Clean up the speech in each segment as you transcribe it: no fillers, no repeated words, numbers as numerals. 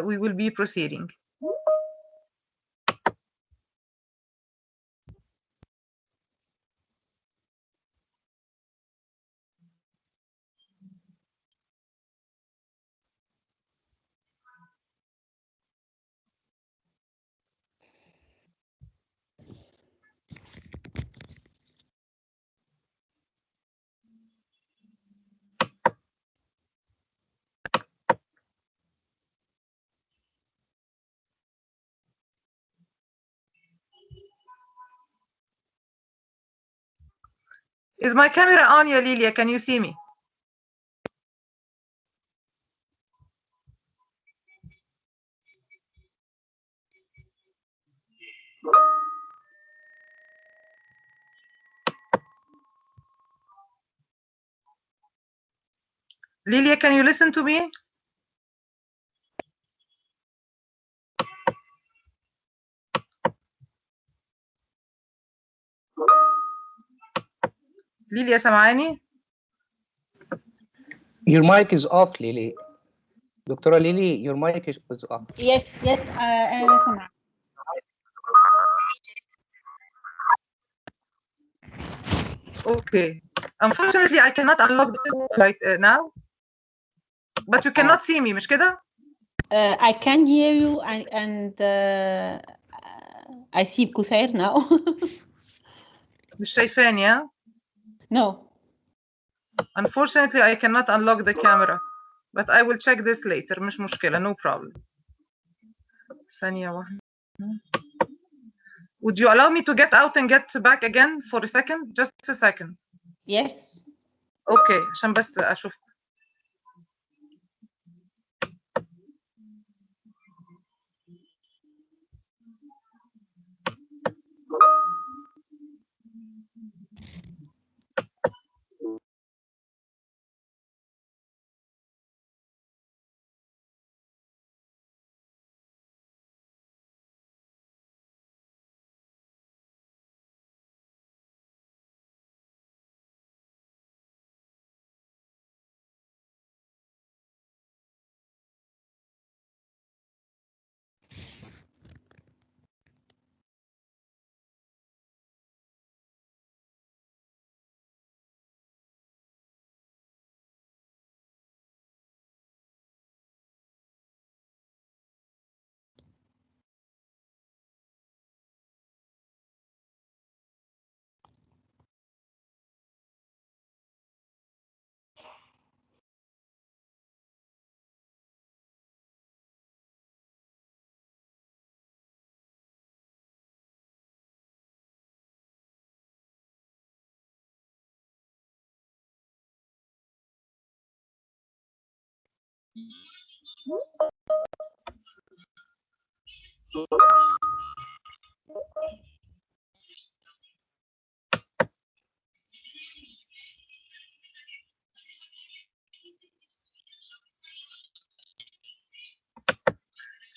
we will be proceeding. Is my camera on, ya Lilia? Can you see me? Lilia, can you listen to me? Lilia سامعاني؟ Your mic is off, Lily. Dr. Lily, your mic is off. Yes, أنا سامعة. Okay. Unfortunately, I cannot unlock the right now. But you cannot see me, مش كده؟ I can hear you and I see Kusair now. مش شايفاني ها؟ No. Unfortunately, I cannot unlock the camera. But I will check this later. مش مشكلة. No problem. ثانية واحدة. Would you allow me to get out and get back again for a second? Just a second. Yes. Okay. عشان بس أشوف.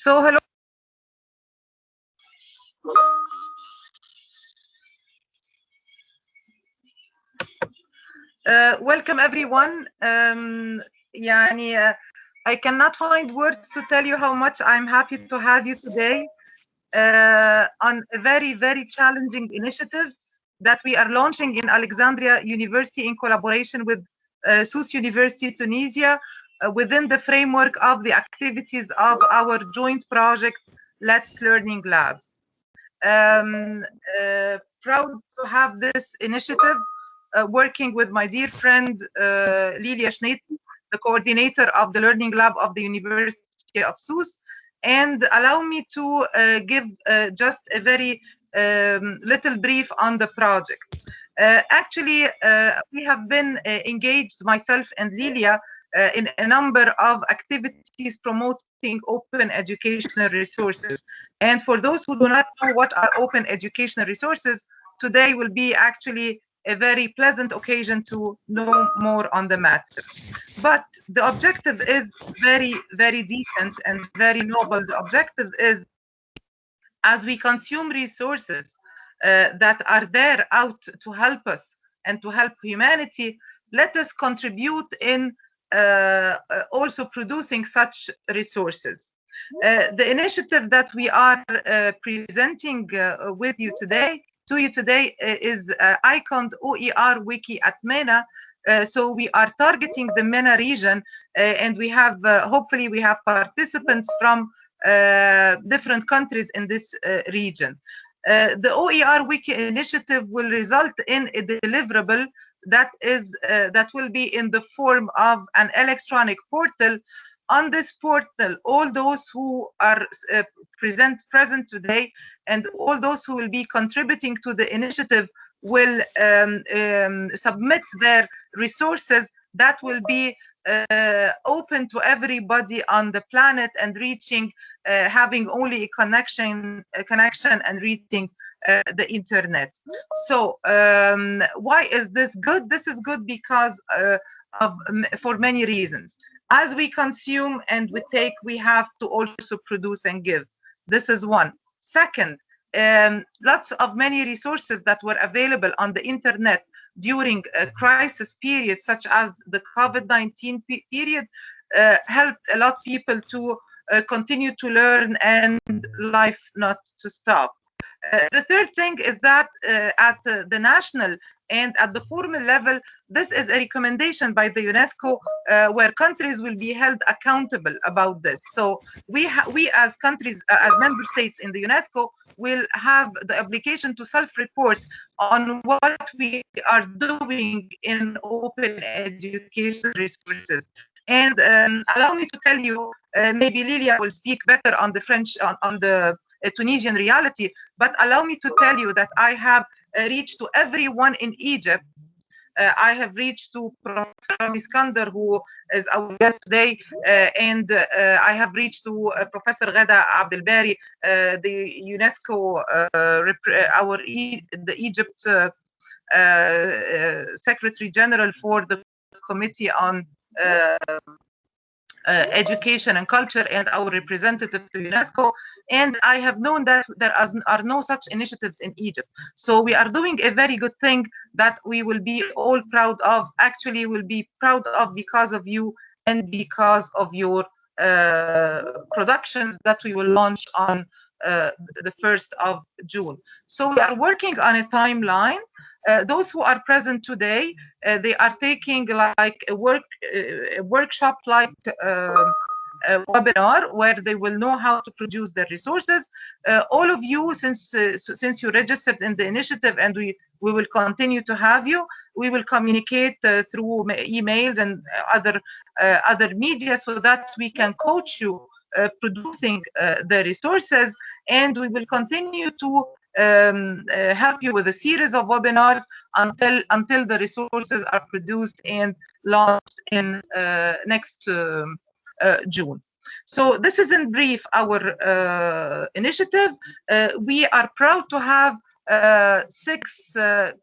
So hello. Welcome everyone. I cannot find words to tell you how much I'm happy to have you today on a very, very challenging initiative that we are launching in Alexandria University in collaboration with Sousse University Tunisia within the framework of the activities of our joint project, Let's Learning Labs. Proud to have this initiative working with my dear friend Lilia Schneidl, the coordinator of the Learning Lab of the University of Sousse. And allow me to give just a very little brief on the project. Actually, we have been engaged, myself and Lilia, in a number of activities promoting open educational resources. And for those who do not know what are open educational resources, today will be actually a very pleasant occasion to know more on the matter. But the objective is very, very decent and very noble. The objective is, as we consume resources that are there out to help us and to help humanity, let us contribute in also producing such resources. The initiative that we are presenting with you today, is iconed OER Wiki at MENA. So we are targeting the MENA region, and we have, hopefully we have participants from different countries in this region. The OER Wiki initiative will result in a deliverable that will be in the form of an electronic portal. On this portal, all those who are present today and all those who will be contributing to the initiative will submit their resources that will be open to everybody on the planet and reaching, having only a connection and reaching the internet. So why is this good? This is good because for many reasons. As we consume and we take, we have to also produce and give. This is one. Second, lots of many resources that were available on the internet during a crisis period, such as the COVID-19 period, helped a lot of people to continue to learn and life not to stop. The third thing is that at the national and at the formal level, this is a recommendation by the UNESCO where countries will be held accountable about this. So we as countries, as member states in the UNESCO, will have the obligation to self-report on what we are doing in open education resources. And allow me to tell you, maybe Lilia will speak better on the French, on the Tunisian reality, but allow me to tell you that I have reached to everyone in Egypt. I have reached to Professor Iskander, who is our guest today, and I have reached to Professor Ghada Abdelbari, the UNESCO, the Egypt Secretary General for the Committee on Education and Culture, and our representative to UNESCO. And I have known that there are no such initiatives in Egypt. So we are doing a very good thing that we will be all proud of. Actually, we'll be proud of because of you and because of your productions that we will launch on the 1st of June. So we are working on a timeline. Those who are present today, they are taking like a workshop like webinar where they will know how to produce their resources. All of you, since you registered in the initiative, and we will continue to have you, we will communicate through emails and other media so that we can coach you producing the resources, and we will continue to help you with a series of webinars until the resources are produced and launched in next June. So this is in brief our initiative. We are proud to have 6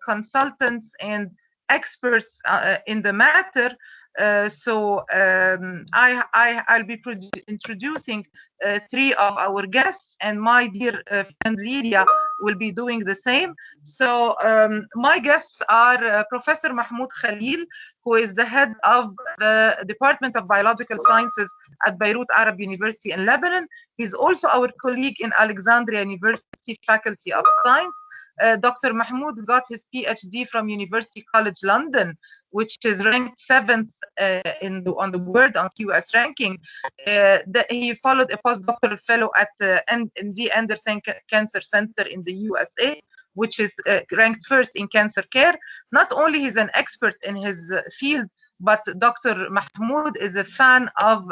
consultants and experts in the matter. So I'll be introducing 3 of our guests, and my dear friend Lilia will be doing the same. So my guests are Professor Mahmoud Khalil, who is the head of the Department of Biological Sciences at Beirut Arab University in Lebanon. He's also our colleague in Alexandria University Faculty of Science. Dr. Mahmoud got his PhD from University College London, which is ranked 7th on the world on QS ranking. He followed a postdoctoral fellow at MD Anderson Cancer Center in the USA, which is ranked 1st in cancer care. Not only he's an expert in his field, but Dr. Mahmoud is a fan of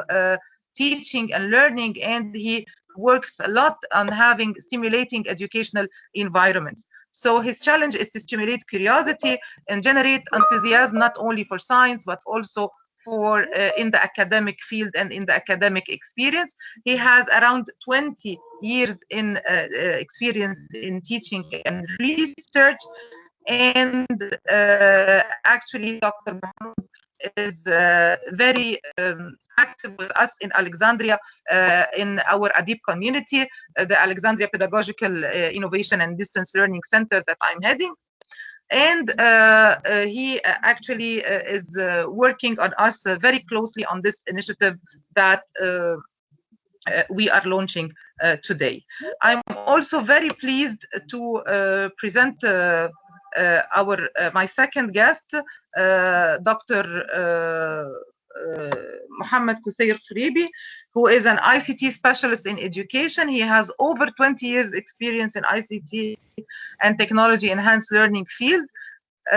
teaching and learning, and he works a lot on having stimulating educational environments. So his challenge is to stimulate curiosity and generate enthusiasm not only for science but also for in the academic field and in the academic experience. He has around 20 years in experience in teaching and research, and actually Dr. Mahmoud is very active with us in Alexandria in our ADIP community, the Alexandria Pedagogical Innovation and Distance Learning Center that I'm heading. And he actually is working on us very closely on this initiative that we are launching today. I'm also very pleased to present my second guest, Dr. Mohammed Kuthayr Khribi, who is an ICT specialist in education. He has over 20 years experience in ICT and technology enhanced learning field.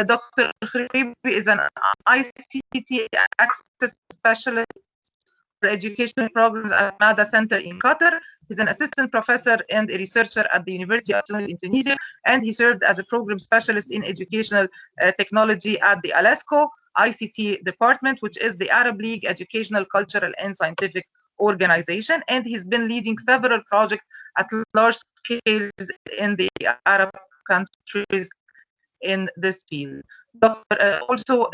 Dr. Khribi is an ICT access specialist for educational programs at MADA Center in Qatar. He's an assistant professor and a researcher at the University of Tunis in Tunisia, and he served as a program specialist in educational technology at the ALESCO ICT department, which is the Arab League Educational, Cultural, and Scientific Organization. And he's been leading several projects at large scales in the Arab countries in this field. Also,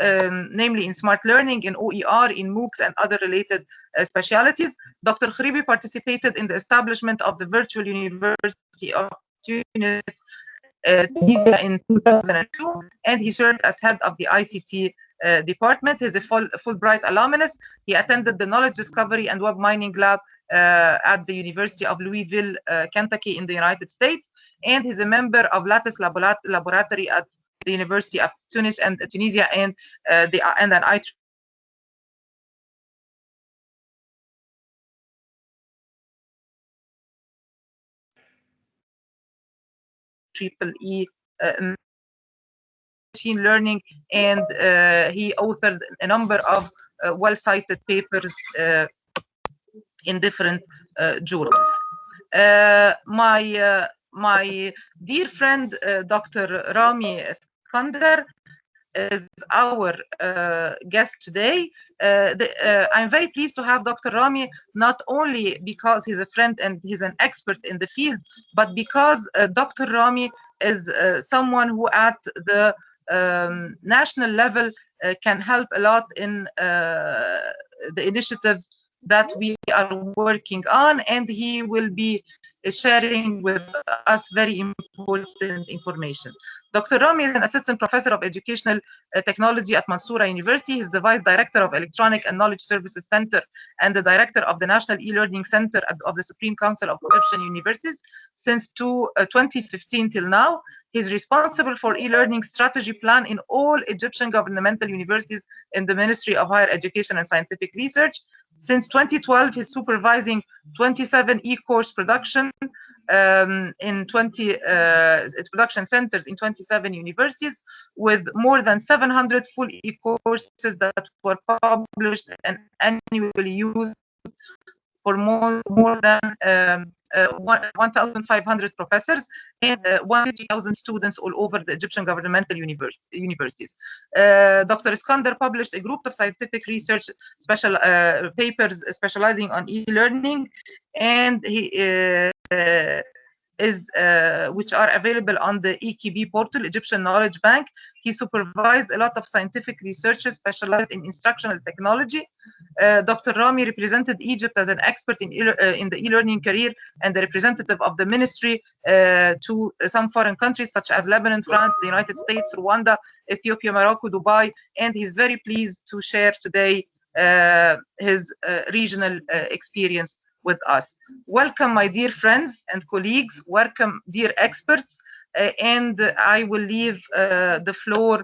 namely in smart learning, in OER, in MOOCs, and other related specialities. Dr. Khribi participated in the establishment of the Virtual University of Tunis Tunisia in 2002, and he served as head of the ICT department. He's a Fulbright alumnus. He attended the Knowledge Discovery and Web Mining Lab at the University of Louisville, Kentucky in the United States, and he's a member of Lattice Laboratory at the University of Tunis and Tunisia, and an IEEE machine learning, and he authored a number of well-cited papers in different journals. My dear friend, Dr. Rami Iskander, is our guest today. I'm very pleased to have Dr. Rami, not only because he's a friend and he's an expert in the field, but because Dr. Rami is someone who at the national level can help a lot in the initiatives that we are working on, and he will be sharing with us very important information. Dr. Rami is an assistant professor of educational technology at Mansoura University. He's the vice director of Electronic and Knowledge Services Center and the director of the National E-Learning Center of the Supreme Council of Egyptian Universities since 2015 till now. He's responsible for e-learning strategy plan in all Egyptian governmental universities in the Ministry of Higher Education and Scientific Research. Since 2012, he's supervising 27 e-course production in production centers in 27 universities, with more than 700 full e-courses that were published and annually used for more than 1,500 professors and 1,000 students all over the Egyptian governmental universities. Dr. Iskander published a group of scientific research papers specializing on e-learning, and he which are available on the EKB portal, Egyptian Knowledge Bank. He supervised a lot of scientific researchers specialized in instructional technology. Dr. Rami represented Egypt as an expert in the e-learning career and the representative of the ministry to some foreign countries such as Lebanon, France, the United States, Rwanda, Ethiopia, Morocco, Dubai, and he's very pleased to share today his regional experience with us. Welcome, my dear friends and colleagues. Welcome, dear experts. And I will leave the floor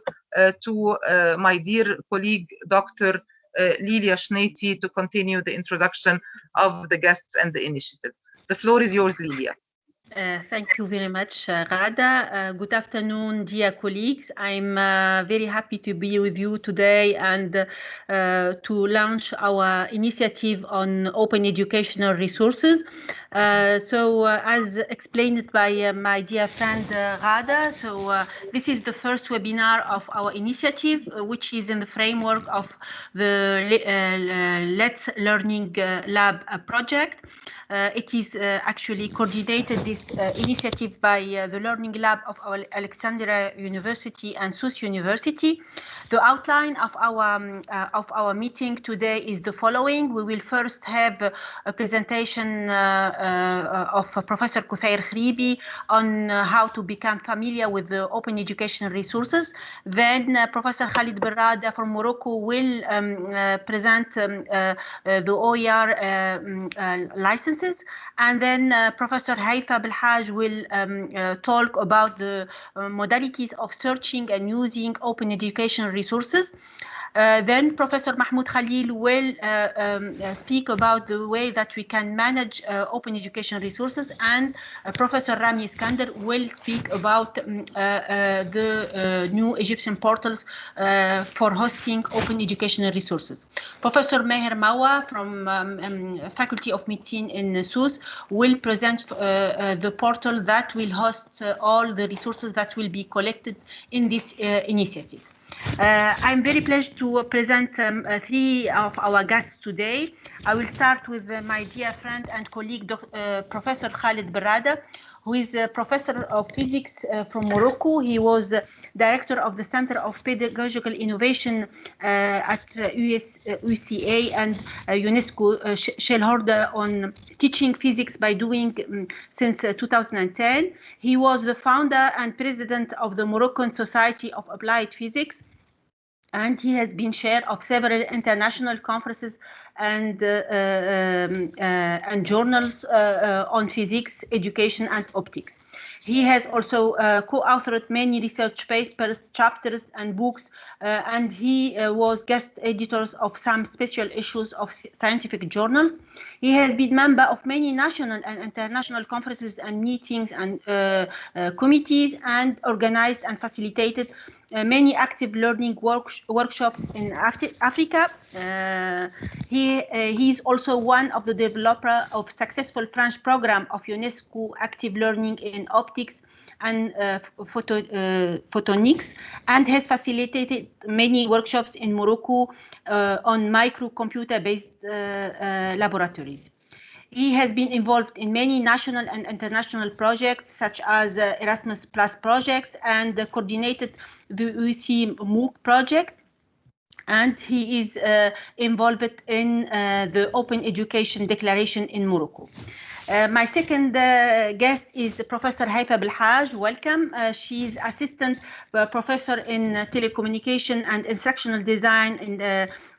to my dear colleague, Dr. Lilia Schneiti, to continue the introduction of the guests and the initiative. The floor is yours, Lilia. Thank you very much, Ghada. Good afternoon, dear colleagues. I'm very happy to be with you today and to launch our initiative on open educational resources. As explained by my dear friend Ghada, this is the first webinar of our initiative, which is in the framework of the Let's Learning Lab project. It is actually coordinated, this initiative, by the Learning Lab of our Alexandria University and SUS University. The outline of our meeting today is the following. We will first have a presentation of Professor Kuthair Khribi on how to become familiar with the open educational resources. Then Professor Khalid Berrada from Morocco will present the OER licenses. And then Professor Haifa Belhaj will talk about the modalities of searching and using open educational resources. Then Professor Mahmoud Khalil will speak about the way that we can manage open education resources, and Professor Rami Iskander will speak about the new Egyptian portals for hosting open educational resources. Professor Meher Mawa from Faculty of Medicine in SUS will present the portal that will host all the resources that will be collected in this initiative. I'm very pleased to present three of our guests today. I will start with my dear friend and colleague, Professor Khalid Berrada, who is a professor of physics from Morocco. He was director of the Center of Pedagogical Innovation at UCA and UNESCO shareholder on teaching physics by doing since 2010. He was the founder and president of the Moroccan Society of Applied Physics, and he has been chair of several international conferences and journals on physics, education, and optics. He has also co-authored many research papers, chapters, and books, and he was guest editors of some special issues of scientific journals. He has been member of many national and international conferences and meetings and committees, and organized and facilitated many active learning workshops in Africa. He is also one of the developer of successful French program of UNESCO active learning in optics and photonics, and has facilitated many workshops in Morocco on microcomputer-based laboratories. He has been involved in many national and international projects, such as Erasmus Plus projects, and coordinated the UC MOOC project. And he is involved in the Open Education Declaration in Morocco. My second guest is Professor Haifa Belhaj. Welcome. She's assistant professor in telecommunication and instructional design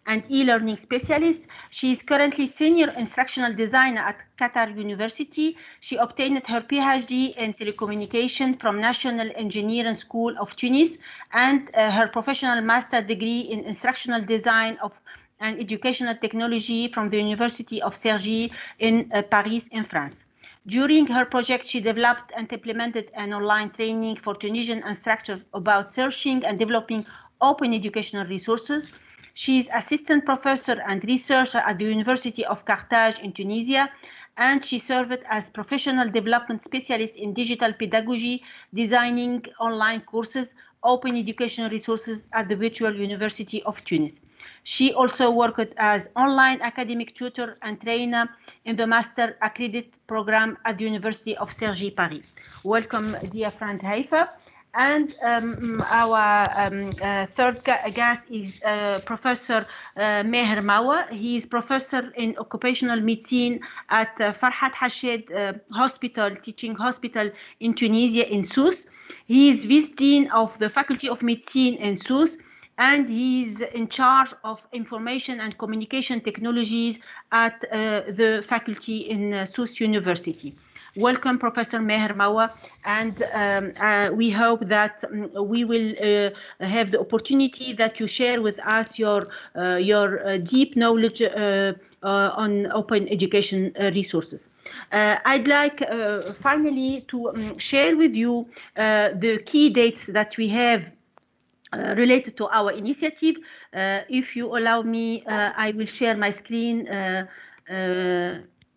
and e-learning specialist. She is currently senior instructional designer at Qatar University. She obtained her PhD in telecommunication from National Engineering School of Tunis, and her professional master degree in instructional design and educational technology from the University of Cergy in Paris in France. During her project, she developed and implemented an online training for Tunisian instructors about searching and developing open educational resources. She is assistant professor and researcher at the University of Carthage in Tunisia, and she served as professional development specialist in digital pedagogy, designing online courses, open educational resources at the Virtual University of Tunis. She also worked as online academic tutor and trainer in the Master Accredited program at the University of Cergy, Paris. Welcome, dear friend Haifa. And our third guest is Professor Meher Mawa. He is professor in occupational medicine at Farhat Hashed Hospital, teaching hospital in Tunisia in Sousse. He is vice dean of the Faculty of Medicine in Sousse, and he is in charge of information and communication technologies at the faculty in Sousse University. Welcome, Professor Meher Mawa, and we hope that we will have the opportunity that you share with us your deep knowledge on open education resources. I'd like finally to share with you the key dates that we have related to our initiative. If you allow me, I will share my screen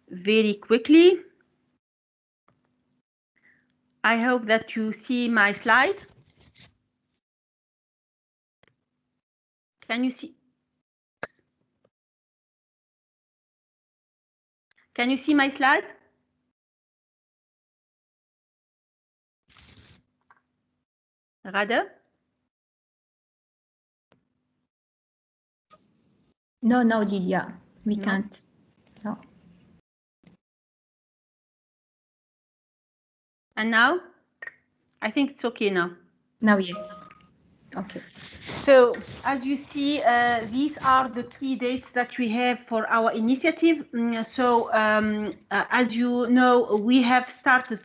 very quickly. I hope that you see my slides. Can you see? Can you see my slide? Rada? No, Lydia, we can't. No. And now? I think it's okay now. Now, yes. Okay. So, as you see, these are the key dates that we have for our initiative. As you know, we have started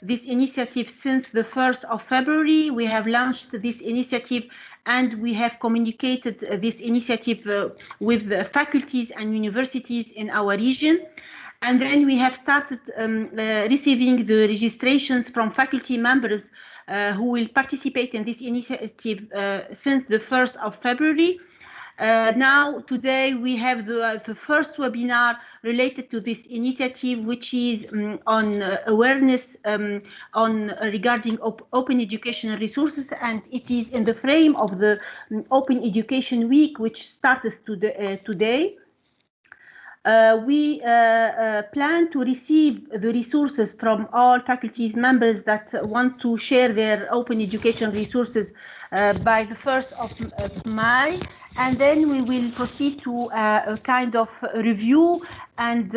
this initiative since the 1st of February. We have launched this initiative and we have communicated this initiative with faculties and universities in our region. And then we have started receiving the registrations from faculty members who will participate in this initiative since the 1st of February. Now, today, we have the first webinar related to this initiative, which is on awareness regarding open educational resources, and it is in the frame of the Open Education Week, which starts today. We plan to receive the resources from all faculties members that want to share their open education resources by the 1st of May, and then we will proceed to a kind of review and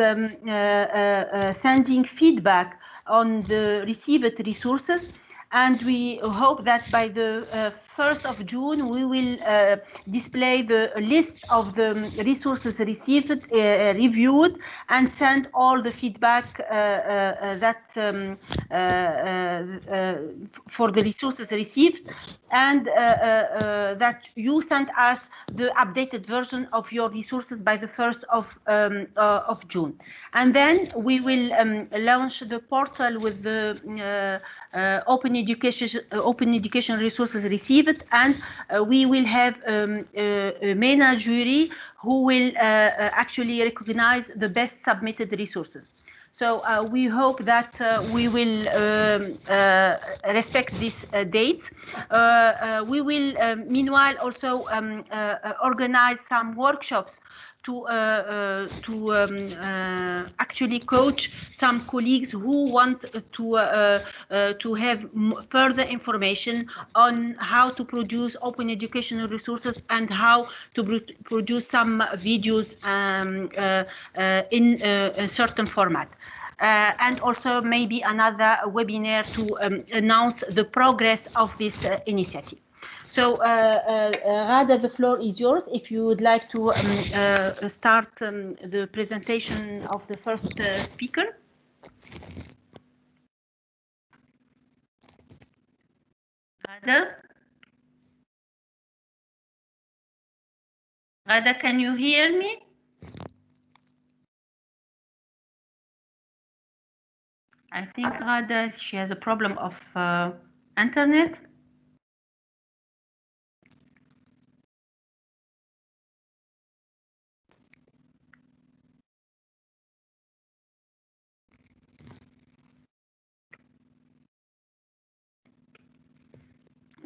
sending feedback on the received resources. And we hope that by the 1st of June, we will display the list of the resources received, reviewed, and send all the feedback for the resources received, and that you send us the updated version of your resources by the 1st of June. And then we will launch the portal with the open education resources received, and we will have a MENA jury who will actually recognize the best submitted resources. So we hope that we will respect these dates. We will meanwhile also organize some workshops to actually coach some colleagues who want to have further information on how to produce open educational resources and how to produce some videos in a certain format. And also maybe another webinar to announce the progress of this initiative. So, Rada, the floor is yours if you would like to start the presentation of the first speaker. Rada? Rada, can you hear me? I think Rada, she has a problem of internet.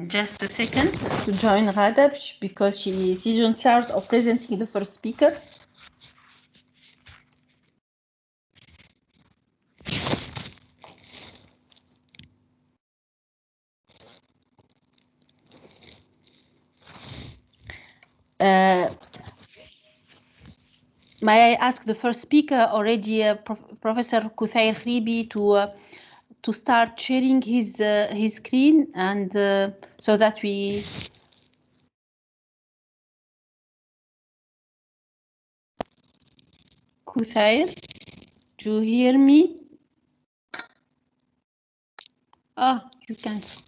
Just a second to join Rada because she's in charge of presenting the first speaker. May I ask the first speaker already, Professor Kuthayr Khribi, to start sharing his screen, and so that we. Kuthayr, do you hear me? Ah, you can't.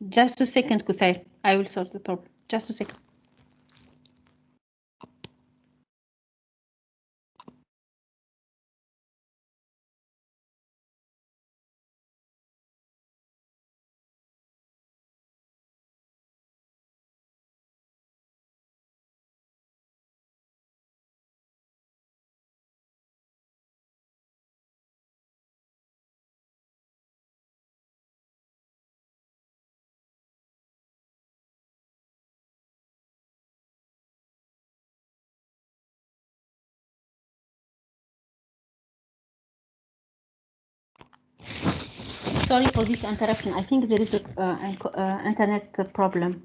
Just a second, Kuthayr. I will solve the problem. Just a second. Sorry for this interruption. I think there is an internet problem.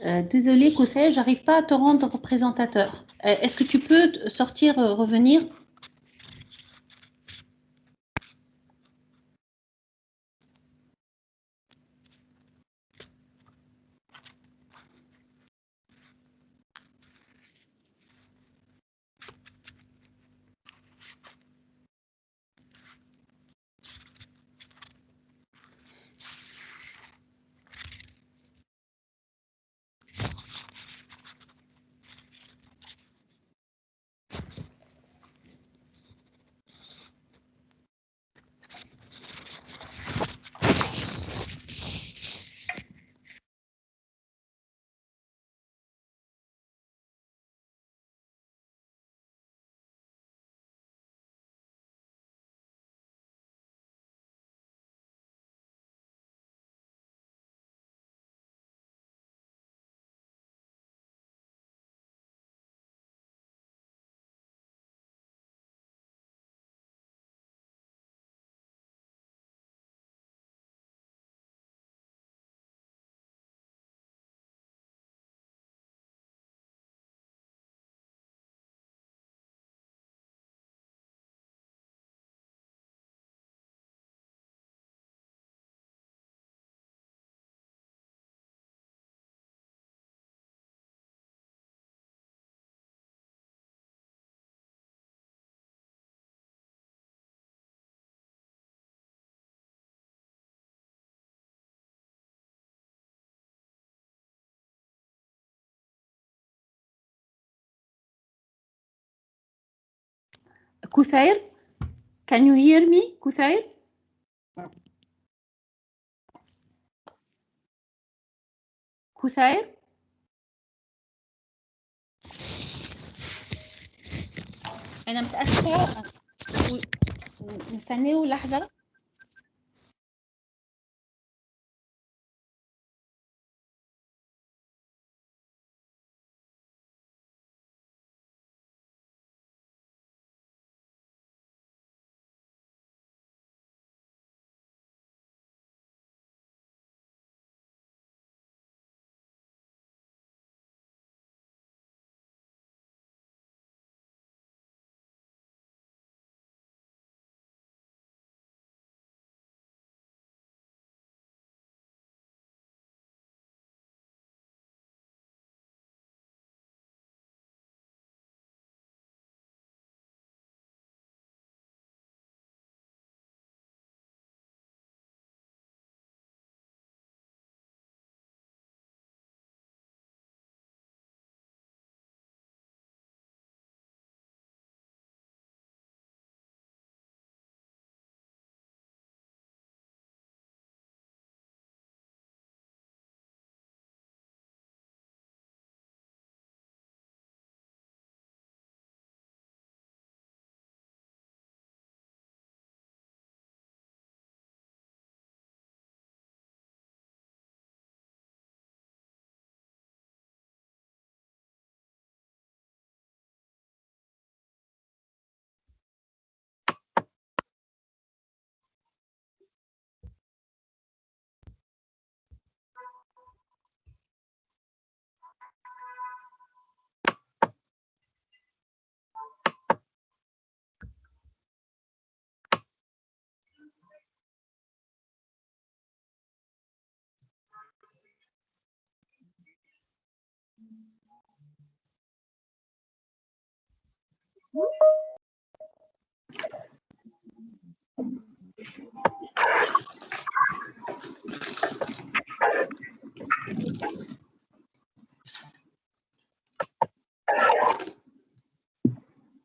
Désolé, Kouthai, j'arrive pas à te rendre présentateur. Est-ce que tu peux sortir, revenir? Kouthai, can you hear me, Kouthai? Kouthai? أنا متأسفة نستنيه لحظة.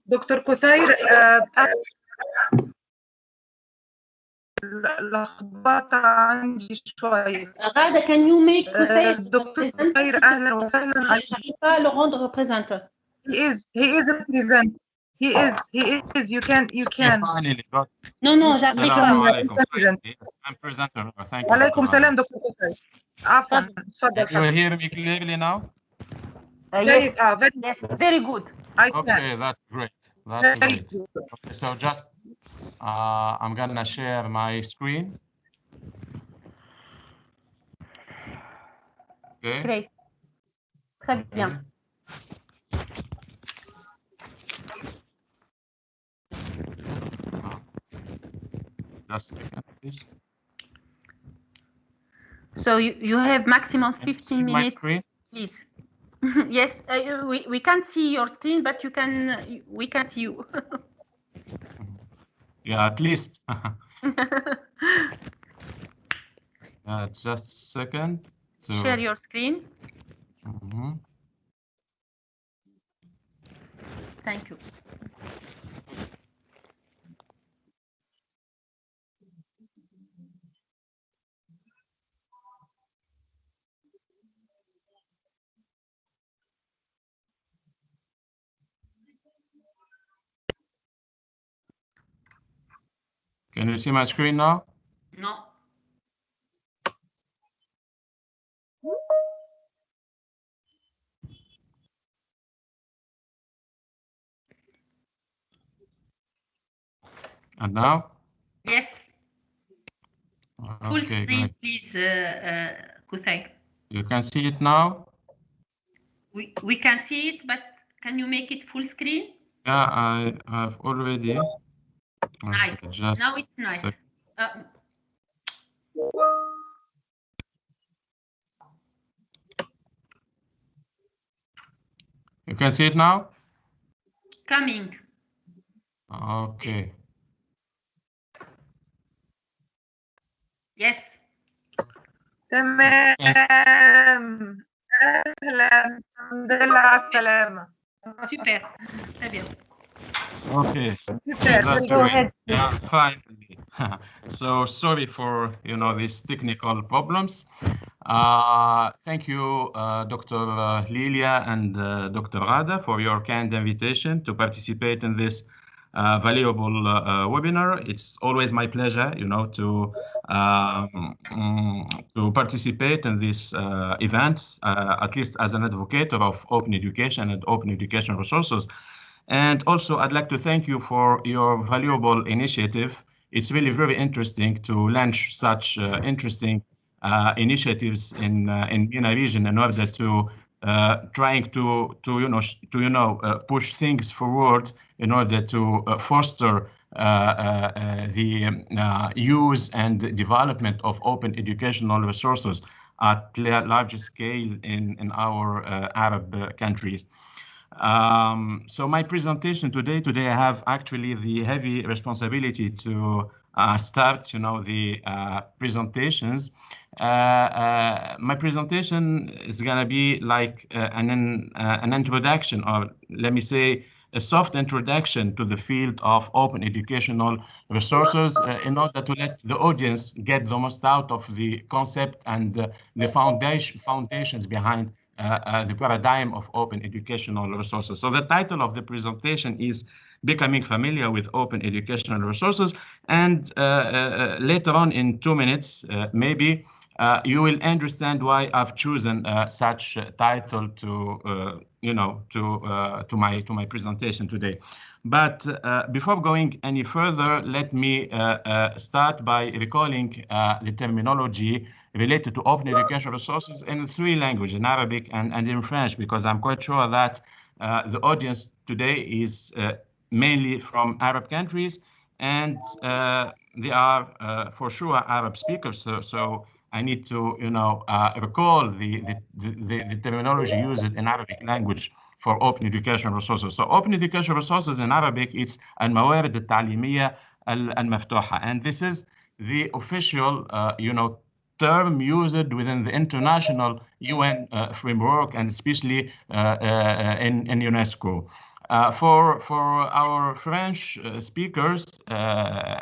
دكتور كثير لخبطة عندي شوية. غادة, can you make Kouthai دكتور كثير أهلا وسهلا. j'arrive pas à le rendre représentant. He is a present. He is. You can. Finally got. Non, j'arrive pas. Assalamu alaikum. Yes, I'm presenter. Thank you. عليكم سلام دكتور كثير. عفوا. تفضل. You hear me clearly now? Yes, very yes, very good. I can. Okay, that's great. That's great. Okay, so just I'm gonna share my screen. Okay. Great. Très bien. Just a second, please. So you have maximum Can you 15 see my minutes, screen? please. Yes, we can't see your screen, but we can see you. Yeah, at least. Just a second. Share your screen. Mhm. Thank you. Can you see my screen now? No. And now? Yes. Full Okay, screen, great. please, Kusai. You can see it now? We can see it, but can you make it full screen? Yeah, I've already. Nice. Okay, just Now it's nice. You can see it now? Coming. Okay. Yes. تمام. أهلا. الحمد لله على السلامة. Super. Très bien. Okay. Super. That's Go great. ahead. Yeah, finally. So sorry for, these technical problems. Thank you, Dr. Lilia and Dr. Rada, for your kind invitation to participate in this valuable webinar. It's always my pleasure, to participate in these events, at least as an advocate of open education and open education resources. And also, I'd like to thank you for your valuable initiative. It's really very interesting to launch such interesting initiatives in MENA region in order to trying to push things forward in order to foster the use and development of open educational resources at large scale in our Arab countries. So my presentation today I have actually the heavy responsibility to start, the presentations. My presentation is going to be like an introduction, or let me say, a soft introduction to the field of open educational resources in order to let the audience get the most out of the concept and the foundations behind the paradigm of open educational resources. So the title of the presentation is Becoming Familiar with Open Educational Resources. And later on in 2 minutes, maybe, you will understand why I've chosen such title to my presentation today. But before going any further, let me start by recalling the terminology related to open educational resources in 3 languages, in Arabic and in French, because I'm quite sure that the audience today is mainly from Arab countries, and they are for sure Arab speakers. So I need to, recall the terminology used in Arabic language for open education resources. So open education resources in Arabic, it's الموارد التعليمية المفتوحة, and this is the official, term used within the international UN framework, and especially in UNESCO. For our French speakers,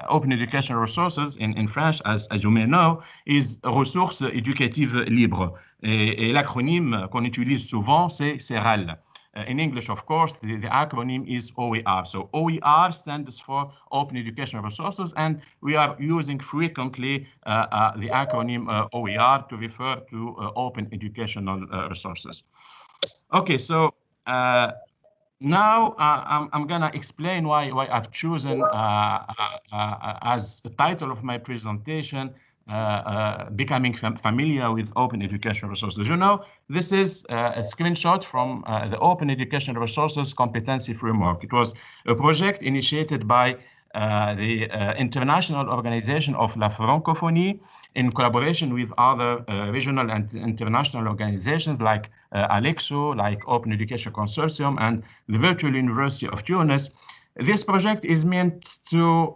open educational resources in French, as you may know, is ressources éducatives libres. Et l'acronyme qu'on utilise souvent, c'est RAL. In English, of course, the acronym is OER. So OER stands for Open Educational Resources, and we are using frequently the acronym OER to refer to open educational resources. Okay, so now I'm gonna explain why I've chosen as the title of my presentation becoming familiar with open educational resources. You know, this is a screenshot from the Open Educational Resources Competency Framework. It was a project initiated by the International Organization of La Francophonie in collaboration with other regional and international organizations like Alexo, like Open Education Consortium, and the Virtual University of Tunis. This project is meant to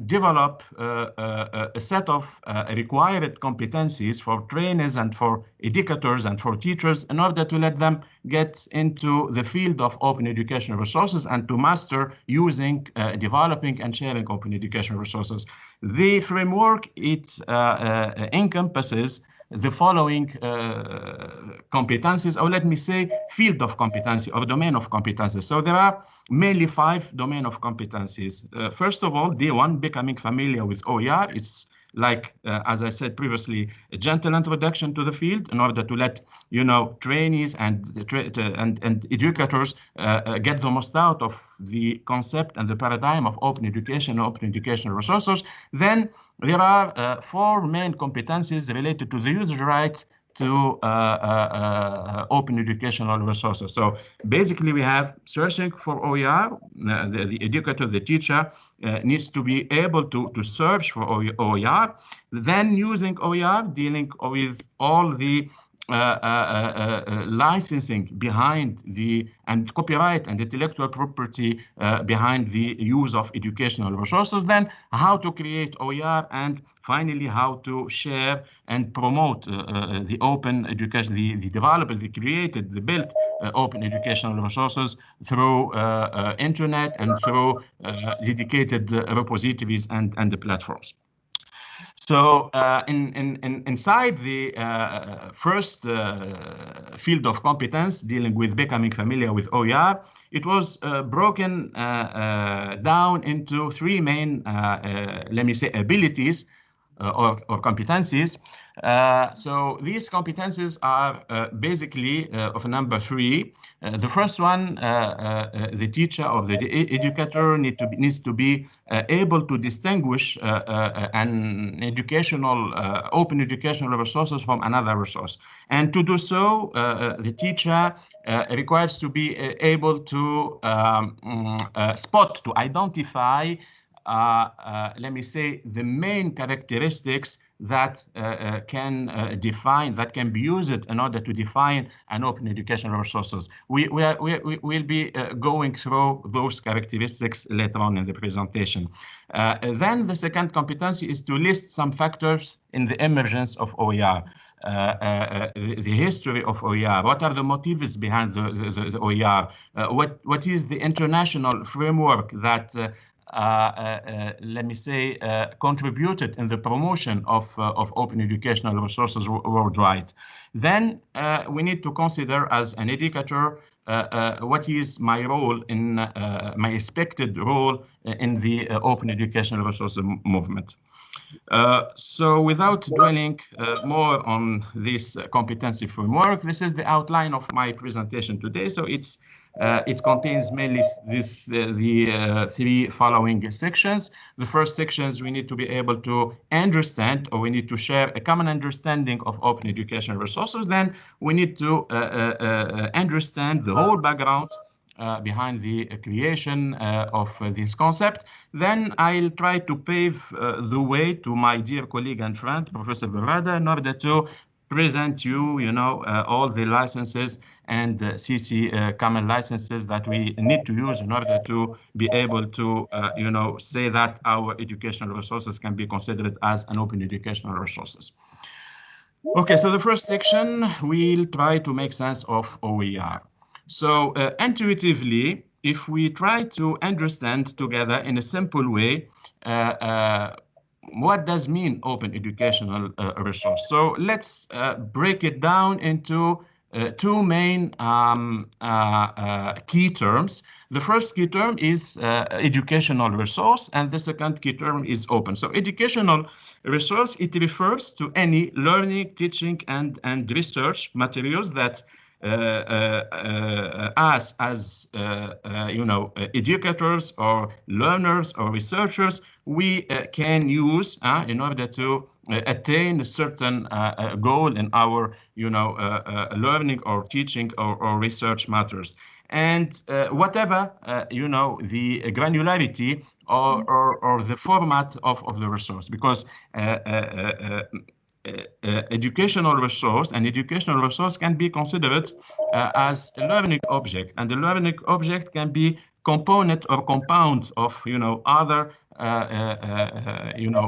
develop a set of required competencies for trainers and for educators and for teachers in order to let them get into the field of open educational resources and to master using, developing and sharing open educational resources. The framework, it encompasses the following competencies, or let me say field of competency or domain of competencies. So there are mainly 5 domain of competencies. First of all, D1, becoming familiar with OER. It's like, as I said previously, a gentle introduction to the field in order to let, you know, trainees and educators get the most out of the concept and the paradigm of open education, open educational resources. Then there are 4 main competencies related to the user rights to open educational resources. So basically we have searching for OER, the educator, the teacher needs to be able to search for OER, then using OER, dealing with all the licensing behind and copyright and intellectual property behind the use of educational resources, then how to create OER, and finally how to share and promote the open education, the developed, the created, the built open educational resources through internet and through dedicated repositories and the platforms. So inside the first field of competence dealing with becoming familiar with OER, it was broken down into 3 main, let me say, abilities or competencies. So these competencies are basically of number 3. The first one, the teacher or the educator needs to be able to distinguish an educational, open educational resources from another resource. And to do so, the teacher requires to be able to spot, to identify let me say, the main characteristics that can be used in order to define an open educational resources. We'll be going through those characteristics later on in the presentation. Then the second competency is to list some factors in the emergence of OER. The history of OER, what are the motives behind the OER, what is the international framework that let me say, contributed in the promotion of open educational resources worldwide. Then we need to consider as an educator what is my role in my expected role in the open educational resources movement. So without dwelling more on this competency framework, this is the outline of my presentation today. So it contains mainly the 3 following sections. The first sections, we need to be able to understand, or we need to share a common understanding of open educational resources. Then we need to understand the whole background behind the creation of this concept. Then I'll try to pave the way to my dear colleague and friend, Professor Berrada, in order to present you, all the licenses and CC common licenses that we need to use in order to be able to, say that our educational resources can be considered as an open educational resources. Okay, so the first section, we'll try to make sense of OER. So intuitively, if we try to understand together in a simple way, what does mean open educational resource? So let's break it down into 2 main key terms. The first key term is educational resource, and the second key term is open. So educational resource, it refers to any learning, teaching, and research materials that us as educators or learners or researchers, we can use in order to attain a certain goal in our learning or teaching or research matters. And whatever the granularity or the format of the resource, because educational resource can be considered as a learning object, and the learning object can be component or compound of other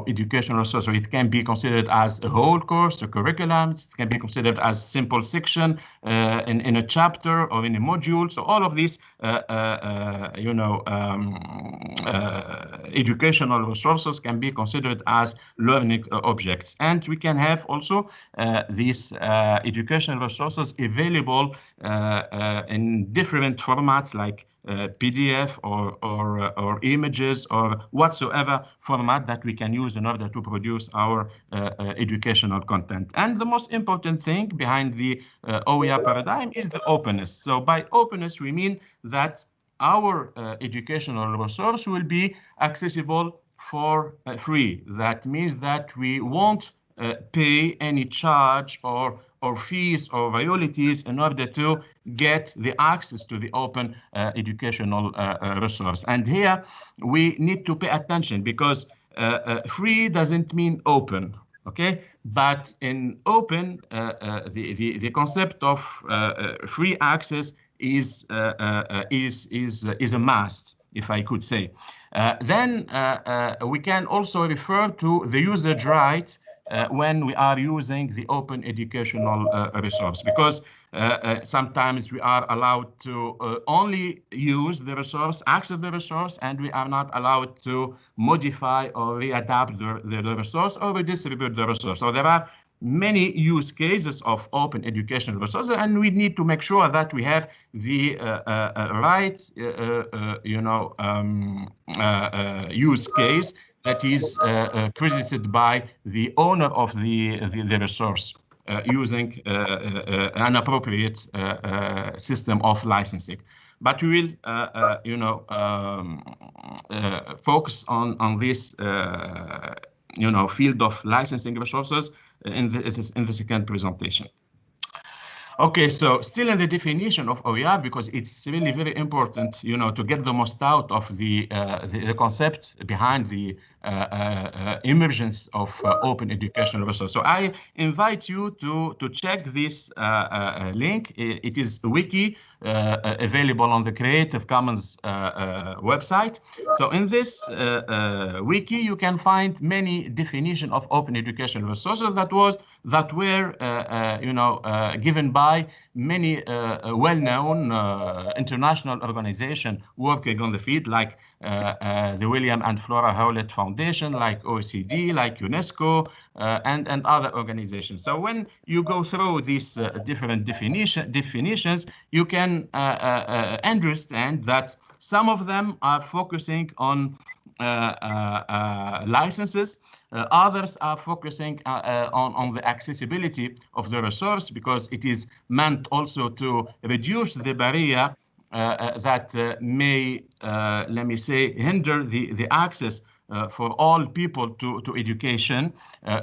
educational resource. So it can be considered as a whole course, a curriculum. It can be considered as simple section in a chapter or in a module. So all of these educational resources can be considered as learning objects. And we can have also these educational resources available in different formats, like PDF or images or whatsoever format that we can use in order to produce our educational content. And the most important thing behind the OER paradigm is the openness. So by openness, we mean that our educational resource will be accessible for free. That means that we won't pay any charge or fees or royalties in order to get the access to the open educational resource. And here we need to pay attention, because free doesn't mean open, okay? But in open, the concept of free access is a must, if I could say. Then we can also refer to the usage right when we are using the open educational resource, because sometimes we are allowed to only use the resource, access the resource, and we are not allowed to modify or readapt the resource or redistribute the resource. So there are many use cases of open educational resources, and we need to make sure that we have the right use case that is credited by the owner of the resource using an appropriate system of licensing. But we will focus on this field of licensing resources in the second presentation. Okay, so still in the definition of OER, because it's really very important, to get the most out of the concept behind the emergence of open educational resources. So I invite you to check this link. It is a wiki available on the Creative Commons website. So in this wiki, you can find many definitions of open educational resources that were given by many well-known international organizations working on the field, like the William and Flora Howlett Foundation, like OECD, like UNESCO, and other organizations. So when you go through these different definitions, you can understand that some of them are focusing on licenses. Others are focusing on the accessibility of the resource, because it is meant also to reduce the barrier that may, let me say, hinder the access for all people to education.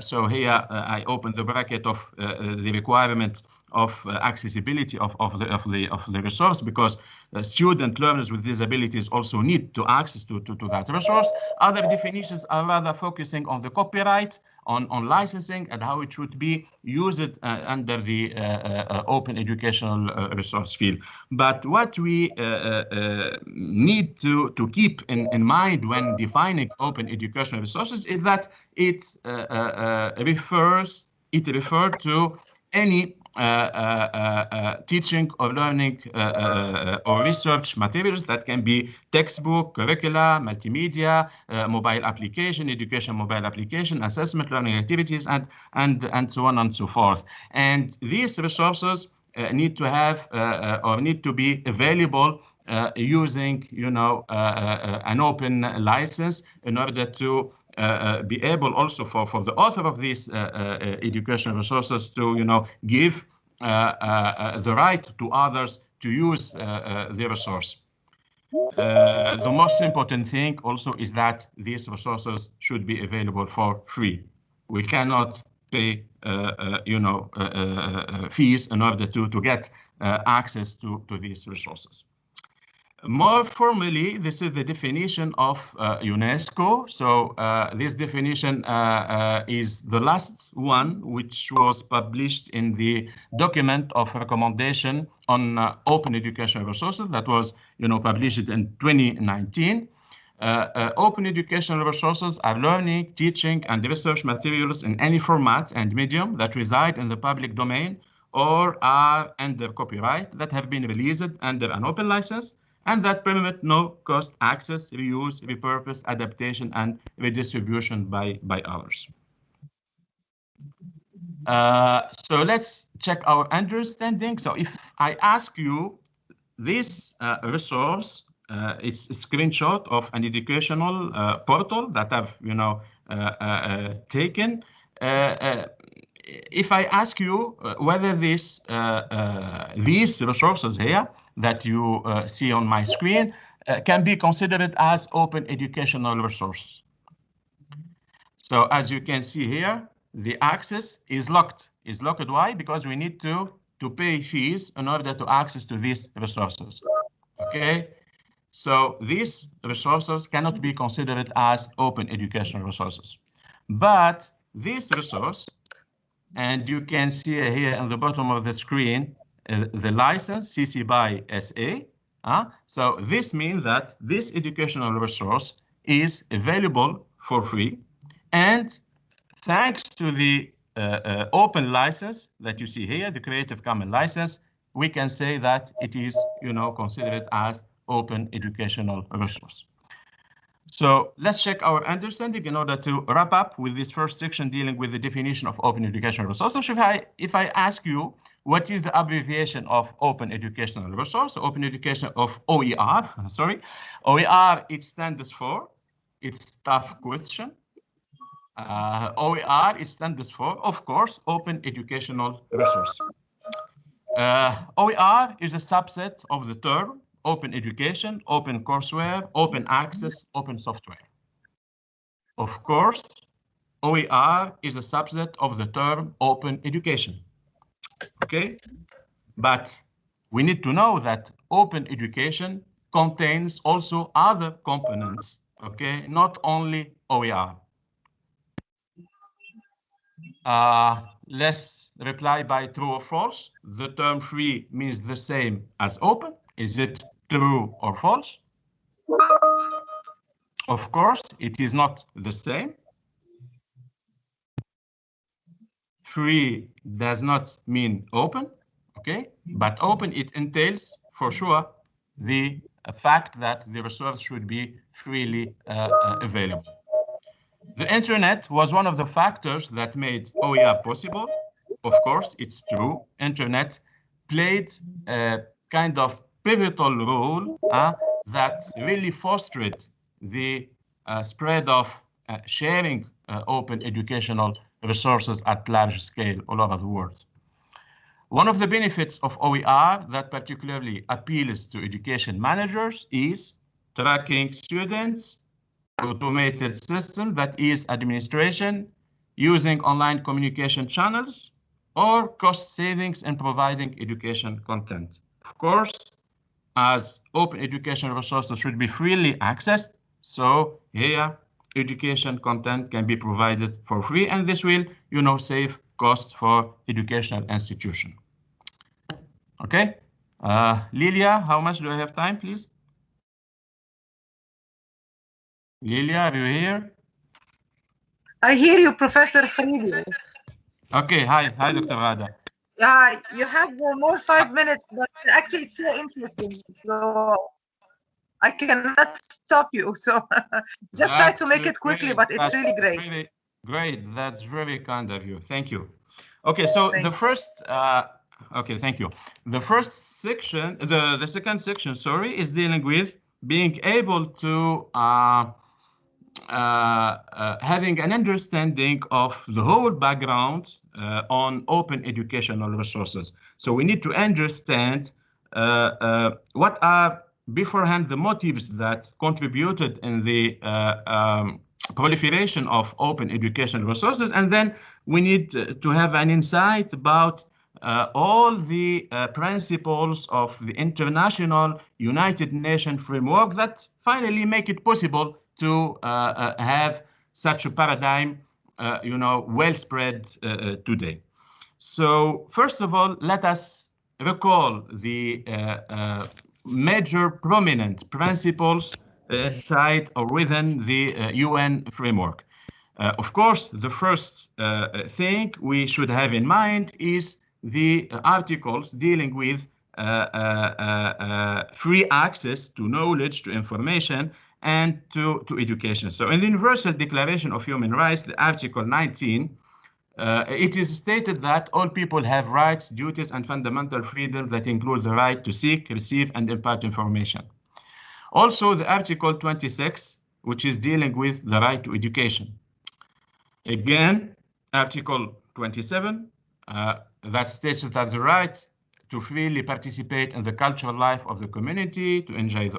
So here I open the bracket of the requirement of accessibility of the resource, because student learners with disabilities also need to access to that resource. Other definitions are rather focusing on the copyright, on licensing, and how it should be used under the open educational resource field. But what we need to keep in mind when defining open educational resources is that it refers to any teaching or learning or research materials that can be textbook, curricula, multimedia, mobile application, education mobile application, assessment, learning activities, and so on and so forth. And these resources need to have or need to be available using, an open license, in order to be able also for the author of these educational resources to, give the right to others to use the resource. The most important thing also is that these resources should be available for free. We cannot pay, fees in order to get access to these resources. More formally, this is the definition of UNESCO. So this definition is the last one, which was published in the document of recommendation on open educational resources that was, published in 2019. Open educational resources are learning, teaching, and research materials in any format and medium that reside in the public domain or are under copyright that have been released under an open license and that permit no-cost access, reuse, repurpose, adaptation, and redistribution by others. So let's check our understanding. So if I ask you this resource, it's a screenshot of an educational portal that I've, taken. If I ask you whether these resources here that you see on my screen can be considered as open educational resources. So as you can see here, the access is locked. Is locked. Why? Because we need to pay fees in order to access to these resources. Okay. So these resources cannot be considered as open educational resources. But this resource, and you can see here on the bottom of the screen, the license CC by SA. So this means that this educational resource is available for free. And thanks to the open license that you see here, the Creative Commons license, we can say that it is, considered as open educational resource. So let's check our understanding in order to wrap up with this first section dealing with the definition of open educational resources. If I ask you what is the abbreviation of open educational resource, open education of OER, sorry. OER, it stands for, it's tough question. OER, it stands for, of course, open educational resource. OER is a subset of the term open education, open courseware, open access, open software. Of course, OER is a subset of the term open education. Okay, but we need to know that open education contains also other components, okay, not only OER. Let's reply by true or false. The term free means the same as open. Is it true or false? Of course, it is not the same. Free does not mean open, okay? But open, it entails for sure the fact that the resource should be freely available. The internet was one of the factors that made OER possible. Of course, it's true. Internet played a kind of pivotal role that really fostered the spread of sharing open educational resources at large scale all over the world. One of the benefits of OER that particularly appeals to education managers is tracking students, automated system that is administration, using online communication channels, or cost savings in providing education content. Of course, as open educational resources should be freely accessed, so here education content can be provided for free, and this will, save cost for educational institution. Okay, Lilia, how much do I have time, please? Lilia, are you here? I hear you, Professor Khalidi. Okay, hi, Dr. Ghada. You have more 5 minutes, but actually it's so interesting. So I cannot stop you. So just try to make it quickly, but it's really great. Really great. That's very kind of you. Thank you. Okay, so the first, okay, thank you. The first section, the second section, sorry, is dealing with being able to having an understanding of the whole background on open educational resources. So we need to understand what are beforehand the motives that contributed in the proliferation of open educational resources, and then we need to have an insight about all the principles of the international United Nations framework that finally make it possible to have such a paradigm, well spread today. So first of all, let us recall the major prominent principles inside or within the UN framework. Of course, the first thing we should have in mind is the articles dealing with free access to knowledge, to information, and to education. So in the Universal Declaration of Human Rights, the Article 19, it is stated that all people have rights, duties, and fundamental freedoms that include the right to seek, receive, and impart information. Also, the Article 26, which is dealing with the right to education. Again, Article 27, that states that the right to freely participate in the cultural life of the community, to enjoy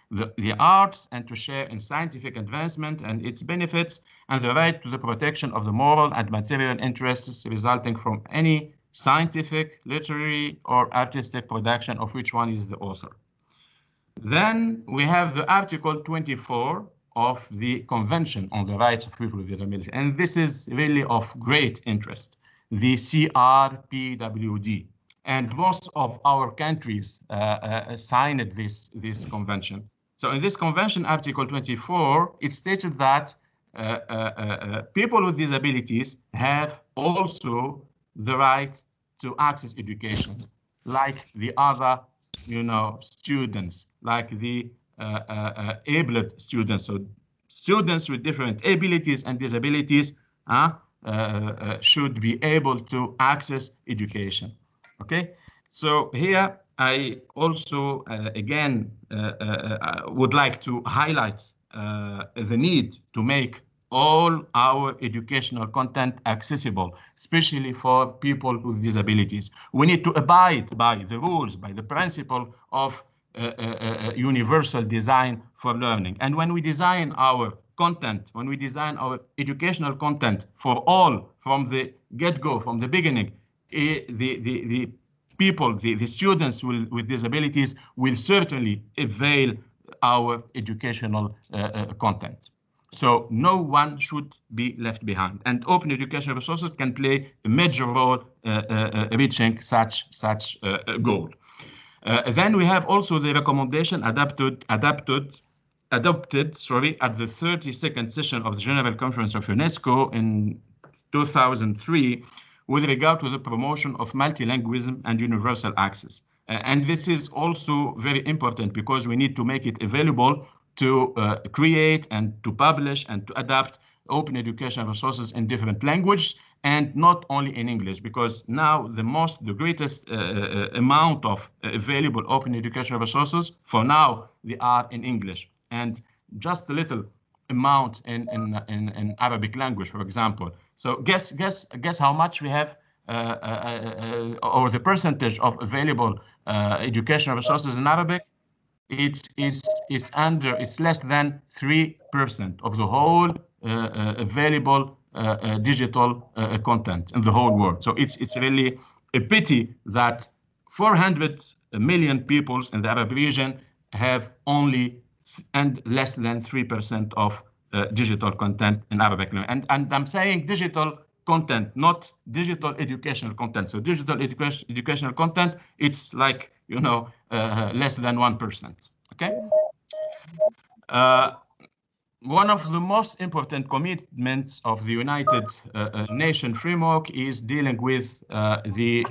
the arts, and to share in scientific advancement and its benefits, and the right to the protection of the moral and material interests resulting from any scientific, literary, or artistic production of which one is the author. Then we have the Article 24 of the Convention on the Rights of People with Disabilities, and this is really of great interest, the CRPWD. And most of our countries signed this convention. So in this convention, Article 24, it stated that people with disabilities have also the right to access education, like the other, students, like the abled students. So students with different abilities and disabilities should be able to access education. Okay, so here I also again would like to highlight the need to make all our educational content accessible, especially for people with disabilities. We need to abide by the rules, by the principle of universal design for learning. And when we design our content, when we design our educational content for all from the get-go, from the beginning, the people, the students with disabilities will certainly avail our educational content. So no one should be left behind. And open educational resources can play a major role reaching such goal. Then we have also the recommendation adopted at the 32nd session of the General Conference of UNESCO in 2003 with regard to the promotion of multilingualism and universal access. And this is also very important because we need to make it available to create and to publish and to adapt open educational resources in different languages, and not only in English, because now the greatest amount of available open educational resources for now they are in English, and just a little amount in Arabic language, for example. So guess how much we have, or the percentage of available educational resources in Arabic. It's less than 3% of the whole available digital content in the whole world. So it's really a pity that 400 million people in the Arab region have only and less than 3% of digital content in Arabic. And I'm saying digital content, not digital educational content. So digital educational content, it's like, less than 1%. Okay. One of the most important commitments of the United Nations framework is dealing with the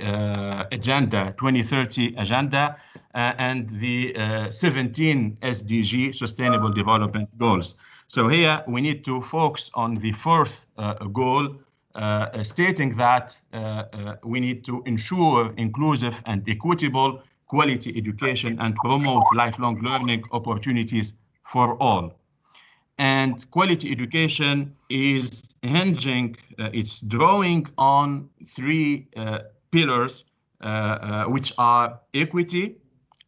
Agenda 2030 Agenda and the 17 SDG Sustainable Development Goals. So here we need to focus on the fourth goal, stating that we need to ensure inclusive and equitable quality education and promote lifelong learning opportunities for all. And quality education is hinging, it's drawing on three pillars which are equity,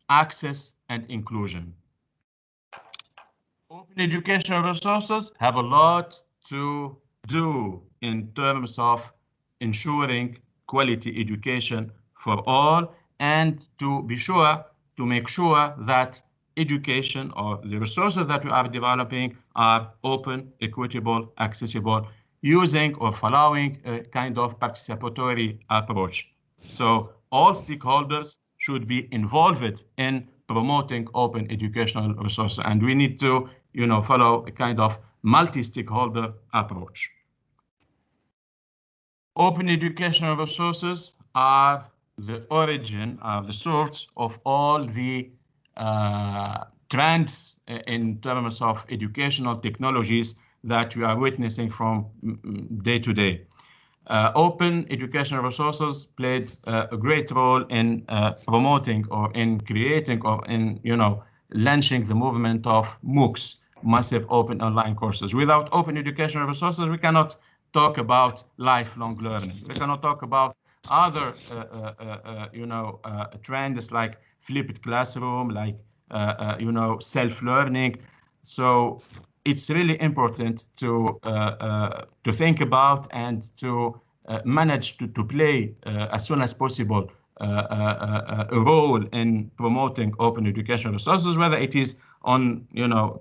access, and inclusion. Open educational resources have a lot to do in terms of ensuring quality education for all, and to make sure that education or the resources that we are developing are open, equitable, accessible, using or following a kind of participatory approach. So all stakeholders should be involved in promoting open educational resources, and we need to, follow a kind of multi-stakeholder approach. Open educational resources are the origin, are the source of all the trends in terms of educational technologies that we are witnessing from day to day. Open educational resources played a great role in promoting or in creating or in, launching the movement of MOOCs, massive open online courses. Without open educational resources, we cannot talk about lifelong learning. We cannot talk about other, trends like flipped classroom, like, self-learning. So it's really important to think about and to manage to play as soon as possible a role in promoting open educational resources, whether it is on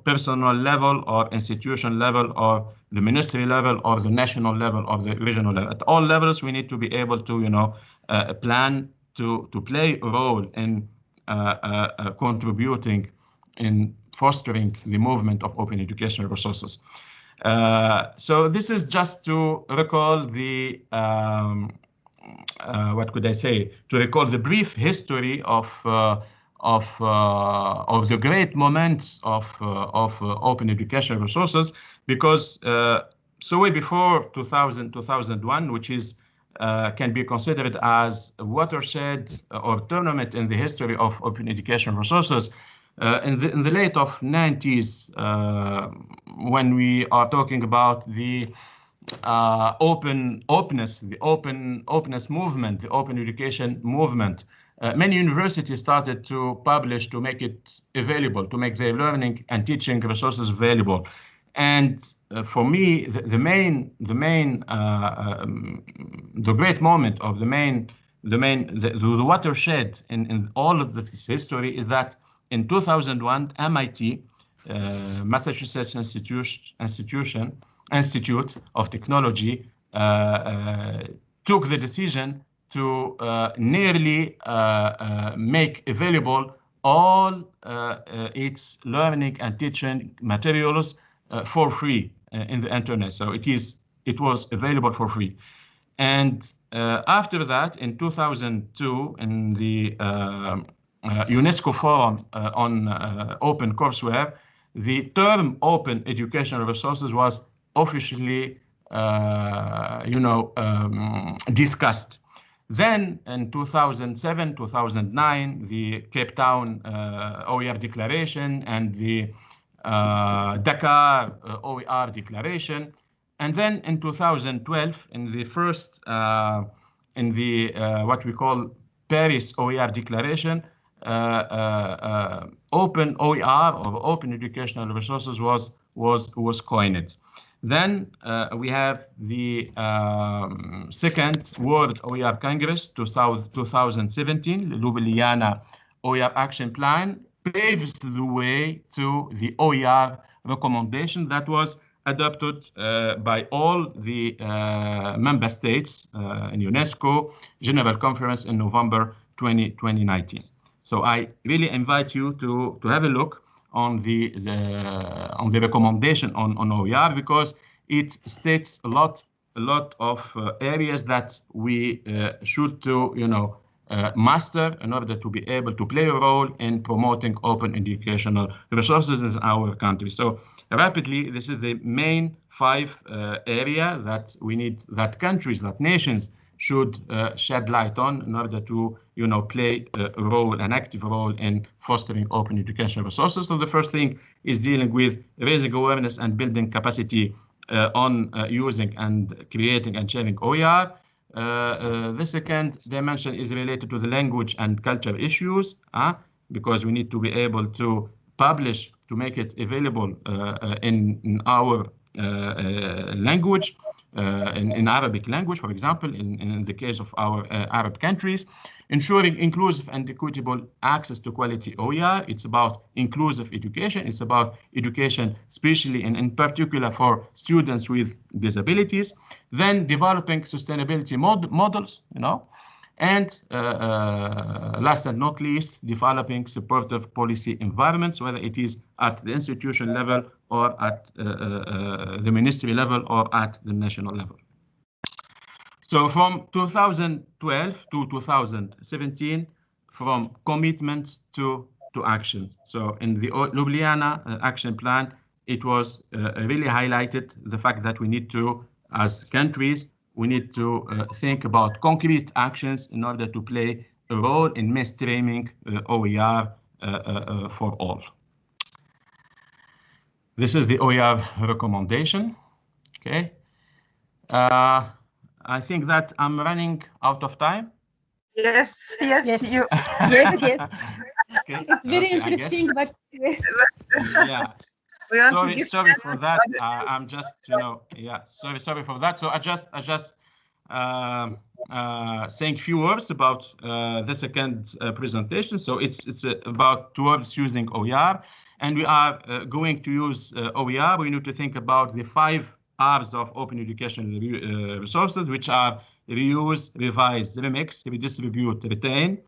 personal level or institution level or the ministry level or the national level or the regional level. At all levels, we need to be able to plan to play a role in contributing in fostering the movement of open educational resources. So this is just to recall the what could I say? To recall the brief history of the great moments of open educational resources, because so way before 2001, which is can be considered as a watershed or tournament in the history of open educational resources. In the late of 90s, when we are talking about the openness movement, the open education movement, many universities started to publish, to make it available, to make their learning and teaching resources available. And for me, the great moment of the watershed in all of this history is that in 2001, MIT, Massachusetts Institute of Technology, took the decision to nearly make available all its learning and teaching materials for free in the internet. So it was available for free. And after that, in 2002, in the UNESCO Forum on Open Courseware, the term open educational resources was officially, discussed. Then in 2007, 2009, the Cape Town OER declaration and the Dakar OER declaration. And then in 2012, in the first, what we call Paris OER declaration, open OER or open educational resources was coined. Then we have the second World OER Congress 2017, Ljubljana OER Action Plan, paves the way to the OER recommendation that was adopted by all the member states in UNESCO General Conference in November 2019. So I really invite you to have a look on the recommendation on OER, because it states a lot of areas that we should master in order to be able to play a role in promoting open educational resources in our country. So rapidly, this is the main 5 area that we need, that countries, that nations should shed light on in order to play a role, an active role in fostering open educational resources. So the first thing is dealing with raising awareness and building capacity on using and creating and sharing OER. The second dimension is related to the language and culture issues, because we need to be able to publish, to make it available in our language, in Arabic language, for example, in the case of our Arab countries. Ensuring inclusive and equitable access to quality OER. It's about inclusive education. It's about education, especially and in particular for students with disabilities. Then developing sustainability models, and last and not least, developing supportive policy environments, whether it is at the institution level or at the ministry level or at the national level. So from 2012 to 2017, from commitment to action. So in the Ljubljana action plan, it was really highlighted the fact that we need to, as countries, we need to think about concrete actions in order to play a role in mainstreaming OER for all. This is the OER recommendation. Okay. I think that I'm running out of time. Yes. Yes. You. Yes. Okay. It's very interesting, but yeah. Sorry for that. I'm just, sorry for that. So I just saying few words about the second presentation. So it's about towards using OER, and we are going to use OER. We need to think about the 5 R's of open education resources, which are reuse, revise, remix, redistribute, retain,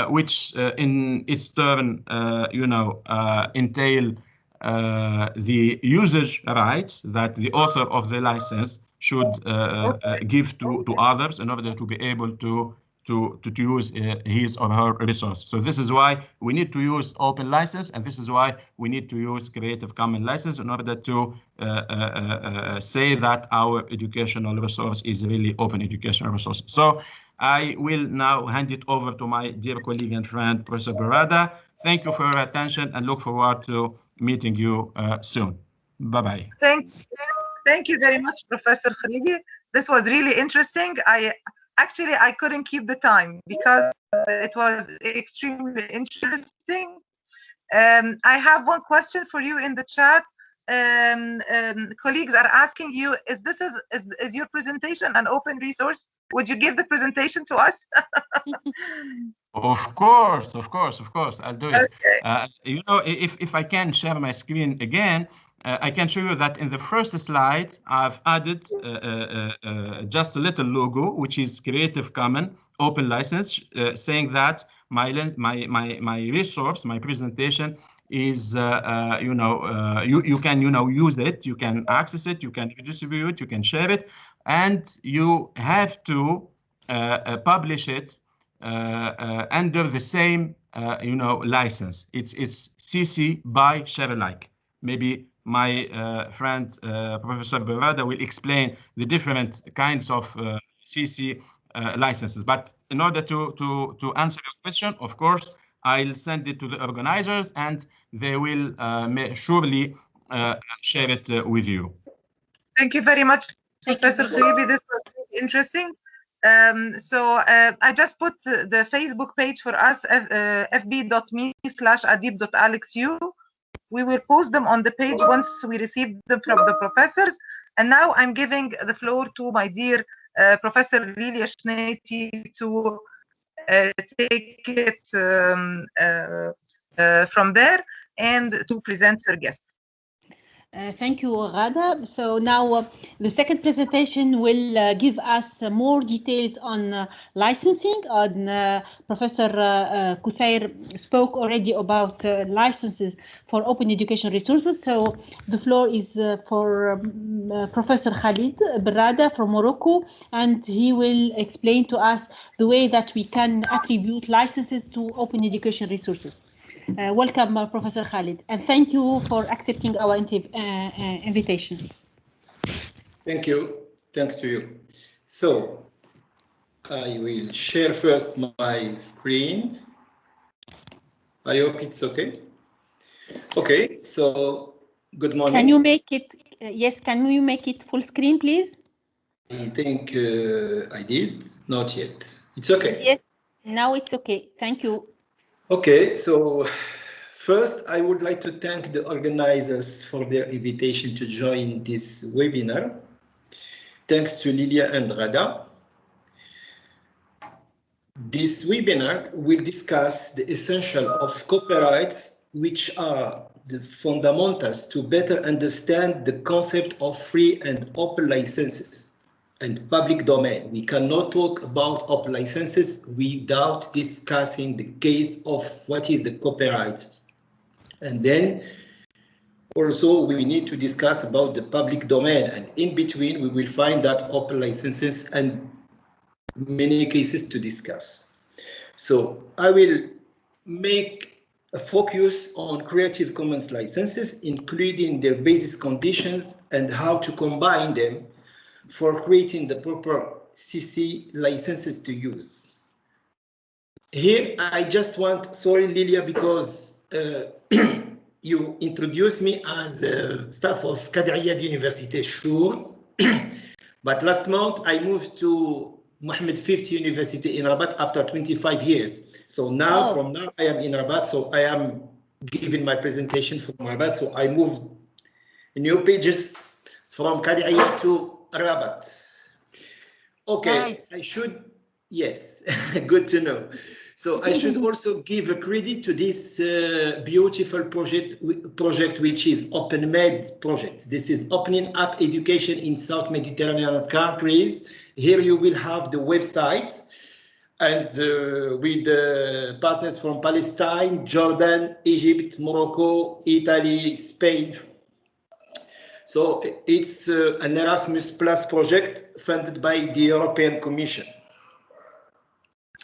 which in its turn, entail the usage rights that the author of the license should give to others in order to be able to use his or her resource. So this is why we need to use open license, and this is why we need to use Creative Commons license in order to say that our educational resource is really open educational resource. So I will now hand it over to my dear colleague and friend, Professor Barada. Thank you for your attention and look forward to meeting you soon. Bye-bye. Thank you very much, Professor Khalidi. This was really interesting. I couldn't keep the time because it was extremely interesting. I have one question for you in the chat. Colleagues are asking you, is your presentation an open resource? Would you give the presentation to us? Of course, I'll do it. Okay. If I can share my screen again, I can show you that in the first slide, I've added just a little logo, which is Creative Commons open license, saying that my resource, my presentation is, you can, use it, you can access it, you can redistribute, you can share it, and you have to publish it under the same, license. It's CC by share alike. Maybe my friend Professor Barada will explain the different kinds of CC licenses. But in order to answer your question, of course, I'll send it to the organizers, and they will surely share it with you. Thank you very much, Professor Khalibi. This was really interesting. So I just put the Facebook page for us, fb.me/adib.alexu. We will post them on the page once we receive them from the professors. And now I'm giving the floor to my dear Professor Lilia Schneiti to take it from there and to present her guest. Thank you, Ghada. So now the second presentation will give us more details on licensing. Professor Kuthair spoke already about licenses for open education resources. So the floor is for Professor Khalid Barada from Morocco, and he will explain to us the way that we can attribute licenses to open education resources. Welcome, Professor Khalid, and thank you for accepting our invitation. Thank you. Thanks to you. So I will share first my screen. I hope it's okay. Okay, so good morning. Can you make it, yes, can you make it full screen, please? think I did. Not yet. It's okay. Yes, now it's okay. Thank you. Okay, so first I would like to thank the organizers for their invitation to join this webinar. Thanks to Lilia and Rada. This webinar will discuss the essential of copyrights, which are the fundamentals to better understand the concept of free and open licenses and public domain. We cannot talk about open licenses without discussing the case of what is the copyright. And then also we need to discuss about the public domain, and in between we will find that open licenses and many cases to discuss. So I will make a focus on Creative Commons licenses, including their basis conditions and how to combine them for creating the proper CC licenses to use. Here, I just want, sorry, Lilia, because you introduced me as staff of Qad'iyat University, sure. But last month, I moved to Mohammed V University in Rabat after 25 years. So now, from now, I am in Rabat, so I am giving my presentation from Rabat. So I moved new pages from Qad'iyat to Rabat. Okay, nice. I should, yes, good to know. So I should also give a credit to this beautiful project, which is OpenMed project. This is opening up education in South Mediterranean countries. Here you will have the website, and with partners from Palestine, Jordan, Egypt, Morocco, Italy, Spain. So it's an Erasmus Plus project funded by the European Commission.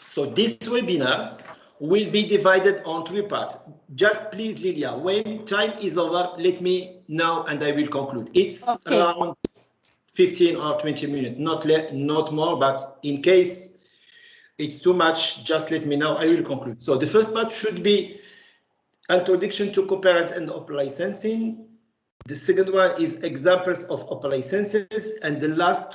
So this webinar will be divided on 3 parts. Just please, Lilia, when time is over, let me know and I will conclude. It's okay. Around 15 or 20 minutes, not more, but in case it's too much, just let me know, I will conclude. So the first part should be introduction to copyright and open licensing. The second one is examples of open licenses, and the last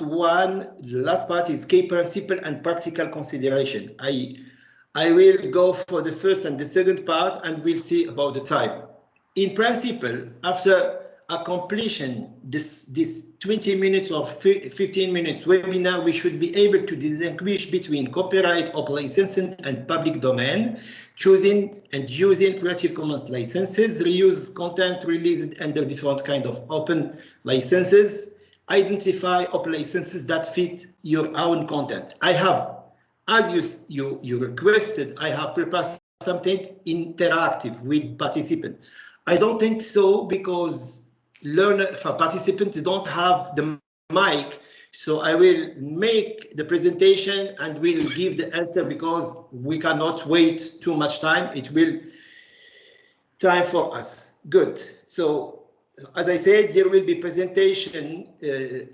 part is key principle and practical consideration. I will go for the first and the second part, and we'll see about the time. In principle, after completion this 20 minutes or 15 minutes webinar, we should be able to distinguish between copyright, open licensing, and public domain, choosing and using Creative Commons licenses, reuse content released under different kind of open licenses, identify open licenses that fit your own content. I have, as you requested, I have prepared something interactive with participants. I don't think so, because participants don't have the mic, so I will make the presentation and will give the answer, because we cannot wait too much time. It will time for us. Good. So as I said, there will be presentation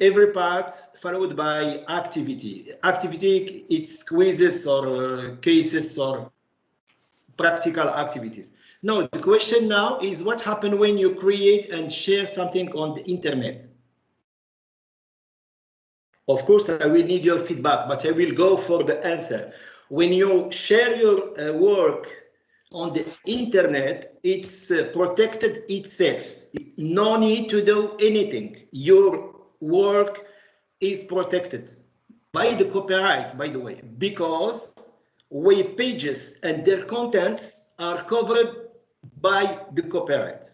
every part, followed by activity. Activity, it's quizzes or cases or practical activities. No, the question now is what happens when you create and share something on the internet? Of course, I will need your feedback, but I will go for the answer. When you share your work on the internet, it's protected itself. No need to do anything. Your work is protected by the copyright, by the way, because web pages and their contents are covered by the copyright.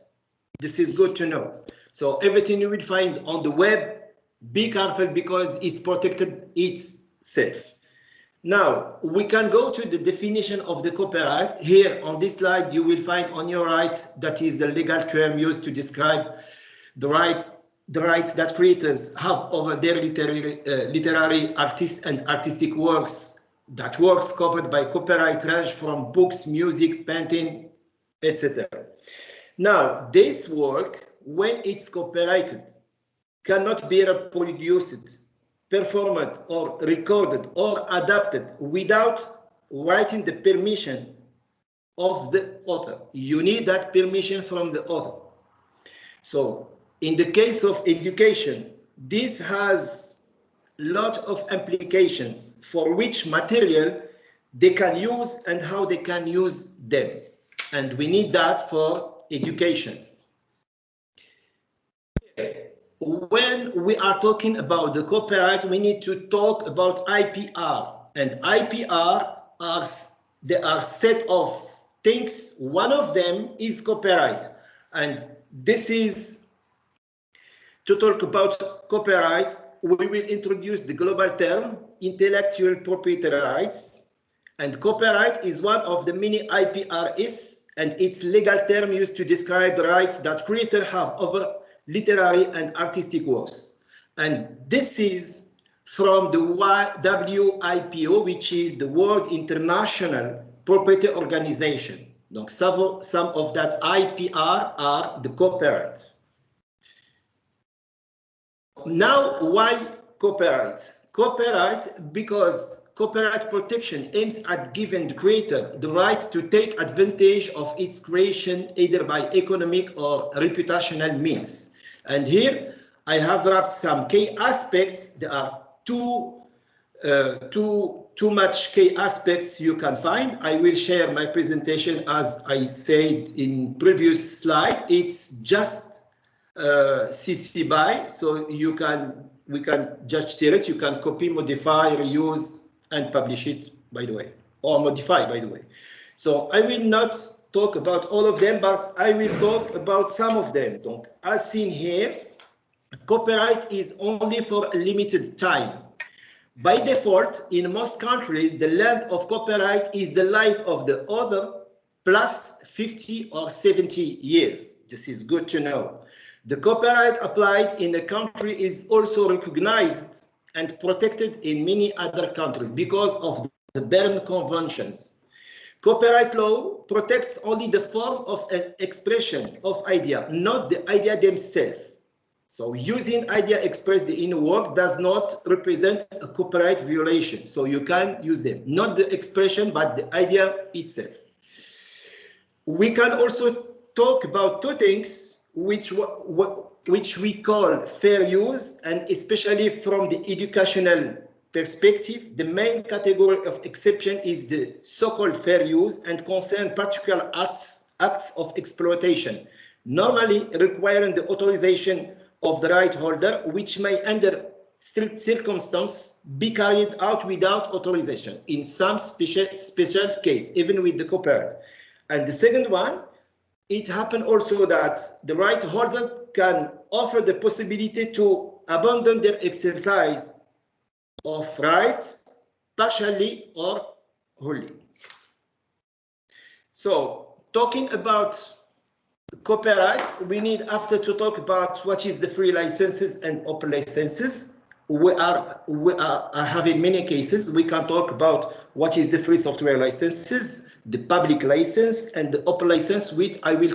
This is good to know. So everything you will find on the web, be careful, because it's protected itself. Now we can go to the definition of the copyright. Here on this slide, you will find on your right, that is the legal term used to describe the rights that creators have over their literary artists and artistic works. That works covered by copyright range from books, music, painting, etc. Now, this work, when it's copyrighted, cannot be reproduced, performed, or recorded, or adapted without writing the permission of the author. You need that permission from the author. So, in the case of education, this has lot of applications for which material they can use and how they can use them. And we need that for education. When we are talking about the copyright, we need to talk about IPR. And IPR there are set of things. One of them is copyright. And this is to talk about copyright. We will introduce the global term intellectual property rights. And copyright is one of the many IPR is, and its legal term used to describe the rights that creators have over literary and artistic works. And this is from the WIPO, which is the World International Property Organization. Donc, some of that IPR are the copyright. Now, why copyright? Copyright, because copyright protection aims at giving the creator the right to take advantage of its creation either by economic or reputational means. And here I have drafted some key aspects. There are too much key aspects you can find. I will share my presentation as I said in previous slide. It's just CC BY, so we can just share it. You can copy, modify, reuse, and publish it, by the way, or modify, by the way. So I will not talk about all of them, but I will talk about some of them. Donc, as seen here, copyright is only for a limited time. By default, in most countries, the length of copyright is the life of the author plus 50 or 70 years. This is good to know. The copyright applied in a country is also recognized and protected in many other countries because of the Berne Conventions. Copyright law protects only the form of expression of idea, not the idea themselves. So using idea expressed in a work does not represent a copyright violation. So you can use them, not the expression, but the idea itself. We can also talk about two things which we call fair use, and especially from the educational perspective, the main category of exception is the so-called fair use and concern particular acts of exploitation, normally requiring the authorization of the right holder, which may under strict circumstances be carried out without authorization in some special case, even with the copyright. And the second one, it happened also that the right holder can offer the possibility to abandon their exercise of right partially or wholly. So talking about copyright, we need after to talk about what is the free licenses and open licenses. We are having many cases. We can talk about what is the free software licenses, the public license, and the open license, which I will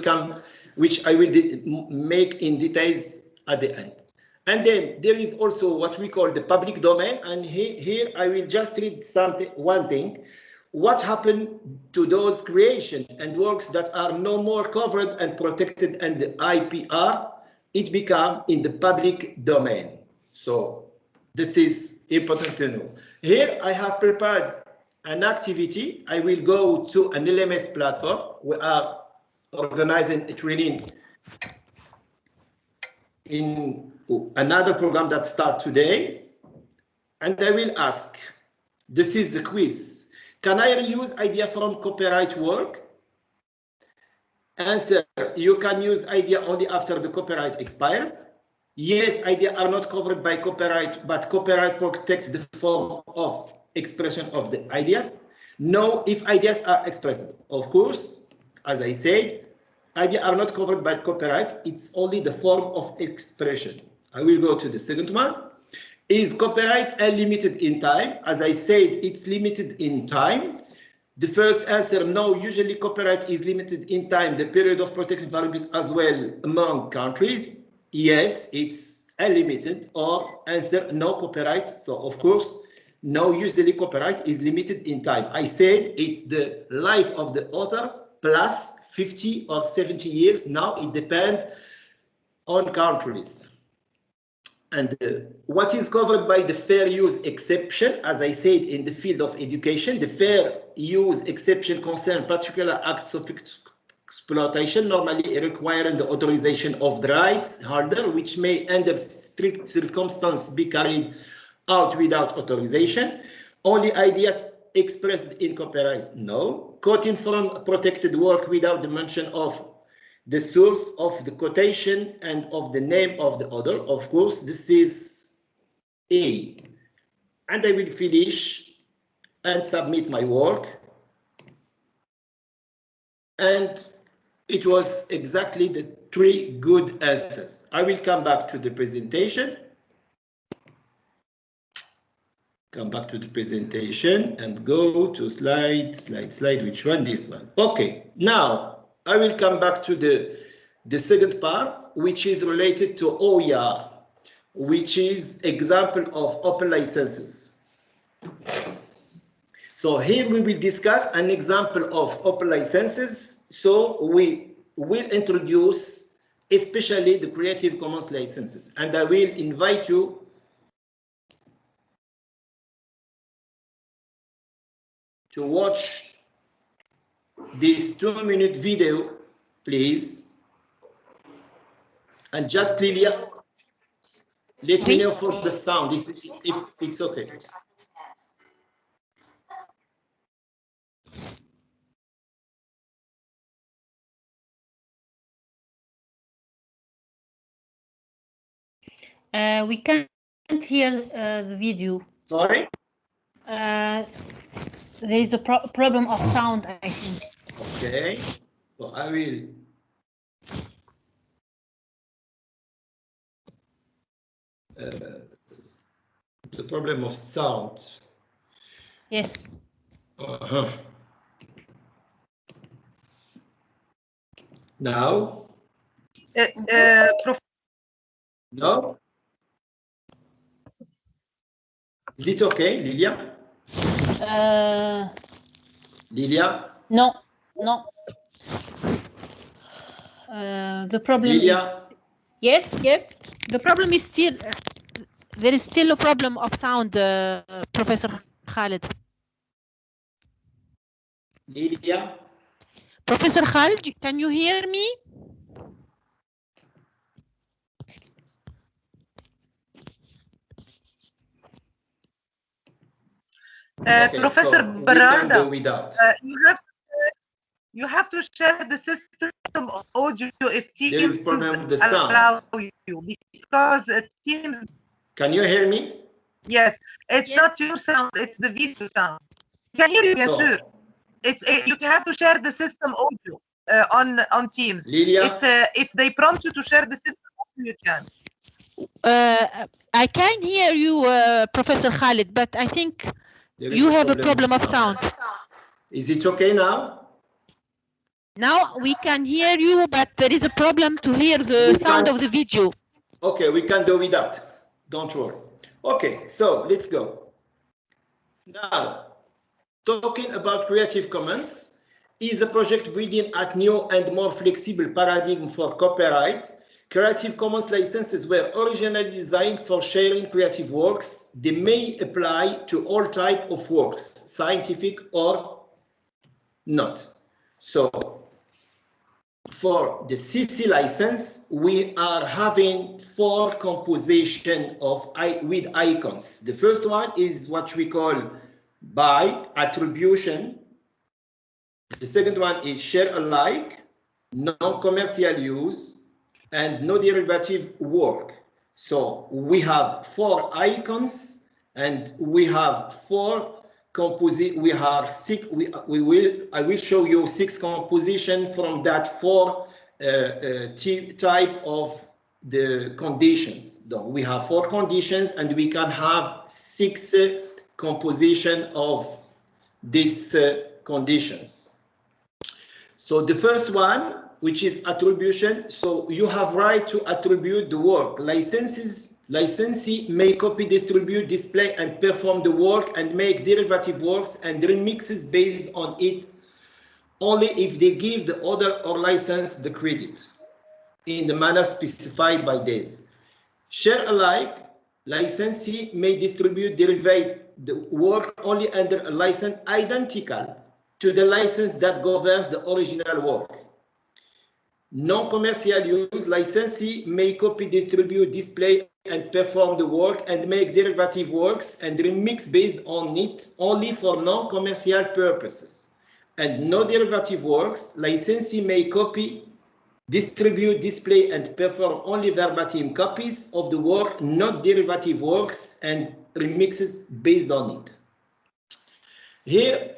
make in details at the end. And then there is also what we call the public domain. And here I will just read one thing. What happened to those creations and works that are no more covered and protected under IPR? It became in the public domain. So this is important to know. Here I have prepared an activity. I will go to an LMS platform. We are organizing a training in another program that starts today. And I will ask, this is the quiz. Can I reuse idea from copyright work? Answer, you can use idea only after the copyright expired. Yes, ideas are not covered by copyright, but copyright protects the form of expression of the ideas. No, if ideas are expressed. Of course, as I said, ideas are not covered by copyright. It's only the form of expression. I will go to the second one. Is copyright unlimited in time? As I said, it's limited in time. The first answer, no, usually copyright is limited in time. The period of protection varies as well among countries. Yes, it's unlimited, or answer, no copyright. So of course, no, usually copyright is limited in time. I said it's the life of the author plus 50 or 70 years. Now it depends on countries. And what is covered by the fair use exception? As I said, in the field of education, the fair use exception concerns particular acts of exploitation, normally requiring the authorization of the rights holder, which may, under strict circumstances, be carried out without authorization. Only ideas expressed in copyright? No. Quoting from protected work without the mention of the source of the quotation and of the name of the author. Of course, this is A. And I will finish and submit my work. And it was exactly the 3 good answers. I will come back to the presentation. Come back to the presentation and go to slide, which one? This one. Okay, now I will come back to the second part, which is related to OER, which is example of open licenses. So here we will discuss an example of open licenses. So we will introduce especially the Creative Commons licenses, and I will invite you to watch this 2-minute video, please. And just Lilia, let me know for the sound, if it's okay. We can't hear the video. Sorry? There is a problem of sound, I think. Okay, so I will. The problem of sound. Yes. Now? No? Is it okay, Lilia? Lilia? No. The problem Lilia? is... Yes. The problem is still... there is still a problem of sound, Professor Khalid. Lilia? Professor Khalid, can you hear me? Okay, Professor so we can go without. You have to share the system audio if Teams There is a problem with the sound. allow you, because Teams. Can you hear me? Yes, it's not your sound, it's the video sound. You can hear you, yes, sir. It's you have to share the system audio on Teams. Lilia? If they prompt you to share the system audio, you can. I can hear you, Professor Khalid, but I think you have a problem of sound. Is it okay now? Now we can hear you, but there is a problem to hear the sound of the video. Okay, we can do without. Don't worry. Okay, so let's go. Now, talking about Creative Commons is a project building at new and more flexible paradigm for copyright. Creative Commons licenses were originally designed for sharing creative works. They may apply to all types of works, scientific or not. So, for the CC license, we are having 4 composition with icons. The first one is what we call by attribution. The second one is share alike, non-commercial use, and no derivative work. So we have 4 icons, and we have 4 composite. We have 6. I will show you 6 composition from that 4 type of the conditions. So we have 4 conditions, and we can have 6 composition of these conditions. So the first one, which is attribution. So you have right to attribute the work. Licensee may copy, distribute, display, and perform the work and make derivative works and remixes based on it only if they give the author or license the credit in the manner specified by this. Share alike, licensee may distribute derived work only under a license identical to the license that governs the original work. Non-commercial use, licensee may copy, distribute, display, and perform the work and make derivative works and remix based on it only for non-commercial purposes. And no derivative works, licensee may copy, distribute, display, and perform only verbatim copies of the work, not derivative works and remixes based on it. Here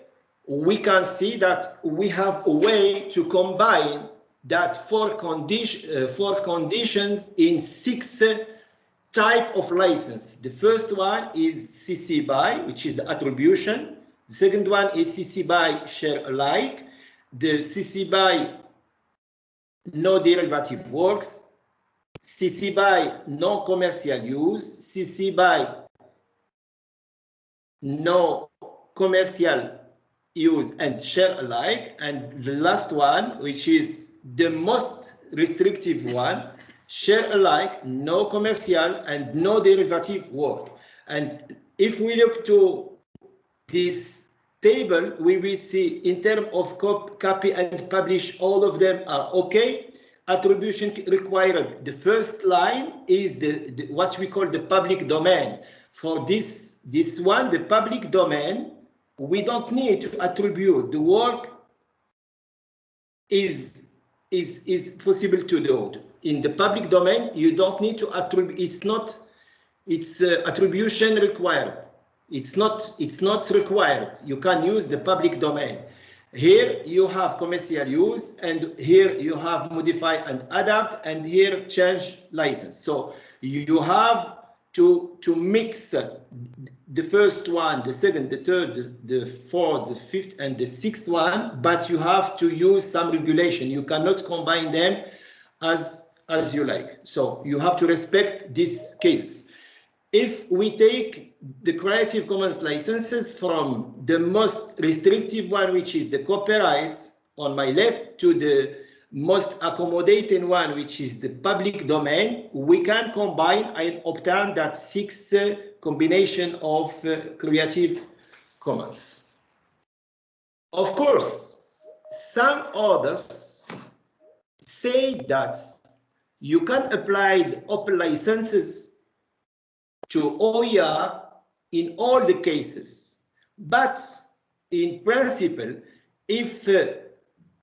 we can see that we have a way to combine that four conditions in 6 type of license. The first one is CC BY, which is the attribution. The second one is CC BY share alike. The CC BY no derivative works, CC BY no commercial use, CC BY no commercial use and share alike, and the last one, which is the most restrictive one, share alike, no commercial and no derivative work. And if we look to this table, we will see in terms of copy and publish, all of them are okay. Attribution required, the first line is the what we call the public domain. For this one, the public domain, we don't need to attribute. The work is possible to do. In the public domain, you don't need to attribute. It's attribution required. It's not required. You can use the public domain. Here you have commercial use, and here you have modify and adapt, and here change license. So you have to mix the first one, the second, the third, the fourth, the fifth, and the sixth one, but you have to use some regulation. You cannot combine them as you like. So you have to respect these cases. If we take the Creative Commons licenses from the most restrictive one, which is the copyrights on my left, to the most accommodating one, which is the public domain, we can combine and obtain that 6 combination of Creative Commons. Of course, some others say that you can apply the open licenses to OER in all the cases. But in principle, if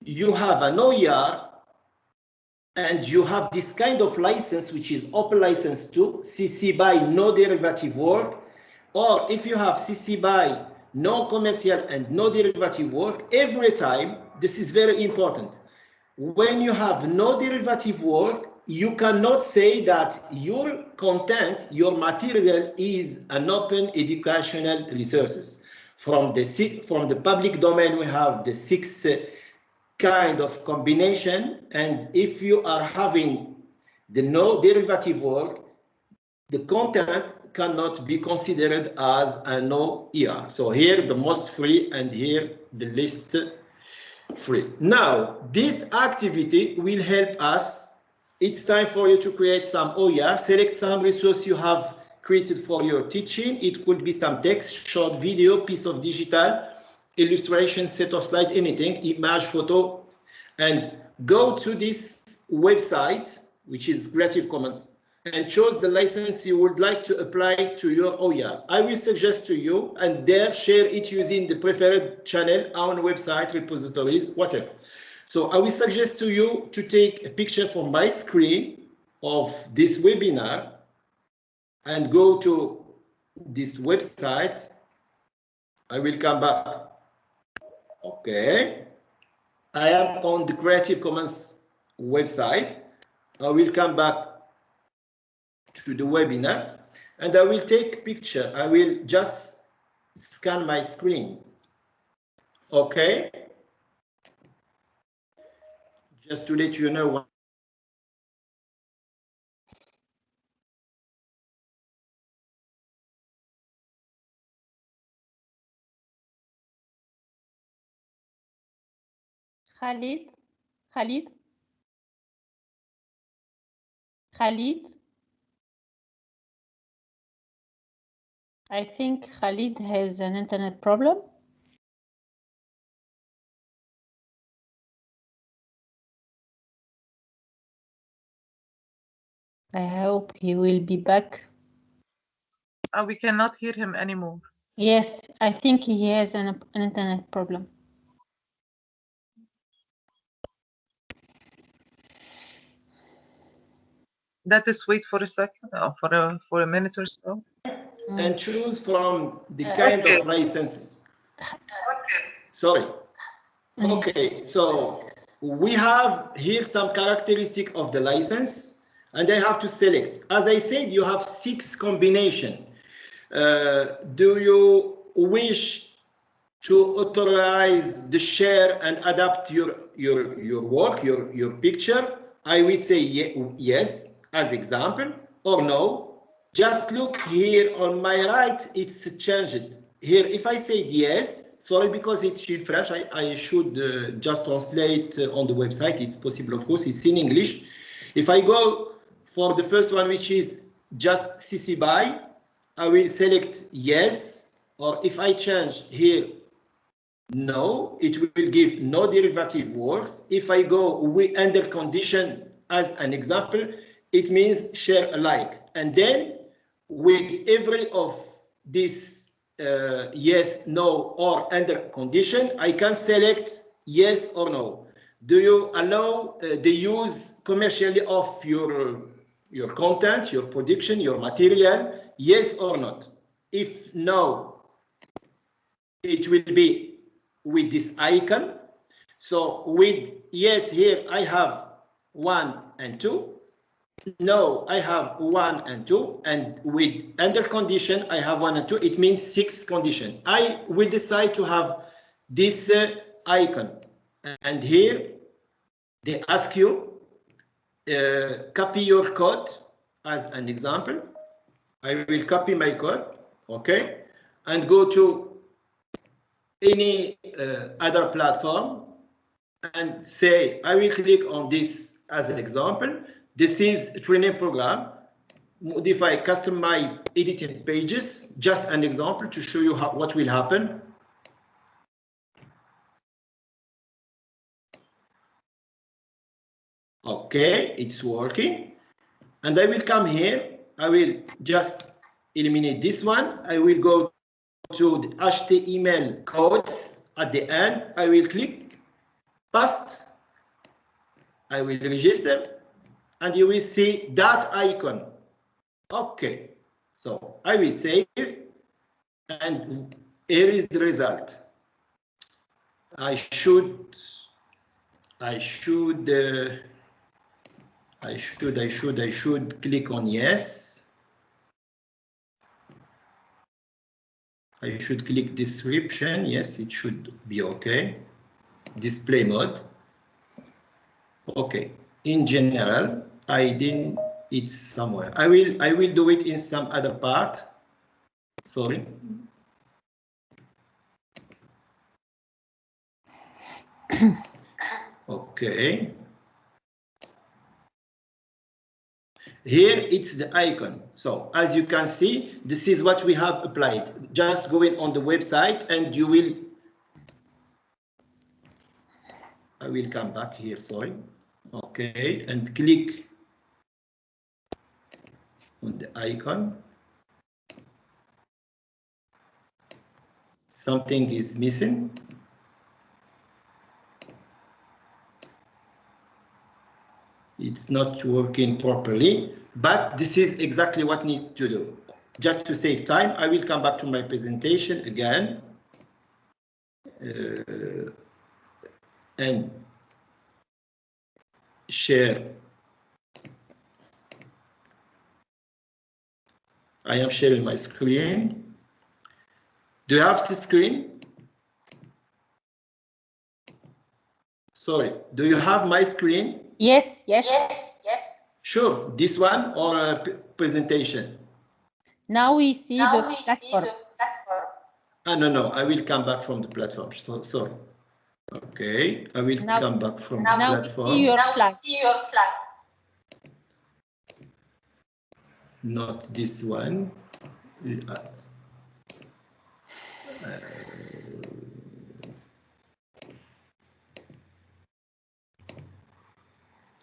you have an OER and you have this kind of license, which is open license to CC BY no derivative work, or if you have CC BY no commercial and no derivative work, every time, this is very important, when you have no derivative work, you cannot say that your content, your material is an open educational resources. From the public domain, we have the 6 kind of combination, and if you are having the no derivative work, the content cannot be considered as an OER. So here the most free, and here the least free. Now, this activity will help us. It's time for you to create some OER. Select some resource you have created for your teaching. It could be some text, short video, piece of digital, illustration, set of slide, anything, image, photo, and go to this website, which is Creative Commons, and choose the license you would like to apply to your OER. I will suggest to you, and there share it using the preferred channel, our website, repositories, whatever. So I will suggest to you to take a picture from my screen of this webinar and go to this website. I will come back. Okay. I am on the Creative Commons website. I will come back to the webinar and I will take picture. I will just scan my screen. Okay. Just to let you know. Khalid? Khalid? I think Khalid has an internet problem. I hope he will be back. We cannot hear him anymore. Yes, I think he has an internet problem. Let us wait for a second, for a minute or so. And choose from the kind of licenses. Sorry. Okay, so we have here some characteristic of the license, and I have to select. As I said, you have 6 combination. Do you wish to authorize the share and adapt your work, your picture? I will say yes as example, or no. Just look here on my right, it's changed. Here, if I say yes, sorry, because it's in French, I should just translate on the website. It's possible, of course, it's in English. If I go for the first one, which is just CC BY, I will select yes, or if I change here, no, it will give no derivative works. If I go under condition as an example, it means share alike. And then with every of this yes, no, or under condition, I can select yes or no. Do you allow the use commercially of your content, your production, your material? Yes or not? If no, it will be with this icon. So with yes here, I have 1 and 2. No, I have 1 and 2. And with under condition, I have 1 and 2. It means 6 condition. I will decide to have this icon. And here, they ask you, copy your code as an example. I will copy my code, okay, and go to any other platform and say, I will click on this as an example. This is a training program. Modify custom my edited pages, just an example to show you what will happen. Okay, it's working. And I will come here. I will just eliminate this one. I will go to the HTML codes at the end. I will click paste. I will register, and you will see that icon. Okay, so I will save, and here is the result. I should click on yes. I should click description. Yes, it should be okay. Display mode. Okay. In general, I didn't. It's somewhere. I will do it in some other part. Sorry. Okay. Here it's the icon. So as you can see, this is what we have applied. Just going on the website and you will. I will come back here, sorry. Okay, and click on the icon. Something is missing. It's not working properly, but this is exactly what need to do. Just to save time, I will come back to my presentation again. And share. I am sharing my screen. Do you have the screen? Sorry, do you have my screen? Yes. Sure, this one or a presentation? Now we see the platform. No, I will come back from the platform. So, sorry. Okay, I will come back from the platform. Now we see your slide. Not this one.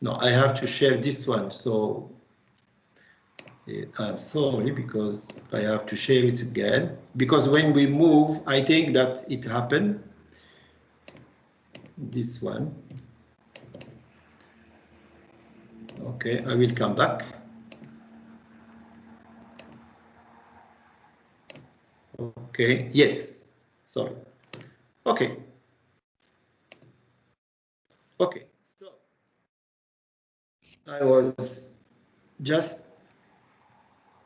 No, I have to share this one. So I'm sorry, because I have to share it again. Because when we move, I think that it happened. This one. Okay, I will come back. Okay, yes, sorry. Okay. Okay, so I was just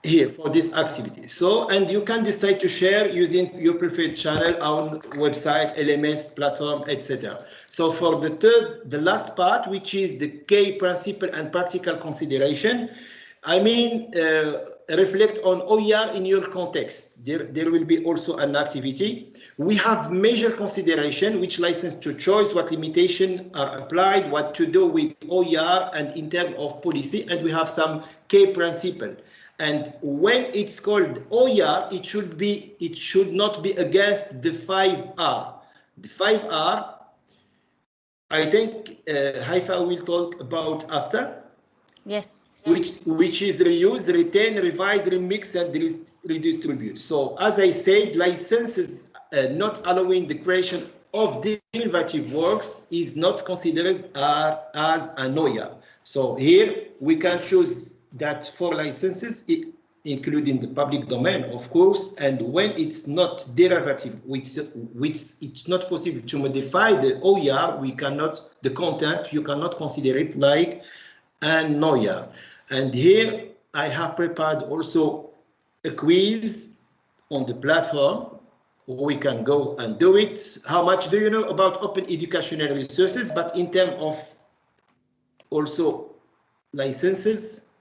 here for this activity. So, and you can decide to share using your preferred channel on website, LMS, platform, etc. So for the last part, which is the key principle and practical consideration, I mean, reflect on OER in your context. There will be also an activity. We have major consideration, which license to choice, what limitation are applied, what to do with OER and in terms of policy, and we have some key principle. And when it's called OER, it should not be against the 5R. The 5R, I think Haifa will talk about after. Yes. Which is reuse, retain, revise, remix, and redistribute. So as I said, licenses not allowing the creation of derivative works is not considered as an OER. So here we can choose that for licenses, including the public domain, of course, and when it's not derivative, which it's not possible to modify the OER, we cannot, the content, you cannot consider it like an OER. And here I have prepared also a quiz on the platform. We can go and do it. How much do you know about open educational resources? But in terms of also licenses,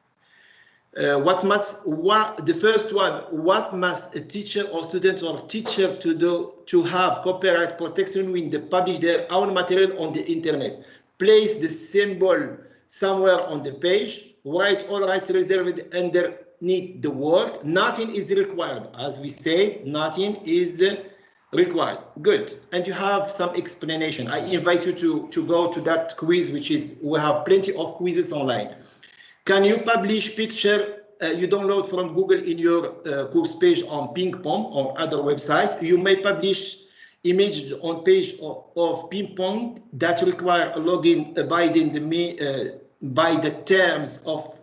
the first one, what must a teacher or student or teacher to do to have copyright protection when they publish their own material on the internet? Place the symbol somewhere on the page. Write all rights reserved underneath the word. Nothing is required. As we said, nothing is required. Good. And you have some explanation. I invite you to go to that quiz, which is, we have plenty of quizzes online. Can you publish picture you download from Google in your course page on Ping Pong or other website? You may publish images on page of Ping Pong that require a login abiding by the terms of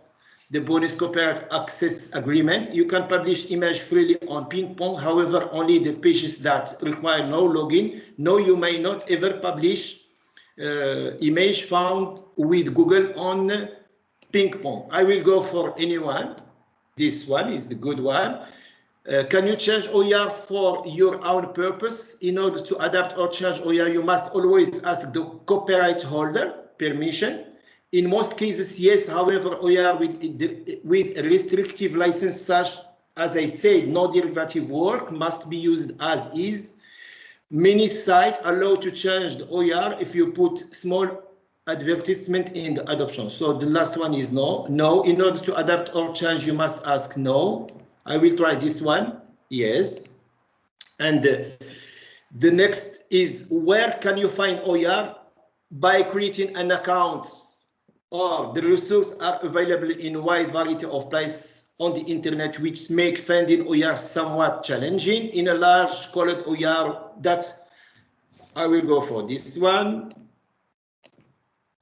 the bonus copyright access agreement. You can publish image freely on Ping Pong, however, only the pages that require no login. No, you may not ever publish image found with Google on Ping Pong. I will go for anyone. This one is the good one. Can you change OER for your own purpose? In order to adapt or change OER, you must always ask the copyright holder permission. In most cases, yes. However, OER with restrictive license, such as I said, no derivative work must be used as is. Many sites allow to change the OER if you put small advertisement in the adoption. So the last one is no. No, in order to adapt or change, you must ask no. I will try this one. Yes. And the next is, where can you find OER? By creating an account, or the resources are available in a wide variety of places on the internet, which make finding OER somewhat challenging. In a large colored OER, that I will go for this one,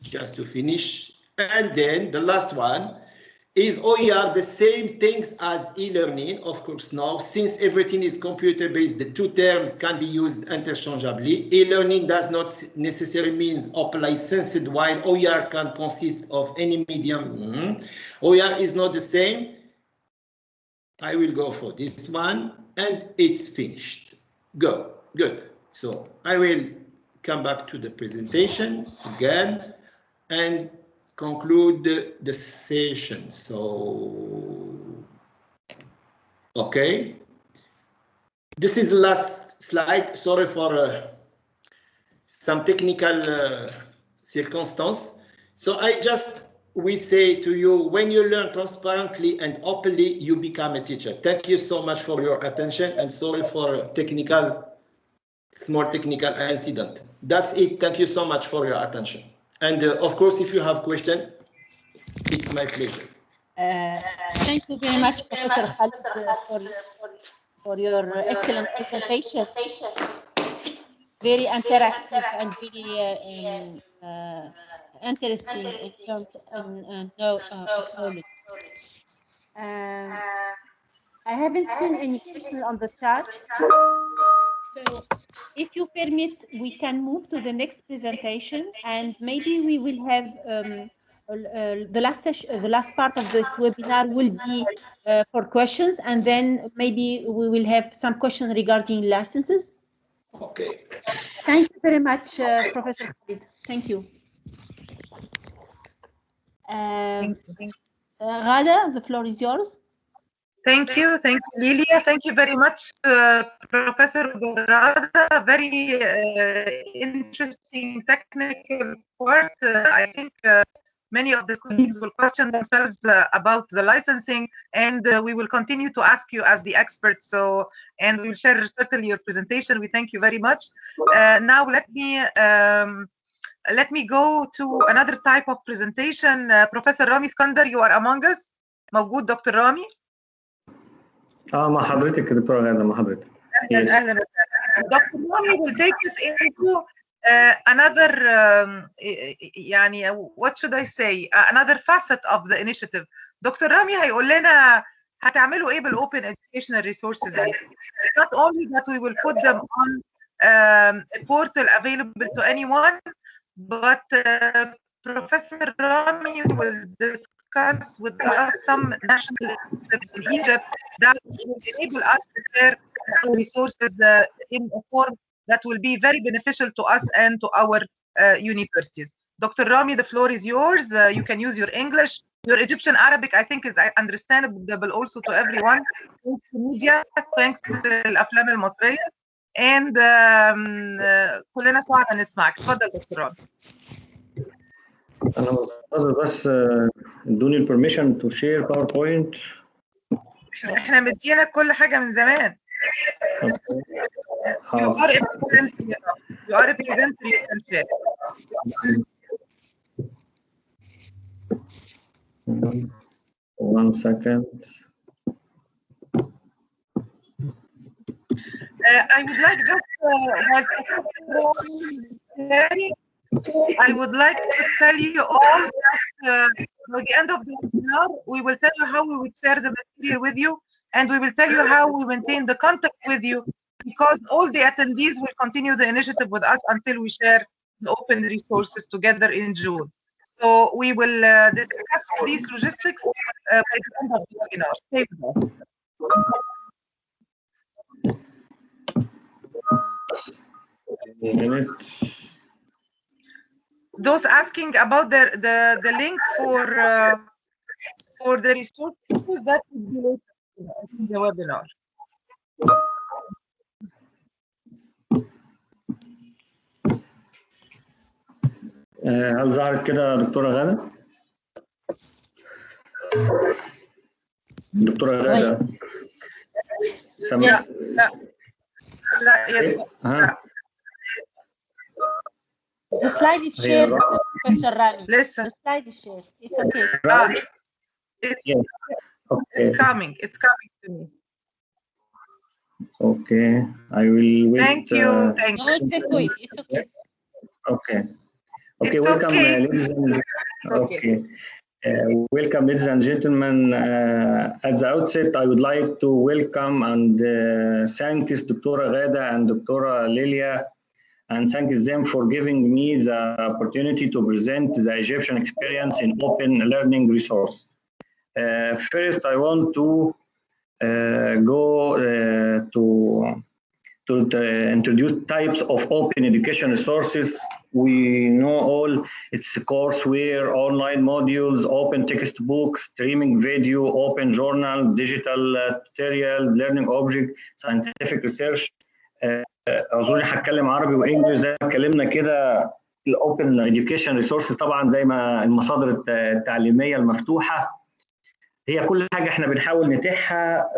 just to finish. And then the last one, is OER the same things as e-learning? Of course, no. Since everything is computer-based, the two terms can be used interchangeably. E-learning does not necessarily mean open licensed, while OER can consist of any medium. OER is not the same. I will go for this one, and it's finished. Go. Good. So I will come back to the presentation again and conclude the session. So, okay. This is the last slide. Sorry for some technical circumstance. So we say to you, when you learn transparently and openly, you become a teacher. Thank you so much for your attention, and sorry for technical It's more technical. I see that. That's it. Thank you so much for your attention. And of course, if you have question, it's my pleasure. Thank you very much, Professor Khalid, for your excellent presentation. Very interactive and very interesting in terms of knowledge. I haven't seen any questions on the chat. So if you permit, we can move to the next presentation, and maybe we will have the last session, the last part of this webinar will be for questions, and then maybe we will have some questions regarding licenses. Okay. Thank you very much, Professor Khalid. Thank you. Ghada, the floor is yours. Thank you, Lilia. Thank you very much, Professor Ghada. Very interesting technical part. I think many of the colleagues will question themselves about the licensing, and we will continue to ask you as the experts. So, and we will share certainly your presentation. We thank you very much. Now let me go to another type of presentation. Professor Rami Skandar, you are among us. موجود دكتور رامي؟ مع حضرتك يا دكتورة غادة، مع حضرتك. اهلا وسهلا. Dr. Rami will take us into another يعني what should I say, another facet of the initiative. Dr. Rami هيقول لنا هتعملوا ايه بالاوبن educational resources. Not only that we will put them on a portal available to anyone, but Professor Rami will discuss with us some national initiatives in Egypt that will enable us to share resources in a form that will be very beneficial to us and to our universities. Dr. Rami, the floor is yours. You can use your English. Your Egyptian Arabic, I think, is understandable also to everyone. Thanks to media, thanks to الأفلام المصرية. And كلنا سعداء نسمعك. تفضل دكتور رامي. أنا منتظر بس ادوني البرميشن تو شير باوربوينت. احنا مدينا كل حاجة من زمان. You are a presenter, you can share. One second. I would like just I would like to tell you all that by the end of the webinar, we will tell you how we will share the material with you, and we will tell you how we maintain the contact with you, because all the attendees will continue the initiative with us until we share the open resources together in June. So we will discuss these logistics by the end of the webinar. Stay with us. Those asking about the link for the resources, that will be later in the webinar. هل ظهرت كده دكتورة غادة؟ دكتورة غادة لا لا. The slide is shared, Professor Rami. Listen. The slide is shared. It's okay. It's coming. It's coming to me. Okay, I will wait. Thank you. Thank you. No, it's okay. It's okay. Okay. Okay, it's welcome, okay. Ladies and okay. Welcome, ladies and gentlemen. At the outset, I would like to welcome and thank Dr. Ghada and Dr. Lilia, and thank them for giving me the opportunity to present the Egyptian experience in open learning resource. First, I want to go to introduce types of open education resources. We know all it's courseware, online modules, open textbooks, streaming video, open journal, digital tutorial, learning object, scientific research. اظن هتكلم عربي وانجلش زي ما اتكلمنا كده. الاوبن اديوكيشن ريسورسز طبعا زي ما المصادر التعليميه المفتوحه هي كل حاجه احنا بنحاول نتيحها،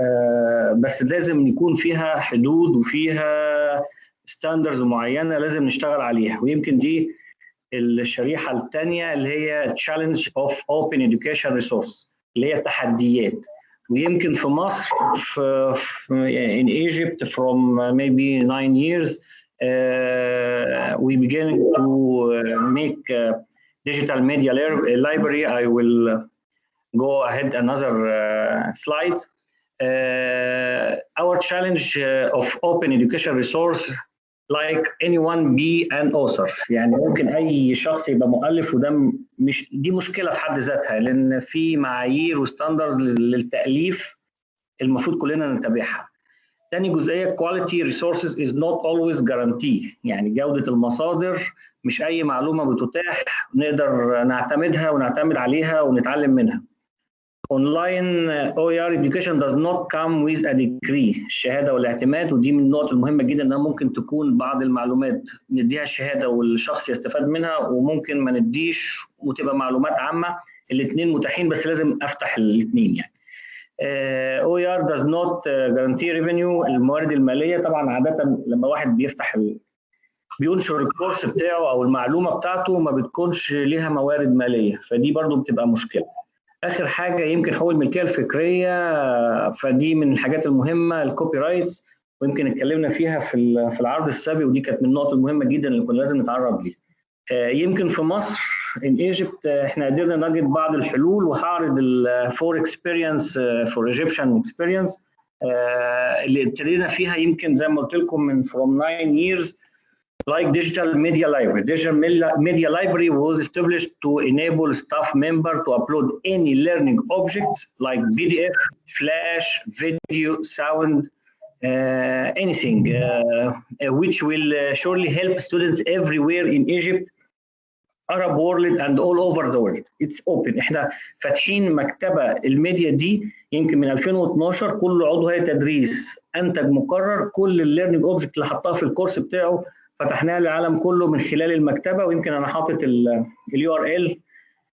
بس لازم يكون فيها حدود وفيها ستاندرز معينه لازم نشتغل عليها، ويمكن دي الشريحه الثانيه اللي هي challenge of open education resource اللي هي التحديات. ويمكن في مصر in Egypt from maybe 9 years we began to make digital media library. I will go ahead another slides. Our challenge of open education resource like anyone be an author. يعني ممكن اي شخص يبقى مؤلف، وده مش دي مشكله في حد ذاتها، لان في معايير وستاندرز للتاليف المفروض كلنا نتبعها. تاني جزئيه quality resources is not always guarantee. يعني جوده المصادر مش اي معلومه بتتاح نقدر نعتمدها ونعتمد عليها ونتعلم منها. Online OER education does not come with a degree. الشهاده والاعتماد، ودي من النقط المهمه جدا، انها ممكن تكون بعض المعلومات نديها الشهاده والشخص يستفاد منها، وممكن ما نديش وتبقى معلومات عامه. الاثنين متاحين بس لازم افتح الاثنين يعني. OER does not guarantee revenue. الموارد الماليه طبعا عاده لما واحد بينشر الكورس بتاعه او المعلومه بتاعته ما بتكونش ليها موارد ماليه، فدي برضو بتبقى مشكله. اخر حاجه يمكن حقوق الملكيه الفكريه، فدي من الحاجات المهمه الكوبي رايتس، ويمكن اتكلمنا فيها في العرض السابق، ودي كانت من النقط المهمه جدا اللي كنا لازم نتعرض ليها. يمكن في مصر in Egypt احنا قدرنا نجد بعض الحلول، وهعرض الفور اكسبيرينس فور ايجيبشن اكسبيرينس اللي ابتدينا فيها يمكن زي ما قلت لكم من from 9 years. Like digital media library. Digital media library was established to enable staff member to upload any learning objects like PDF, Flash, video, sound, anything, which will surely help students everywhere in Egypt, Arab world and all over the world. It's open. احنا فاتحين مكتبة الميديا دي يمكن من 2012. كل عضو هيئة تدريس انتج مقرر كل الليرنينج اوبجكت اللي حطها في الكورس بتاعه فتحناها للعالم كله من خلال المكتبه. ويمكن انا حاطط الURL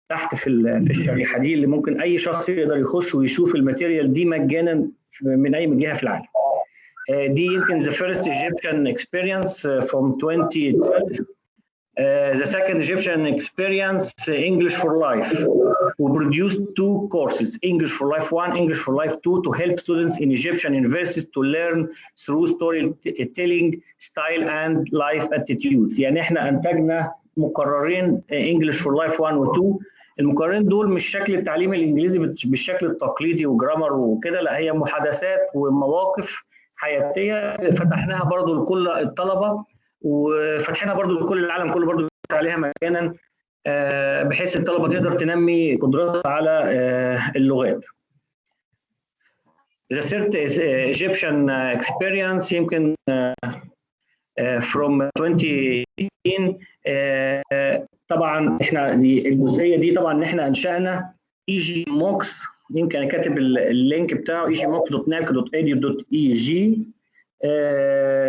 تحت في الشريحه دي اللي ممكن اي شخص يقدر يخش ويشوف الماتيريال دي مجانا من اي جهه في العالم. دي يمكن the first Egyptian experience from 2012. The second Egyptian experience English for Life. We produced 2 courses, English for Life 1, English for Life 2, to help students in Egyptian universities to learn through storytelling style and life attitudes. يعني احنا انتجنا مقررين English for Life 1 و 2. المقررين دول مش شكل التعليم الانجليزي بالشكل التقليدي وجرامر وكده، لا هي محادثات ومواقف حياتيه فتحناها برضو لكل الطلبه، وفتحنا برضو لكل العالم كله برضو عليها مجانا بحيث الطلبه تقدر تنمي قدراتها على اللغات. The third is Egyptian experience يمكن from 2018. طبعا احنا الجزئيه دي طبعا احنا انشانا EGMOX. يمكن انا كاتب اللينك بتاعه egmox.nec.edu.eg.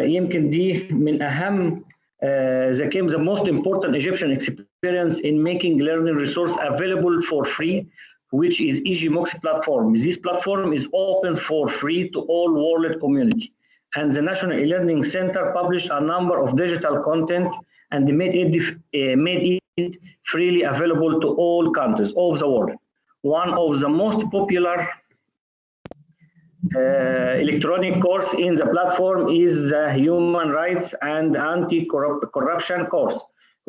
يمكن دي من اهم the most important Egyptian experience in making learning resource available for free, which is EGMOX platform. This platform is open for free to all world community, and the National E-Learning Center published a number of digital content and made it freely available to all countries of the world. One of the most popular electronic course in the platform is the Human Rights and Anti-Corruption course,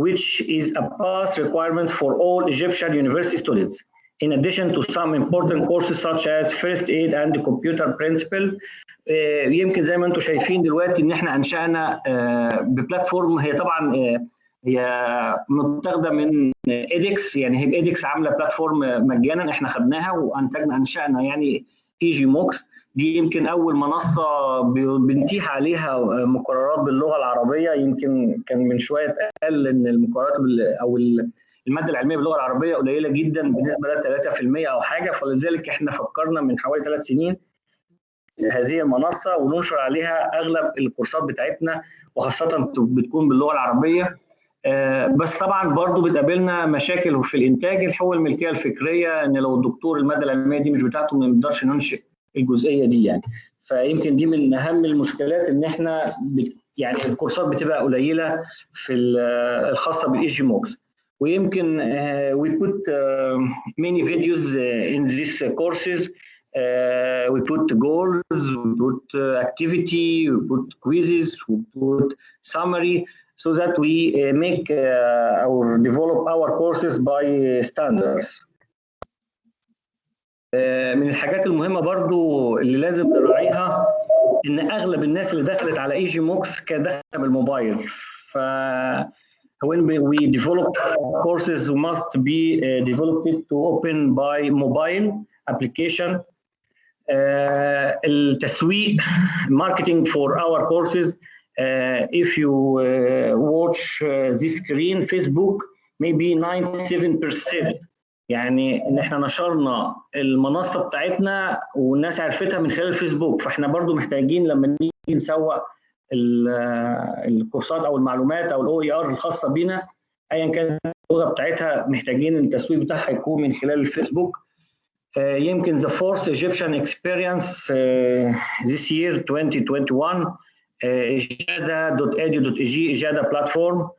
which is a pass requirement for all Egyptian university students, in addition to some important courses such as First Aid and the Computer Principle. يمكن زي ما انتم شايفين دلوقتي ان احنا انشأنا ببلاتفورم هي طبعا هي متاخده من edX. يعني هي edX عامله بلاتفورم مجانا، احنا خدناها وانتجنا انشأنا يعني EGMOX. دي يمكن اول منصه بنتيح عليها مقررات باللغه العربيه. يمكن كان من شويه قال ان المقررات او الماده العلميه باللغه العربيه قليله جدا بالنسبه ل 3% او حاجه، فلذلك احنا فكرنا من حوالي 3 سنين هذه المنصه وننشر عليها اغلب الكورسات بتاعتنا، وخاصه بتكون باللغه العربيه. بس طبعا برضو بتقابلنا مشاكل في الانتاج، الحقوق الملكيه الفكريه، ان لو الدكتور الماده العلميه دي مش بتاعته ما نقدرش ننشئ الجزئيه دي يعني. فيمكن دي من اهم المشكلات ان احنا يعني الكورسات بتبقى قليله في الخاصه بالاي جي موكس. ويمكن we put many videos in these courses. We put goals, we put activity, we put quizzes, we put summary, so that we make or develop our courses by standards. من الحاجات المهمة برضو اللي لازم نراعيها إن أغلب الناس اللي دخلت على اي جي موكس كانت داخلة بالموبايل. ف when we develop courses must be developed to open by mobile application. التسويق marketing for our courses. If you watch this screen, Facebook maybe 97%. يعني ان احنا نشرنا المنصه بتاعتنا والناس عرفتها من خلال الفيسبوك، فاحنا برضو محتاجين لما نيجي نسوق الكورسات او المعلومات او الاو اي ار الخاصه بينا ايا كانت اللغه بتاعتها، محتاجين التسويق بتاعها يكون من خلال الفيسبوك. يمكن the fourth Egyptian experience this year 2021 ijada.edu.eg ijada platform,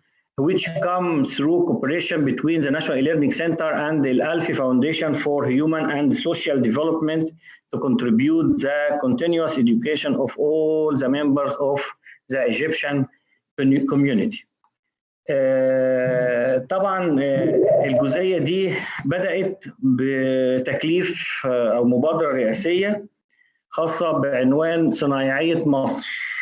which come through cooperation between the National E-Learning Center and the Al-Alfi Foundation for Human and Social Development to contribute the continuous education of all the members of the Egyptian community. طبعا الجزئية دي بدأت بتكليف أو مبادرة رئاسية خاصة بعنوان صنايعية مصر.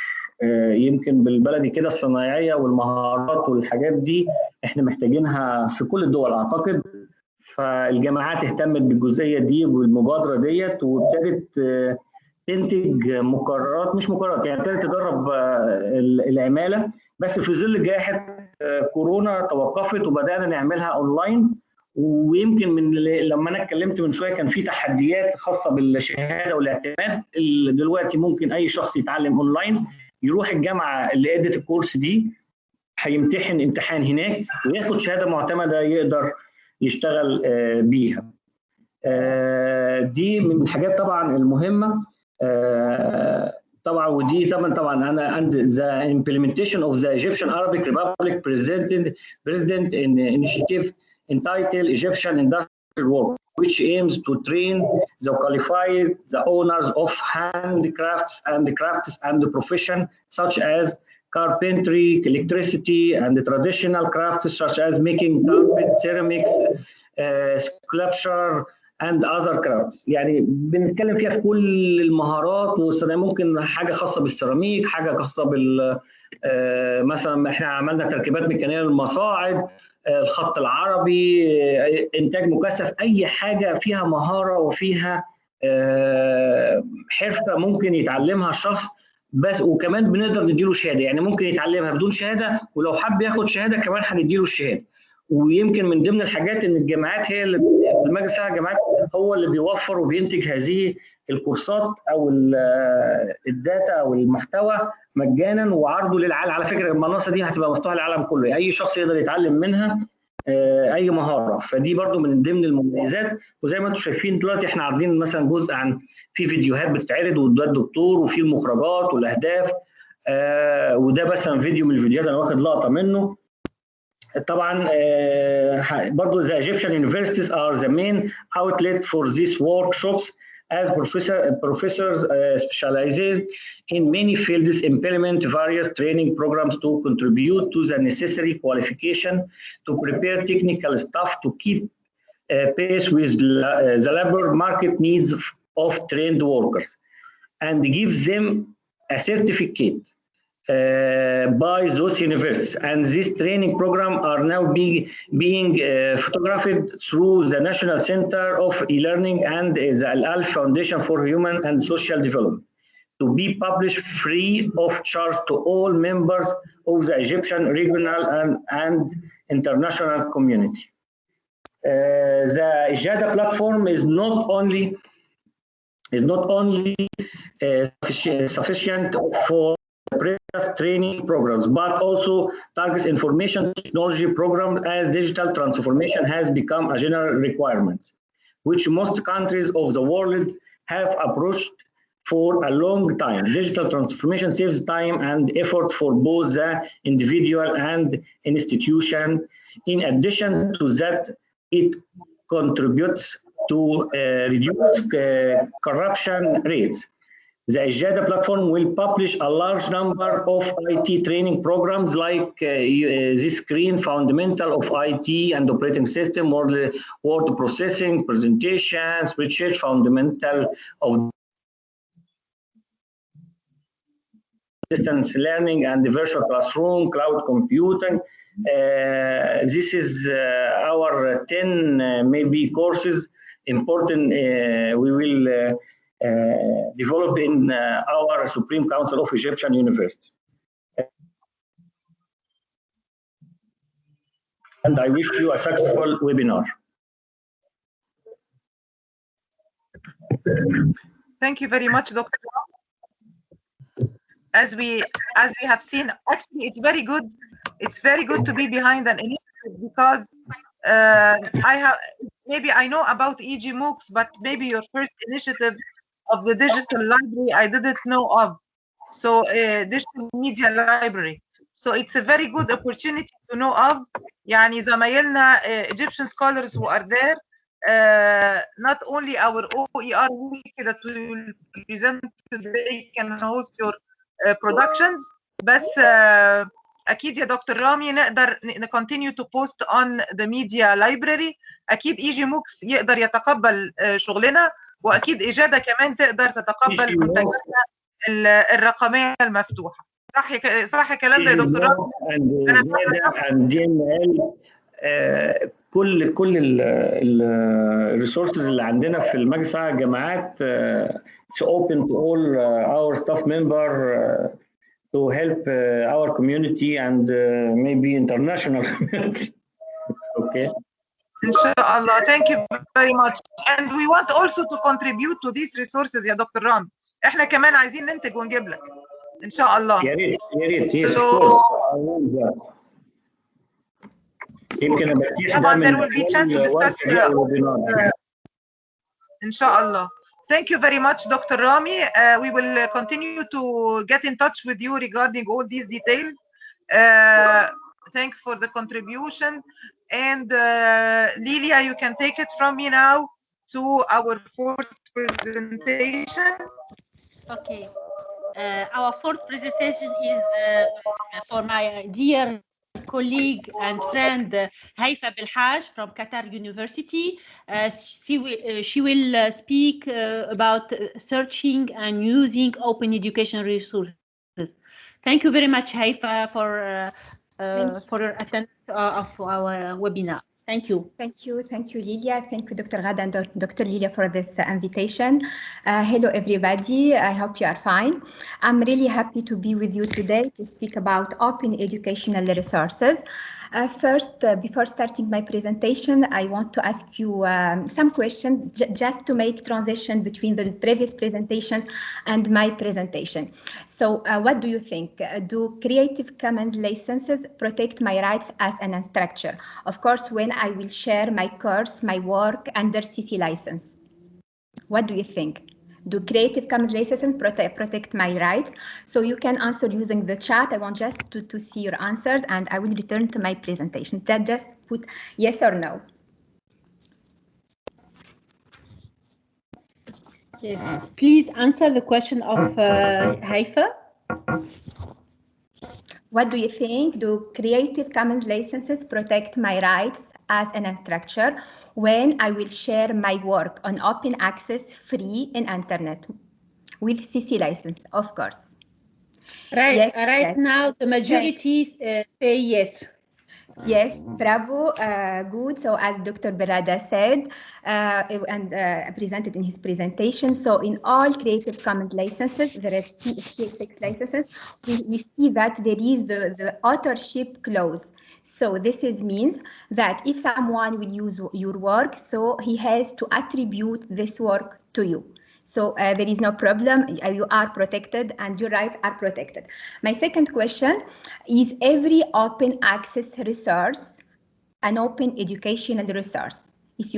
يمكن بالبلدي كده الصنايعيه والمهارات والحاجات دي احنا محتاجينها في كل الدول اعتقد. فالجامعات اهتمت بالجزئيه دي والمبادره ديت وابتدت تنتج مقررات، مش مقررات يعني، ابتدت تدرب العماله، بس في ظل جائحه كورونا توقفت وبدانا نعملها اونلاين. ويمكن من لما انا اتكلمت من شويه كان في تحديات خاصه بالشهاده والاعتماد. دلوقتي ممكن اي شخص يتعلم اونلاين، يروح الجامعه اللي ادت الكورس دي، هيمتحن امتحان هناك وياخد شهاده معتمده يقدر يشتغل بيها. دي من الحاجات طبعا المهمه. طبعا ودي طبعا انا and the implementation of the Egyptian Arabic Republic President initiative entitled Egyptian Industrial Work, which aims to train the qualified the owners of handicrafts and crafts and the profession such as carpentry, electricity, and the traditional crafts such as making carpet, ceramics, sculpture, and other crafts. يعني بنتكلم فيها في كل المهارات والصناعه، ممكن حاجه خاصه بالسيراميك، حاجه خاصه بال مثلا احنا عملنا تركيبات ميكانيه للمصاعد، الخط العربي، انتاج مكثف، اي حاجه فيها مهاره وفيها حرفه ممكن يتعلمها الشخص. بس وكمان بنقدر نديله شهاده، يعني ممكن يتعلمها بدون شهاده، ولو حب ياخد شهاده كمان هنديله الشهاده. ويمكن من ضمن الحاجات ان الجامعات هي اللي المجلس بتاع الجامعات هو اللي بيوفر وبينتج هذه الكورسات او الداتا او المحتوى مجانا وعرضه للعالم. على فكره المنصه دي هتبقى مفتوحه للعالم كله، اي شخص يقدر يتعلم منها اي مهاره. فدي برضو من ضمن المميزات. وزي ما انتم شايفين دلوقتي احنا عارضين مثلا جزء عن في فيديوهات بتتعرض وده الدكتور وفي المخرجات والاهداف. وده مثلا فيديو من الفيديوهات انا واخد لقطه منه. طبعا برضو the Egyptian universities are the main outlet for these workshops as professors specialized in many fields implement various training programs to contribute to the necessary qualification to prepare technical staff to keep pace with the labor market needs of trained workers and give them a certificate by those universities. And this training program are now being photographed through the National Center of E-Learning and the Al-Alfi Foundation for Human and Social Development to be published free of charge to all members of the Egyptian regional and international community. The Ijada platform is not only sufficient for previous training programs, but also targets information technology programs as digital transformation has become a general requirement, which most countries of the world have approached for a long time. Digital transformation saves time and effort for both the individual and institution. In addition to that, it contributes to reduce corruption rates. The Ejada platform will publish a large number of IT training programs like this screen, fundamental of IT and operating system, word processing, presentation, spreadsheet, fundamental of distance learning and the virtual classroom, cloud computing. This is our 10 maybe courses important we will develop in our Supreme Council of Egyptian University. And I wish you a successful webinar. Thank you very much, Dr. As we have seen, actually, it's very good. It's very good to be behind an initiative because maybe I know about EG MOOCs, but maybe your first initiative of the digital library I didn't know of. So digital media library. So it's a very good opportunity to know of. يعني زمايلنا Egyptian scholars who are there, not only our OER week that we will present today can host your productions, بس اكيد يا دكتور رامي نقدر نكونتينيو تو بوست اون ذا ميديا لايبراري. اكيد ايجي موكس يقدر يتقبل شغلنا، واكيد اجاده كمان تقدر تتقبل منتجاتنا الرقميه المفتوحه. صح كلام ده يا دكتور رامي؟ كل الريسورسز اللي عندنا في المجسع جامعات it's open to all our staff member to help our community and maybe international community. Okay. Inshallah. Thank you very much. And we want also to contribute to these resources يا دكتور رامي. احنا كمان عايزين ننتج ونجيب لك. ان شاء الله. يا ريت يا ريت. Yes, of course. يمكن طبعا there will be chance to discuss ان شاء الله. Thank you very much, Dr. Rami. We will continue to get in touch with you regarding all these details. Thanks for the contribution. And Lilia, you can take it from me now to our fourth presentation. Okay. Our fourth presentation is for my dear colleague and friend Haifa Belhaj from Qatar University. She will speak about searching and using open education resources. Thank you very much, Haifa, for your attendance of our webinar. Thank you. Thank you, Lilia. Thank you, Dr. Ghada and Dr. Lilia for this invitation. Hello, everybody. I hope you are fine. I'm really happy to be with you today to speak about open educational resources. First, before starting my presentation, I want to ask you some questions just to make transition between the previous presentation and my presentation. So what do you think? Do Creative Commons licenses protect my rights as an instructor? Of course, when I will share my course, my work under CC license. What do you think? Do Creative Commons licenses protect my rights? So you can answer using the chat. I want just to see your answers and I will return to my presentation. Just put yes or no. Yes, please answer the question of Haifa. What do you think? Do Creative Commons licenses protect my rights as an instructor when I will share my work on open access free in internet with CC license, of course? Right, yes, right yes. Now the majority say yes. Yes, bravo, good. So as Dr. Berada said and presented in his presentation, so in all Creative Commons licenses, there are 6 licenses, we see that there is the authorship clause. So this means that if someone will use your work, so he has to attribute this work to you. So there is no problem, you are protected and your rights are protected. My second question is, every open access resource an open educational resource? If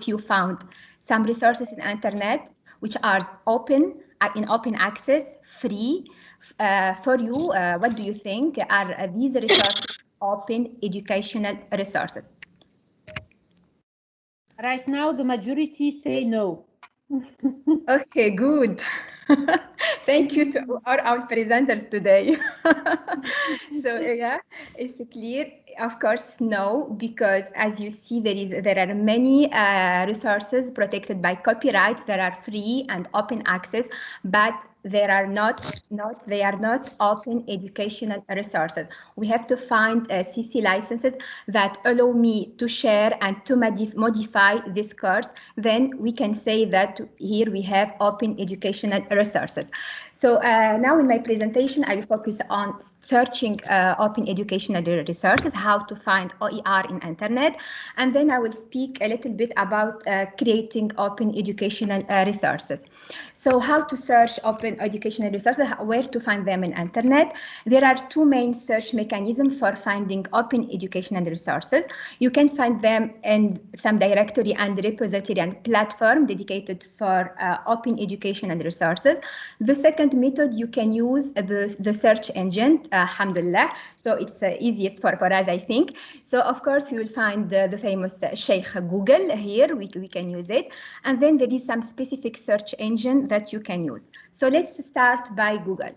you found some resources in internet which are open in open access, free. For you, what do you think? Are these resources open educational resources? Right now, the majority say no. Okay, good. Thank you to our presenters today. So yeah, it's clear. Of course, no, because as you see, there are many resources protected by copyright that are free and open access, but they are not open educational resources. We have to find CC licenses that allow me to share and to modify this course. Then we can say that here we have open educational resources. So now in my presentation, I will focus on searching open educational resources, how to find OER in internet, and then I will speak a little bit about creating open educational resources. So how to search open educational resources, where to find them in internet. There are two main search mechanisms for finding open educational resources. You can find them in some directory and repository and platform dedicated for open educational resources. The second method, you can use the search engine, alhamdulillah. So it's easiest for us, I think. So of course, you will find the famous Sheikh Google here. We can use it. And then there is some specific search engine that you can use. So let's start by Google.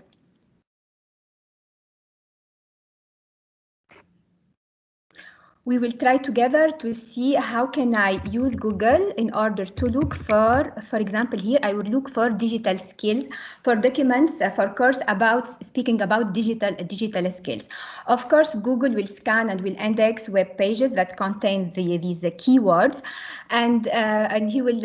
We will try together to see how can I use Google in order to look for example, here I would look for digital skills, for documents, for course about speaking about digital skills. Of course, Google will scan and will index web pages that contain these keywords, and he will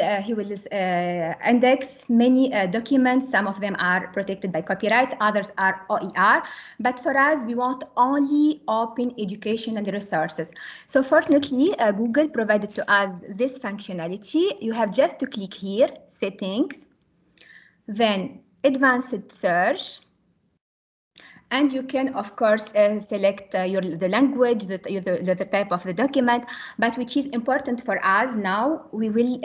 index many documents. Some of them are protected by copyright, others are OER. But for us, we want only open educational resources. So fortunately, Google provided to us this functionality. You have just to click here, settings, then advanced search, and you can, of course, select the language, the type of the document. But which is important for us now, we will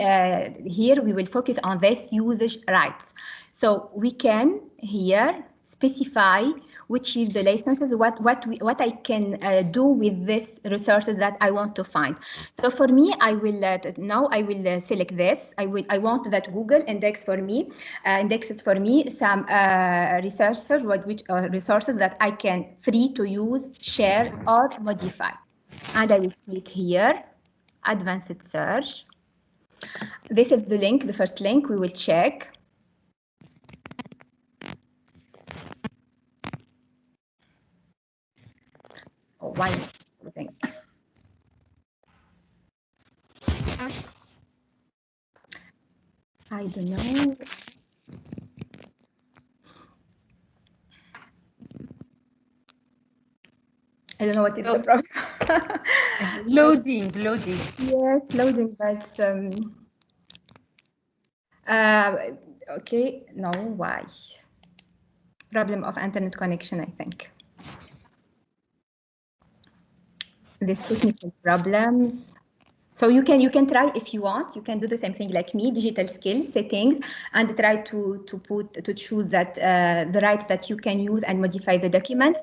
here we will focus on this usage rights. So we can here specify which is the licenses, what I can do with this resources that I want to find. So for me, I will now I will select this. I want that Google indexes for me some resources, resources that I can free to use, share, or modify. And I will click here, advanced search. This is the link, the first link we will check. Oh, why? I don't know. I don't know what is the problem. Loading. Yes, loading, but okay, no, why? Problem of internet connection, I think. These technical problems. So you can try if you want. You can do the same thing like me, digital skills settings, and try to choose that the right that you can use and modify the documents,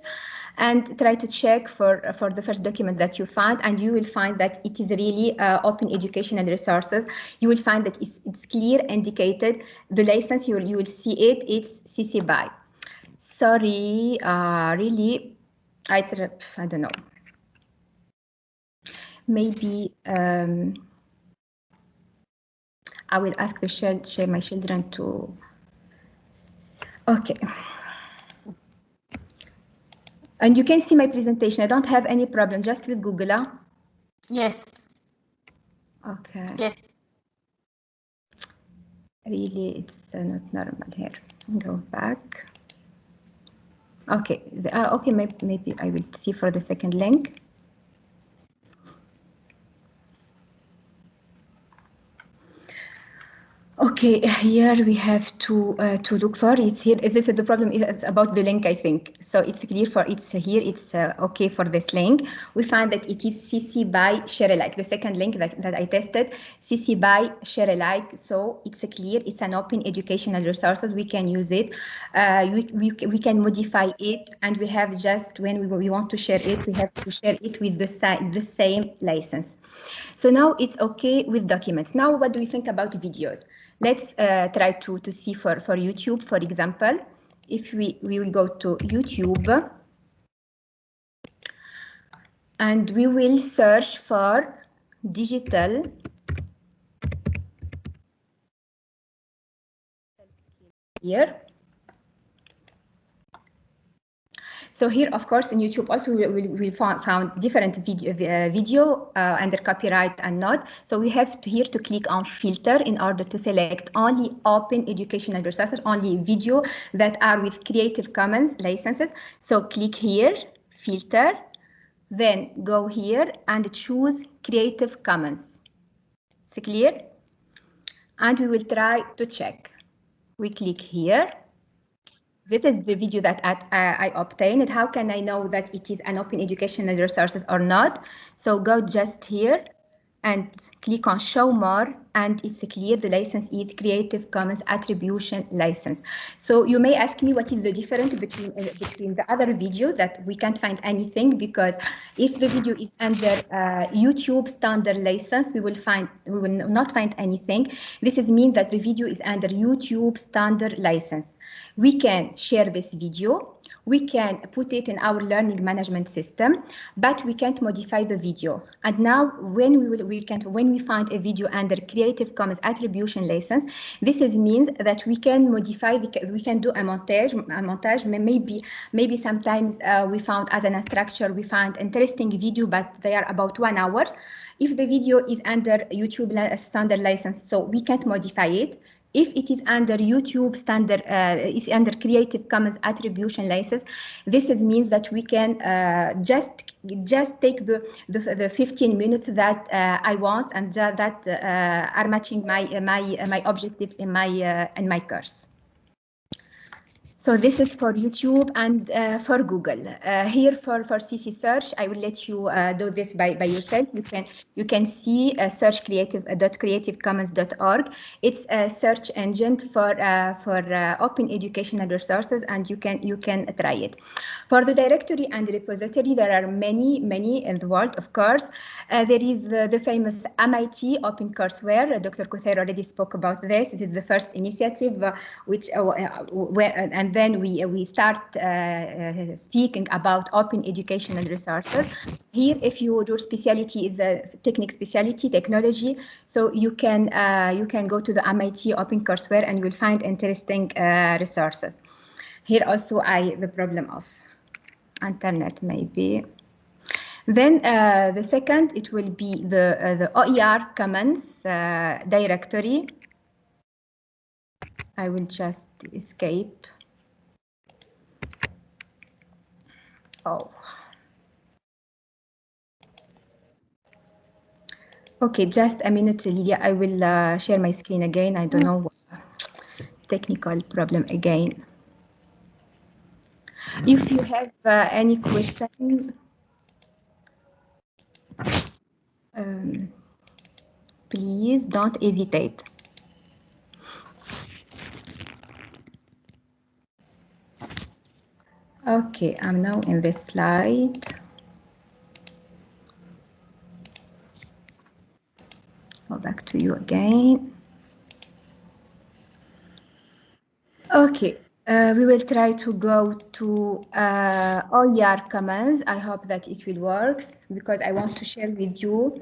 and try to check for the first document that you find, and you will find that it is really open educational resources. You will find that it's clear indicated. The license, you will see it. It's CC BY. Sorry, really, I don't know. Maybe I will ask my children to. Okay. And you can see my presentation. I don't have any problem, just with Google. Huh? Yes. Okay. Yes. Really, it's not normal here. Go back. Okay. Okay, maybe I will see for the second link. Okay, here we have to look for it's here. Is this the problem? Is about the link, I think. So it's clear for it's here. It's okay for this link. We find that it is CC by share alike. The second link that I tested, CC by share alike. So it's clear. It's an open educational resources. We can use it. We can modify it, and we have just when we want to share it, we have to share it with the same license. So now it's okay with documents. Now, what do we think about videos? Let's try to see for YouTube, for example, if we will go to YouTube and we will search for digital here. So here, of course, in YouTube also we found different video under copyright and not. So we have here to click on filter in order to select only open educational resources, only video that are with Creative Commons licenses. So click here, filter, then go here and choose Creative Commons. It's clear? And we will try to check. We click here. This is the video that I obtained. How can I know that it is an open educational resources or not? So go just here and click on show more, and it's clear the license is Creative Commons Attribution License. So you may ask me what is the difference between the other video that we can't find anything, because if the video is under YouTube standard license, we will not find anything. This means that the video is under YouTube standard license. We can share this video, we can put it in our learning management system, but we can't modify the video. And now when we find a video under Creative Commons Attribution License, this means that we can modify, we can do a montage. Maybe sometimes we found as an structure, we find interesting video, but they are about 1 hour. If the video is under YouTube standard license, so we can't modify it. If it is under YouTube standard, is under Creative Commons Attribution License, this means that we can just take the 15 minutes that I want, and that are matching my objectives in my course. So this is for YouTube and for Google. Here for CC search, I will let you do this by yourself. You can see search creativecommons.org. It's a search engine for open educational resources, and you can try it. For the directory and repository, there are many in the world, of course. There is the famous MIT OpenCourseWare. Dr. Kuthayr already spoke about this. It is the first initiative and then we start speaking about open educational resources. Here, if your specialty is a technology, so you can go to the MIT OpenCourseWare and you will find interesting resources. Here also the problem of internet maybe. Then the second, it will be the OER Commons directory. I will just escape. Oh. Okay, just a minute, Lydia. I will share my screen again. I don't know, technical problem again. If you have any question, please don't hesitate. Okay, I'm now in this slide. Go back to you again. Okay, we will try to go to OER Commons. I hope that it will work, because I want to share with you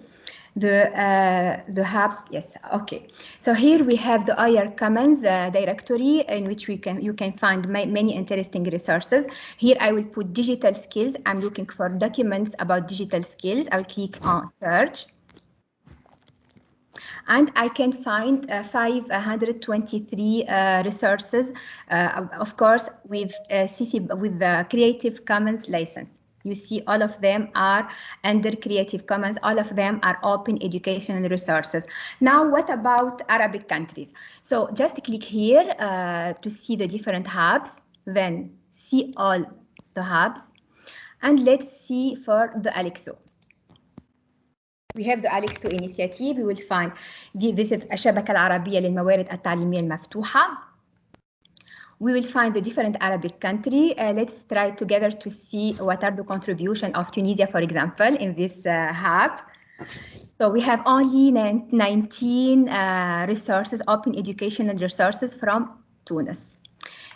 the hubs. Yes, okay. So here we have the OER Commons directory, in which you can find many interesting resources. Here I will put digital skills. I'm looking for documents about digital skills. I'll click on search. And I can find 523 resources, of course, with the Creative Commons license. You see all of them are under Creative Commons. All of them are open educational resources. Now, what about Arabic countries? So just click here to see the different hubs, then see all the hubs. And let's see for the Alexo. We have the Alexo initiative. We will find this is الشبكة العربية للموارد التعليمية المفتوحة. We will find the different Arabic country. Let's try together to see what are the contribution of Tunisia, for example, in this hub. So we have only 19 resources, open educational resources from Tunis.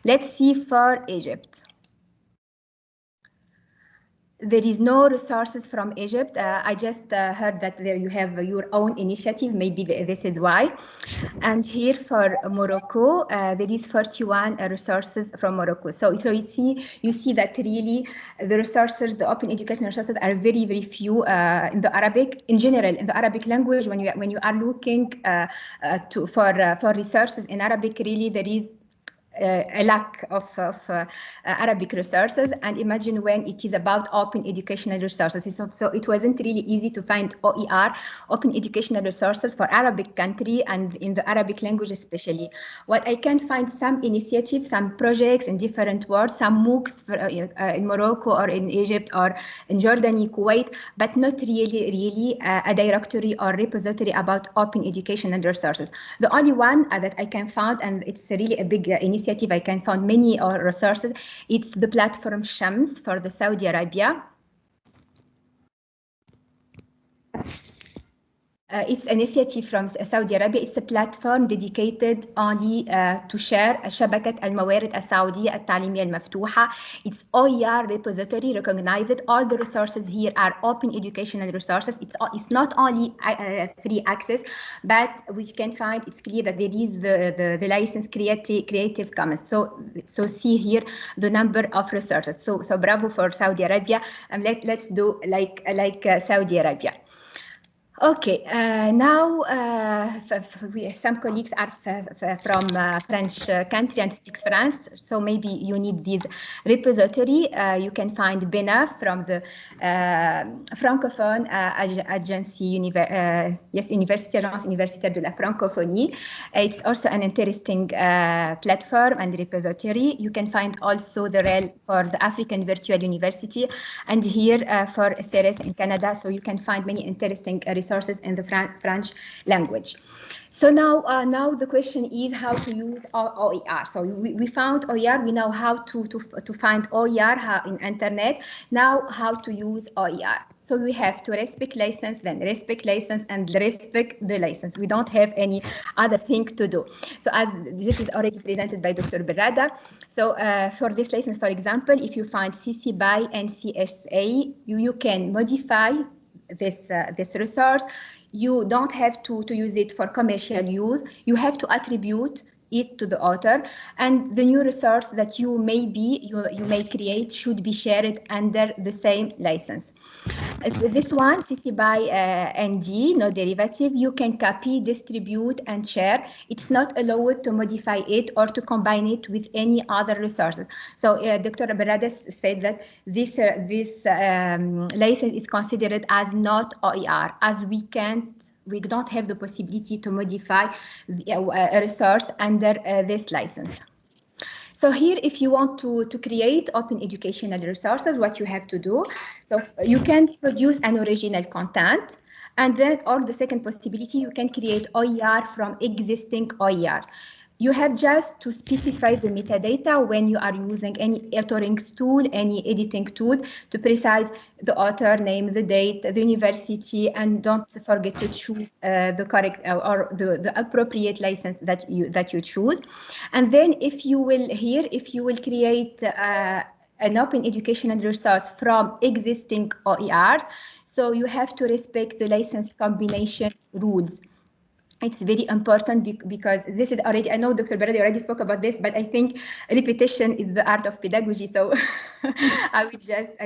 Let's see for Egypt. There is no resources from Egypt. I just heard that there you have your own initiative. Maybe this is why. And here for Morocco, there is 41 resources from Morocco. So you see that really the resources, the open educational resources, are very, very few in the Arabic. In general, in the Arabic language, when you are looking for resources in Arabic, really there is a lack of Arabic resources, and imagine when it is about open educational resources. So it wasn't really easy to find OER, open educational resources for Arabic country and in the Arabic language especially. What I can find some initiatives, some projects in different words, some MOOCs for, in Morocco or in Egypt or in Jordan, Kuwait, but not really a directory or repository about open educational resources. The only one that I can find, and it's really a big initiative, I can find many resources. It's the platform Shams for the Saudi Arabia. It's an initiative from Saudi Arabia. It's a platform dedicated only to share شبكة الموارد السعودية التعليمية المفتوحة. It's OER repository, recognized. All the resources here are open educational resources. It's not only free access, but we can find it's clear that there is the license Creative Commons. So see here the number of resources. So bravo for Saudi Arabia. Let's do like Saudi Arabia. Okay, now some colleagues are from French country and speaks French, so maybe you need this repository. You can find BENA from the Francophone Agency, Université Agence Universitaire de la Francophonie. It's also an interesting platform and repository. You can find also the REL for the African Virtual University, and here for CERES in Canada, so you can find many interesting resources in the French language. So now the question is how to use OER. So we found OER. We know how to find OER in internet. Now how to use OER. So we have to respect license, then respect license, and respect the license. We don't have any other thing to do. So as this is already presented by Dr. Berrada. So for this license, for example, if you find CC BY and CSA, you can modify this resource. You don't have to use it for commercial use. You have to attribute it to the author, and the new resource that you may create should be shared under the same license. This one, CC BY ND, no derivative, you can copy, distribute, and share. It's not allowed to modify it or to combine it with any other resources. So Dr. Berrada said that this license is considered as not OER, as we don't have the possibility to modify a resource under this license. So here, if you want to create open educational resources, what you have to do, so you can produce an original content, and then, or the second possibility, you can create OER from existing OERs. You have just to specify the metadata when you are using any authoring tool, any editing tool, to precise the author name, the date, the university, and don't forget to choose the correct or the appropriate license that you choose. And then if you will create an open educational resource from existing OERs, so you have to respect the license combination rules. It's very important because this is already, I know Dr. Berardi already spoke about this, but I think repetition is the art of pedagogy. So I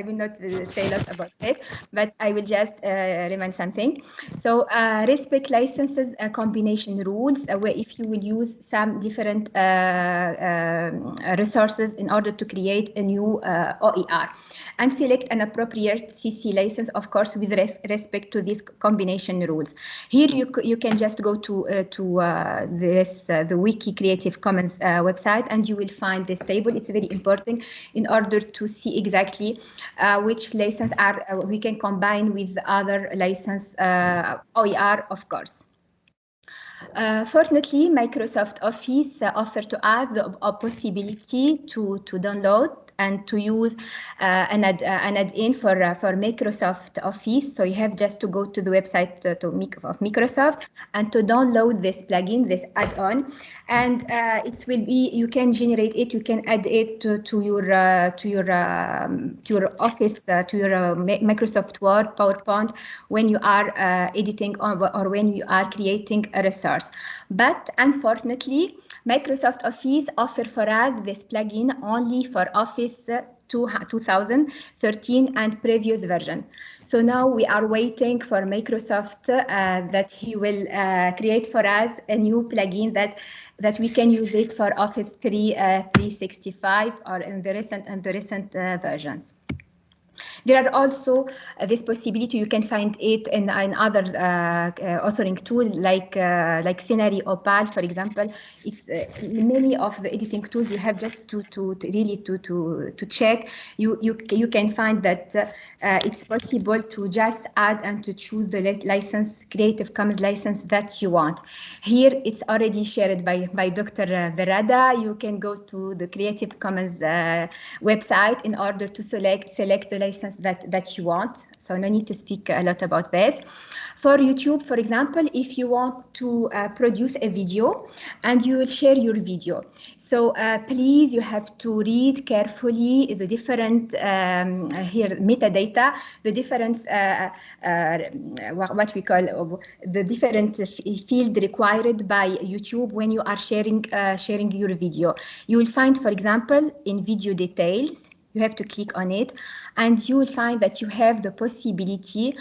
will not say a lot about this, but I will just remind something. So respect licenses combination rules, where if you will use some different resources in order to create a new OER, and select an appropriate CC license, of course, with respect to these combination rules. Here you can just go to the Wiki Creative Commons website, and you will find this table. It's very important in order to see exactly which license we can combine with other license OER, of course. Fortunately, Microsoft Office offers to us the possibility to download and to use an add-in for Microsoft Office. So you have just to go to the website of Microsoft and to download this plugin, this add-on, and it will be, you can generate it, you can add it to your Office, to your Microsoft Word, PowerPoint, when you are editing or when you are creating a resource. But unfortunately, Microsoft Office offers for us this plugin only for Office 2013 and previous version. So now we are waiting for Microsoft that he will create for us a new plugin that we can use it for Office 365 or in the recent versions. There are also this possibility, you can find it in other authoring tools like Scenery Opal, for example. It's many of the editing tools you have just to really check. You can find that it's possible to just add and to choose the license, Creative Commons license that you want. Here it's already shared by Dr. Berada. You can go to the Creative Commons website in order to select the license that you want. So no need to speak a lot about this. For YouTube, for example, if you want to produce a video and you will share your video, so please, you have to read carefully the different here metadata, the different what we call the different field required by YouTube when you are sharing your video. You will find, for example, in video details, you have to click on it, and you will find that you have the possibility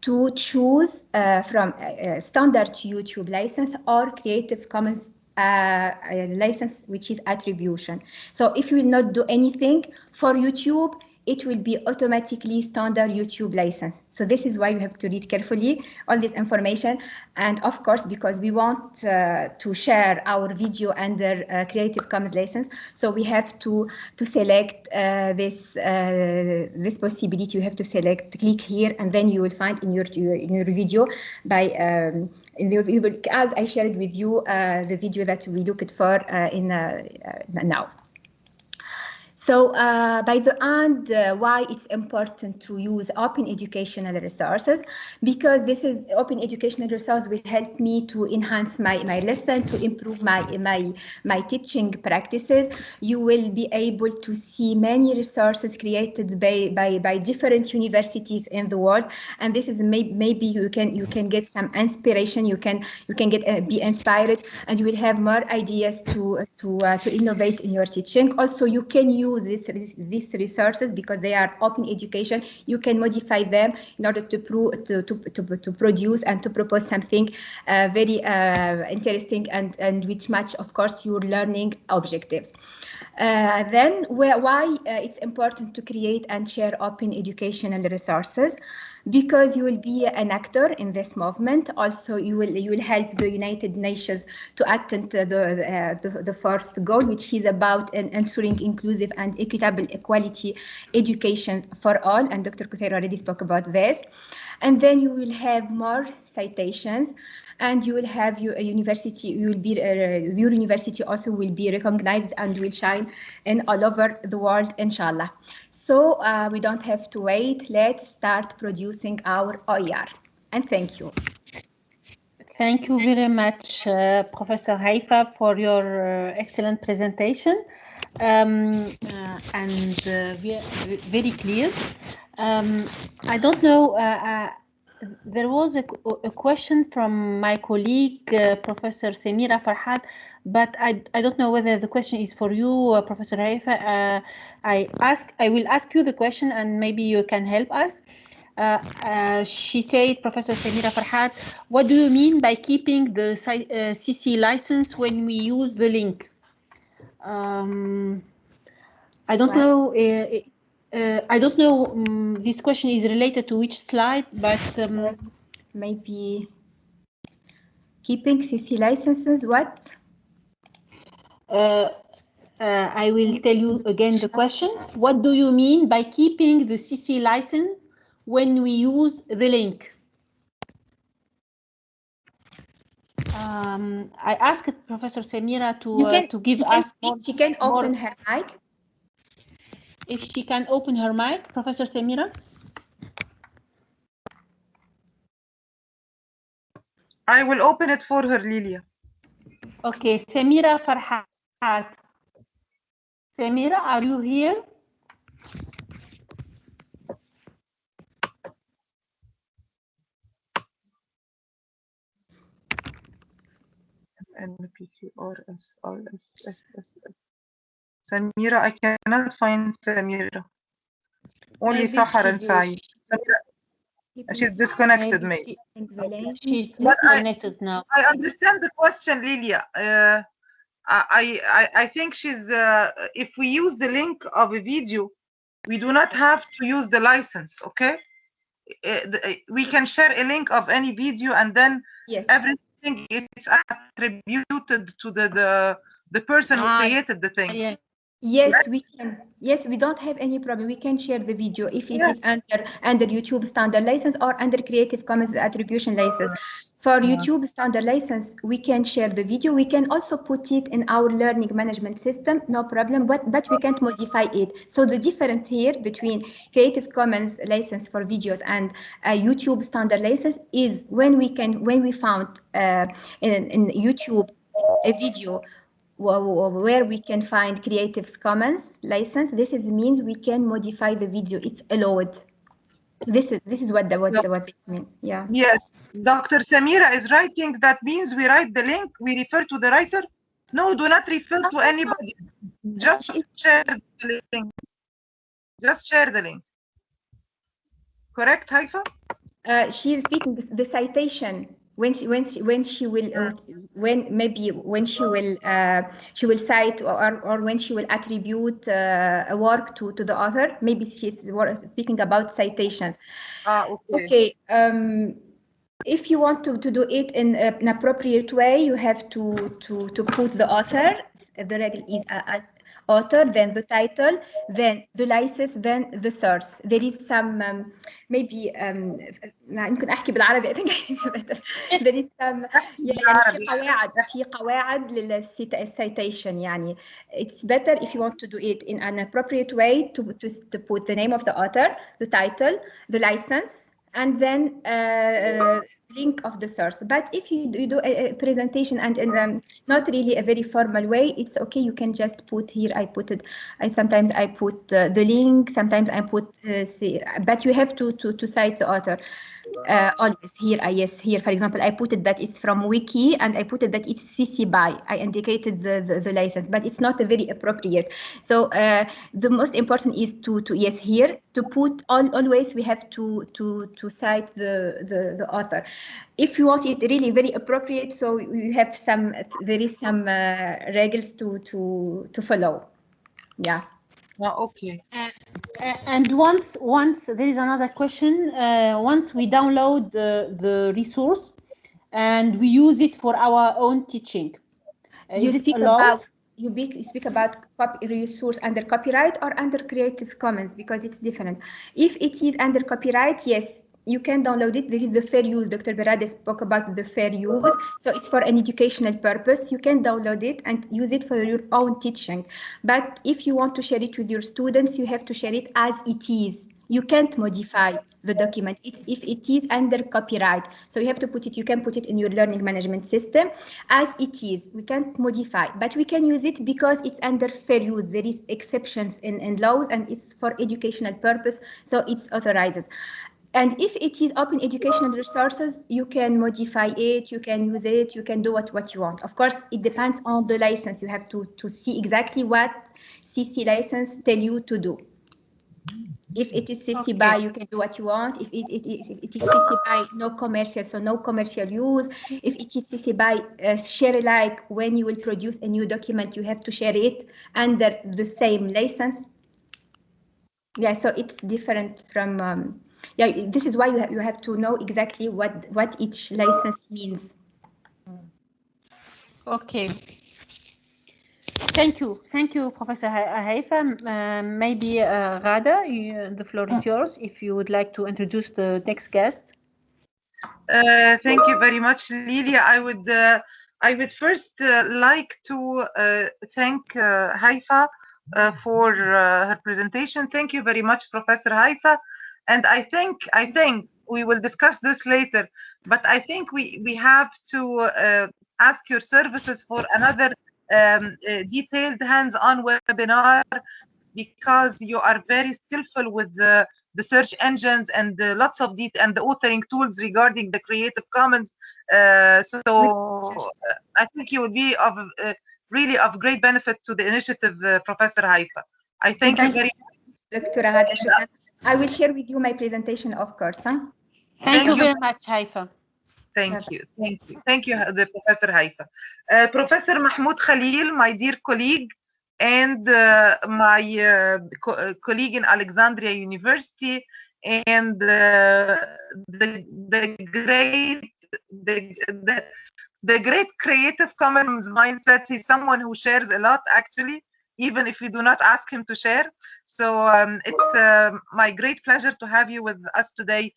to choose from standard YouTube license or Creative Commons license, which is attribution. So if you will not do anything for YouTube, it will be automatically standard YouTube license. So this is why you have to read carefully all this information. And of course, because we want to share our video under Creative Commons license, so we have to select this possibility. You have to click here, and then you will find in your video by as I shared with you the video that we looked for now. So by the end, why it's important to use open educational resources? Because this is open educational resource will help me to enhance my lesson, to improve my teaching practices. You will be able to see many resources created by different universities in the world, and this is maybe you can get some inspiration. You can get be inspired, and you will have more ideas to innovate in your teaching. Also, you can use these resources because they are open education. You can modify them in order to produce and to propose something very interesting and which match, of course, your learning objectives. Then why it's important to create and share open educational resources? Because you will be an actor in this movement. Also, you will help the United Nations to attain the fourth goal, which is about ensuring inclusive and equitable equality education for all. And Dr. Kuthayr already spoke about this. And then you will have more citations, and you will have your university. You will be your university also will be recognized and will shine in all over the world, inshallah. So we don't have to wait. Let's start producing our OER. And thank you. Thank you very much, Professor Haifa, for your excellent presentation and very clear. I don't know, There was a question from my colleague, Professor Samira Farhat, but I don't know whether the question is for you, Professor Haifa. I will ask you the question and maybe you can help us. She said, Professor Samira Farhat, what do you mean by keeping the CC license when we use the link? I don't know. I don't know. This question is related to which slide, but maybe keeping CC licenses. What? I will tell you again the question. What do you mean by keeping the CC license when we use the link? I asked Professor Samira to give us more. She can open her mic. If she can open her mic, Professor Samira. I will open it for her, Lilia. Okay, Samira Farhat. Samira, are you here? Samira, I cannot find Samira. Only Sahar and Saeed. She's disconnected, maybe. She's disconnected now. I understand the question, Lilia. I think she's. If we use the link of a video, we do not have to use the license. Okay, we can share a link of any video, and then everything is attributed to the person who created the thing. Yes, we can. Yes, we don't have any problem. We can share the video if it is under YouTube standard license or under Creative Commons attribution license. For YouTube standard license, we can share the video. We can also put it in our learning management system, no problem, but we can't modify it. So the difference here between Creative Commons license for videos and YouTube standard license is when we found in YouTube a video where we can find Creative Commons license. This means we can modify the video. It's allowed. This is what it means. Yeah. Yes, Dr. Samira is writing. That means we write the link. We refer to the writer. No, do not refer to anybody. Just share the link. Just share the link. Correct, Haifa? She's speaking the citation. When she will cite or when she will attribute a work to the author. Maybe she's speaking about citations. Okay. If you want to do it in an appropriate way, you have to put the author. The regular is author, then the title, then the license, then the source. There is some maybe يمكن احكي بالعربي. I think there is some يعني في قواعد للcitation. يعني it's better if you want to do it in an appropriate way to put the name of the author, the title, the license, and then link of the source. But if you do a presentation and in not really a very formal way, it's okay. You can just put here. Sometimes I put the link. Sometimes I put. But you have to cite the author. Always here. Here. For example, I put it that it's from Wiki, and I put it that it's CC BY. I indicated the license, but it's not a very appropriate. So the most important is to here to put always we have to cite the author. If you want it really very appropriate, so you have there is some regulations to follow. Yeah. Okay. And once there is another question. Once we download the resource and we use it for our own teaching, you speak about resource under copyright or under Creative Commons, because it's different. If it is under copyright, yes, you can download it. This is the fair use. Dr. Berade spoke about the fair use. So it's for an educational purpose. You can download it and use it for your own teaching. But if you want to share it with your students, you have to share it as it is. You can't modify the document if it is under copyright. So you have to put it, you can put it in your learning management system as it is. We can't modify, but we can use it because it's under fair use. There is exceptions in laws and it's for educational purpose, so it's authorized. And if it is open educational resources, you can modify it, you can use it, you can do what you want. Of course, it depends on the license. You have to see exactly what CC license tell you to do. If it is CC BY, you can do what you want. If it is CC BY, no commercial, so no commercial use. If it is CC BY, share alike, when you will produce a new document, you have to share it under the same license. Yeah, so it's different from, yeah, this is why you have to know exactly what each license means. Okay. Thank you, Professor Haifa. Maybe Ghada, the floor is yours if you would like to introduce the next guest. Thank you very much, Lilia. I would first like to thank Haifa for her presentation. Thank you very much, Professor Haifa. And I think we will discuss this later, but I think we have to ask your services for another detailed hands-on webinar, because you are very skillful with the search engines and lots of and the authoring tools regarding the Creative Commons. So I think you would be of really of great benefit to the initiative, Professor Haifa. I thank you very much. Dr. Ghada, I will share with you my presentation, of course. Huh? Thank you very much, Haifa. Thank you, Professor Haifa. Professor Mahmoud Khalil, my dear colleague, and my colleague in Alexandria University, and the great Creative Commons mindset. He's someone who shares a lot, actually, even if we do not ask him to share. So it's my great pleasure to have you with us today,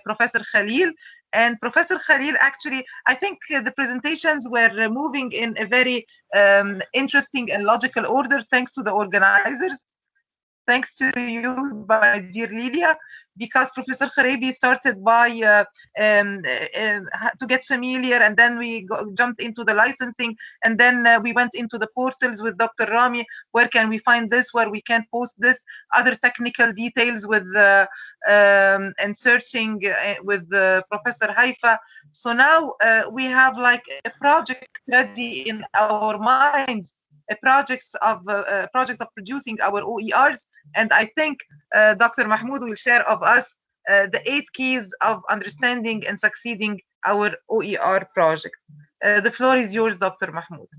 Professor Khalil. And Professor Khalil, actually, I think the presentations were moving in a very interesting and logical order, thanks to the organizers. Thanks to you, my dear Lilia, because Professor Kharabi started by to get familiar, and then we jumped into the licensing, and then we went into the portals with Dr. Rami. Where can we find this? Where we can post this? Other technical details with and searching with Professor Haifa. So now we have like a project ready in our minds, a project of producing our OERs. And I think Dr. Mahmoud will share of us the 8 keys of understanding and succeeding our OER project. The floor is yours, Dr. Mahmoud.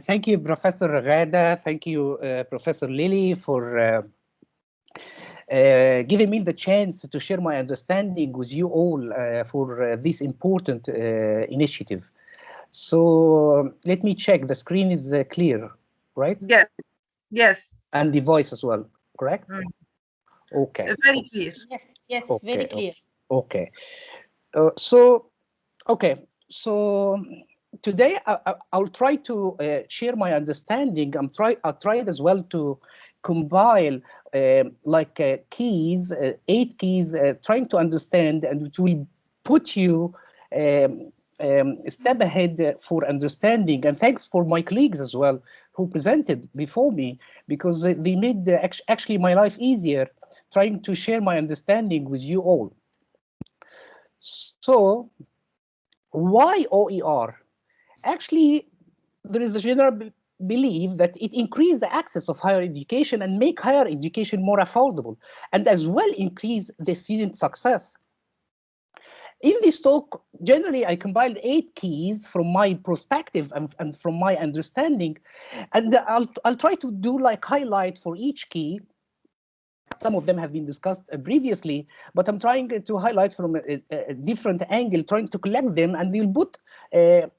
Thank you, Professor Ghada. Thank you, Professor Lily, for giving me the chance to share my understanding with you all for this important initiative. So let me check. The screen is clear, right? Yes. Yes. And the voice as well, correct? Okay. Very clear. Yes, okay. very clear. Okay. So today I'll try to share my understanding. I'll try as well to compile keys, 8 keys, trying to understand, and it will put you a step ahead for understanding. And thanks for my colleagues as well who presented before me, because they made actually my life easier trying to share my understanding with you all. So why OER? Actually, there is a general belief that it increases the access of higher education and make higher education more affordable, and as well increase the student success. In this talk, generally, I compiled 8 keys from my perspective and from my understanding, and I'll try to do like highlight for each key. Some of them have been discussed previously, but I'm trying to highlight from a different angle, trying to collect them, and we'll put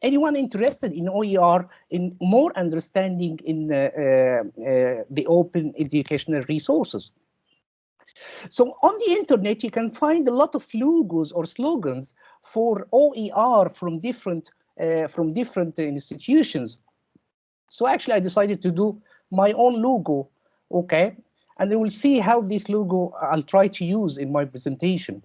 anyone interested in OER in more understanding in the open educational resources. So on the internet, you can find a lot of logos or slogans for OER from different institutions. So actually, I decided to do my own logo, okay? And you will see how this logo I'll try to use in my presentation.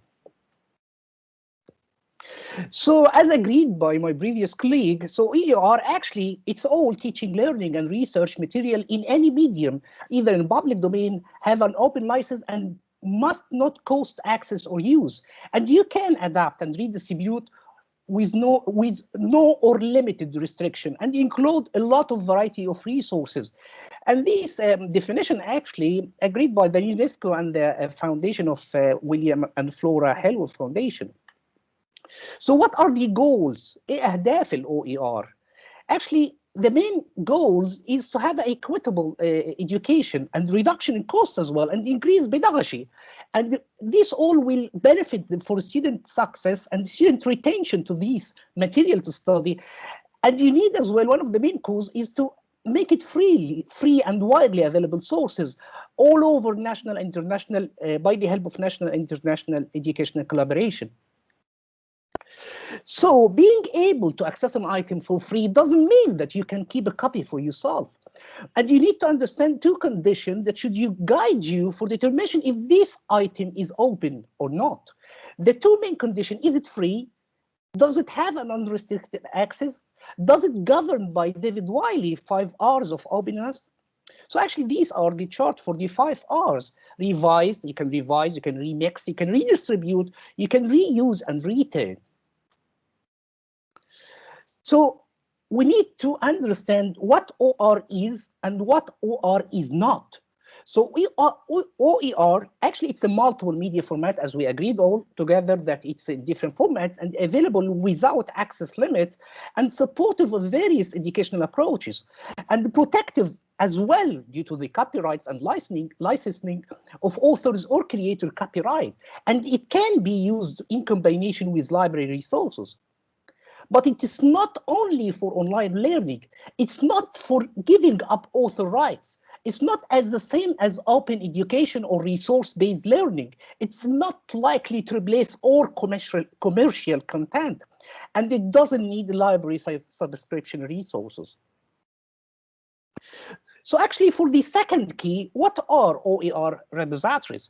So as agreed by my previous colleague, so OER actually, it's all teaching, learning, and research material in any medium, either in public domain, have an open license, and must not cost access or use, and you can adapt and redistribute with no or limited restriction, and include a lot of variety of resources. And this definition actually agreed by the UNESCO and the foundation of William and Flora Hellwood Foundation. So what are the goals? ايه اهداف ال OER? Actually, the main goals is to have equitable education and reduction in cost as well, and increase pedagogy. And this all will benefit for student success and student retention to these material to study. And you need as well, one of the main goals is to make it free and widely available sources all over national, international, by the help of national and international educational collaboration. So being able to access an item for free doesn't mean that you can keep a copy for yourself. And you need to understand two conditions that should guide you for determination if this item is open or not. The two main conditions: is it free? Does it have an unrestricted access? Does it govern by David Wiley 5 R's of openness? So actually, these are the chart for the 5 R's. Revise, you can remix, you can redistribute, you can reuse and return. So we need to understand what OER is and what OER is not. So OER, actually it's a multiple media format, as we agreed all together that it's in different formats and available without access limits and supportive of various educational approaches, and protective as well due to the copyrights and licensing of authors or creator copyright. And it can be used in combination with library resources. But it is not only for online learning. It's not for giving up author rights. It's not as the same as open education or resource-based learning. It's not likely to replace all commercial content, and it doesn't need library subscription resources. So actually, for the second key, what are OER repositories?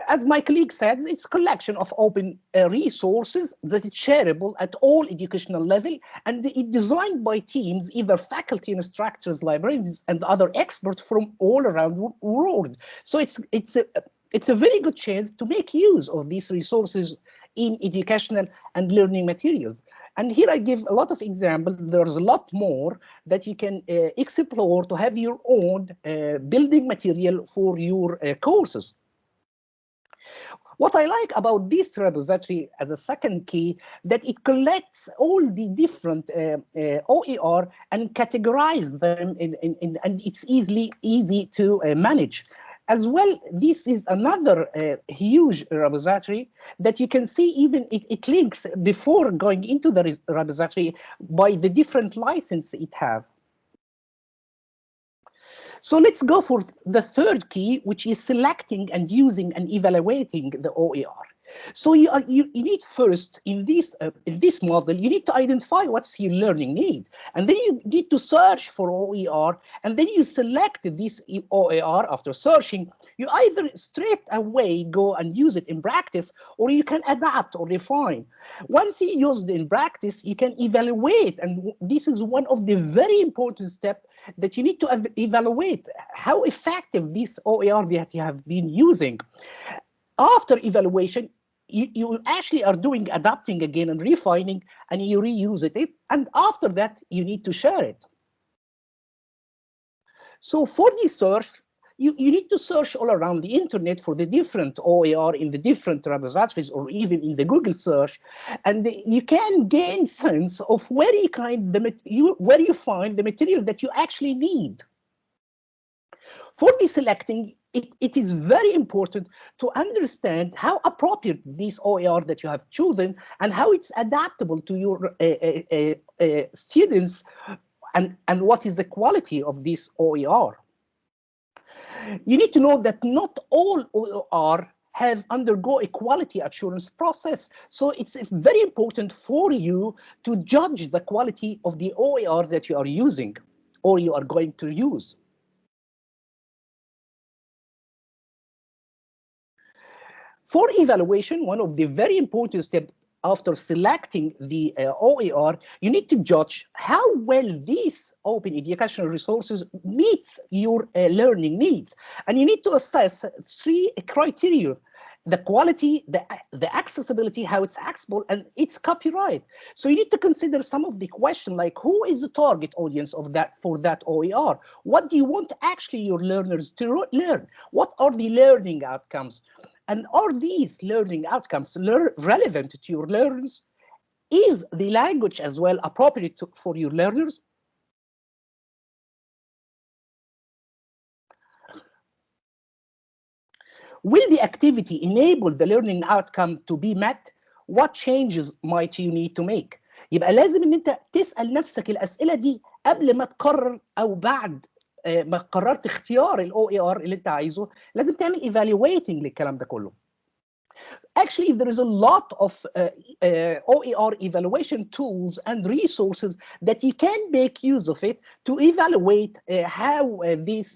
As my colleague said, it's a collection of open resources that is shareable at all educational level, and it's designed by teams, either faculty, instructors, librarians, and other experts from all around the world. So it's a very good chance to make use of these resources in educational and learning materials. And here I give a lot of examples. There's a lot more that you can explore to have your own building material for your courses. What I like about this repository as a second key, that it collects all the different OER and categorize them and it's easy to manage. As well, this is another huge repository that you can see even it links before going into the repository by the different license it have. So let's go for the third key, which is selecting and using and evaluating the OER. So you need first in this model, you need to identify what's your learning need, and then you need to search for OER, and then you select this OER. After searching, you either straight away go and use it in practice, or you can adapt or refine. Once you use it in practice, you can evaluate, and this is one of the very important steps that you need to evaluate how effective this OER that you have been using. After evaluation, you actually are doing adapting again and refining, and you reuse it. And after that, you need to share it. So for the search, you need to search all around the internet for the different OER in the different repositories or even in the Google search, and you can gain sense of where you find the material that you actually need. For the selecting, it is very important to understand how appropriate this OER that you have chosen and how it's adaptable to your students, and what is the quality of this OER. You need to know that not all OER have undergo a quality assurance process. So it's very important for you to judge the quality of the OER that you are using or you are going to use. For evaluation, one of the very important steps after selecting the OER, you need to judge how well these open educational resources meets your learning needs. And you need to assess 3 criteria: the quality, the accessibility, how it's accessible, and its copyright. So you need to consider some of the questions like, who is the target audience of that for that OER? What do you want actually your learners to learn? What are the learning outcomes? And are these learning outcomes relevant to your learners? Is the language as well appropriate for your learners? Will the activity enable the learning outcome to be met? What changes might you need to make? يبقى لازم ان انت تسأل نفسك الأسئلة دي قبل ما تقرر او بعد ما قررت اختيار ال OER اللي انت عايزه. لازم تعمل evaluating للكلام ده كله. Actually, there is a lot of OER evaluation tools and resources that you can make use of it to evaluate how this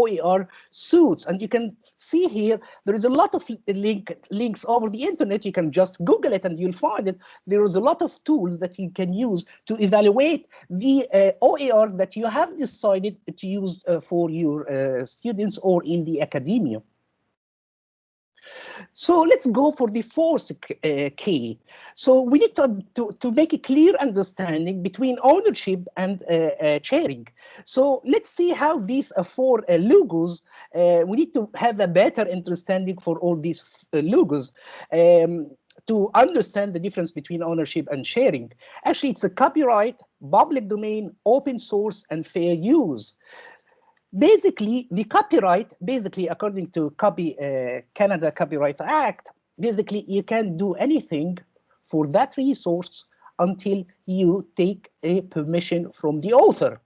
OER suits. And you can see here, there is a lot of links over the internet. You can just Google it and you'll find it. There is a lot of tools that you can use to evaluate the OER that you have decided to use for your students or in the academia. So let's go for the fourth key. So we need to make a clear understanding between ownership and sharing. So let's see how these 4 logos, we need to have a better understanding for all these logos to understand the difference between ownership and sharing. Actually, it's a copyright, public domain, open source, and fair use. Basically, the copyright, according to Canada Copyright Act, basically you can't do anything for that resource until you take a permission from the author.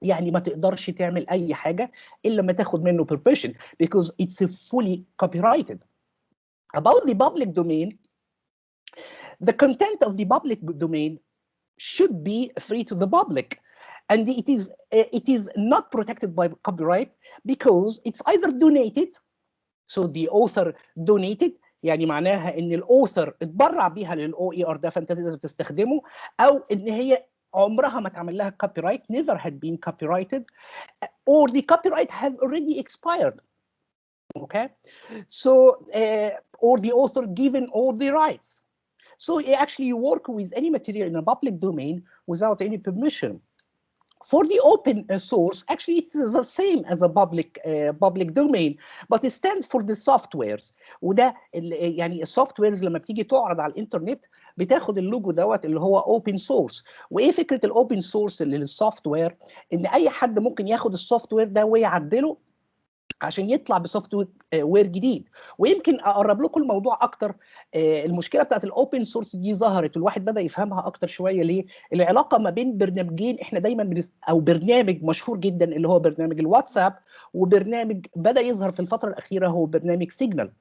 يعني ما تقدرش تعمل أي حاجة إلا ما تاخد منه permission because it's fully copyrighted. About the public domain, the content of the public domain should be free to the public. And it is not protected by copyright because it's either donated, so the author donated, يعني معناها ان الاوثر اتبرع بيها للOER ده فانت تقدر تستخدمه، او ان هي عمرها ما اتعمل لها copyright, never had been copyrighted, or the copyright has already expired. Okay, so or the author given all the rights. So actually you work with any material in a public domain without any permission. For the open source, actually it's the same as a public domain, but it stands for the softwares. وده يعني السوفتويرز لما بتيجي تعرض على الانترنت بتاخد اللوجو دوت اللي هو open source. وايه فكره الاوبن سورس للسوفت وير؟ ان اي حد ممكن ياخد السوفت وير ده ويعدله عشان يطلع بسوفت وير جديد. ويمكن اقرب لكم الموضوع اكتر، المشكله بتاعت الاوبن سورس دي ظهرت والواحد بدا يفهمها اكتر شويه. ليه؟ العلاقه ما بين برنامجين احنا دايما او برنامج مشهور جدا اللي هو برنامج الواتساب، وبرنامج بدا يظهر في الفتره الاخيره هو برنامج سيجنال.